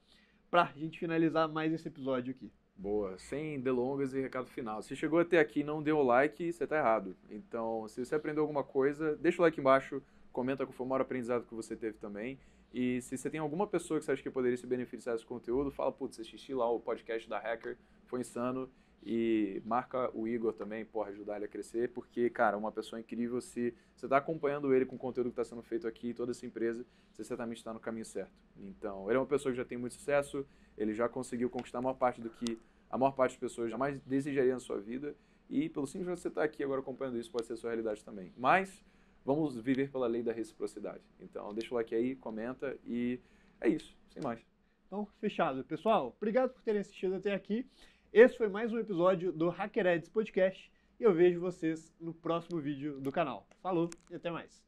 pra gente finalizar mais esse episódio aqui. Boa, sem delongas e recado final. Se chegou até aqui e não deu o like, você tá errado. Então, se você aprendeu alguma coisa, deixa o like embaixo, comenta qual foi o maior aprendizado que você teve também. E se você tem alguma pessoa que você acha que poderia se beneficiar desse conteúdo, fala, putz, assisti lá o podcast da Hacker, foi insano. E marca o Igor também, porra, ajudar ele a crescer, porque, cara, uma pessoa incrível, se você tá acompanhando ele com o conteúdo que está sendo feito aqui, toda essa empresa, você certamente está no caminho certo. Então, ele é uma pessoa que já tem muito sucesso, ele já conseguiu conquistar a maior parte do que a maior parte das pessoas jamais desejaria na sua vida, e pelo simples de você estar aqui agora acompanhando isso, pode ser a sua realidade também. Mas, vamos viver pela lei da reciprocidade. Então, deixa o like aí, comenta, e é isso, sem mais. Então, fechado. Pessoal, obrigado por terem assistido até aqui. Esse foi mais um episódio do HackerEds Podcast e eu vejo vocês no próximo vídeo do canal. Falou e até mais.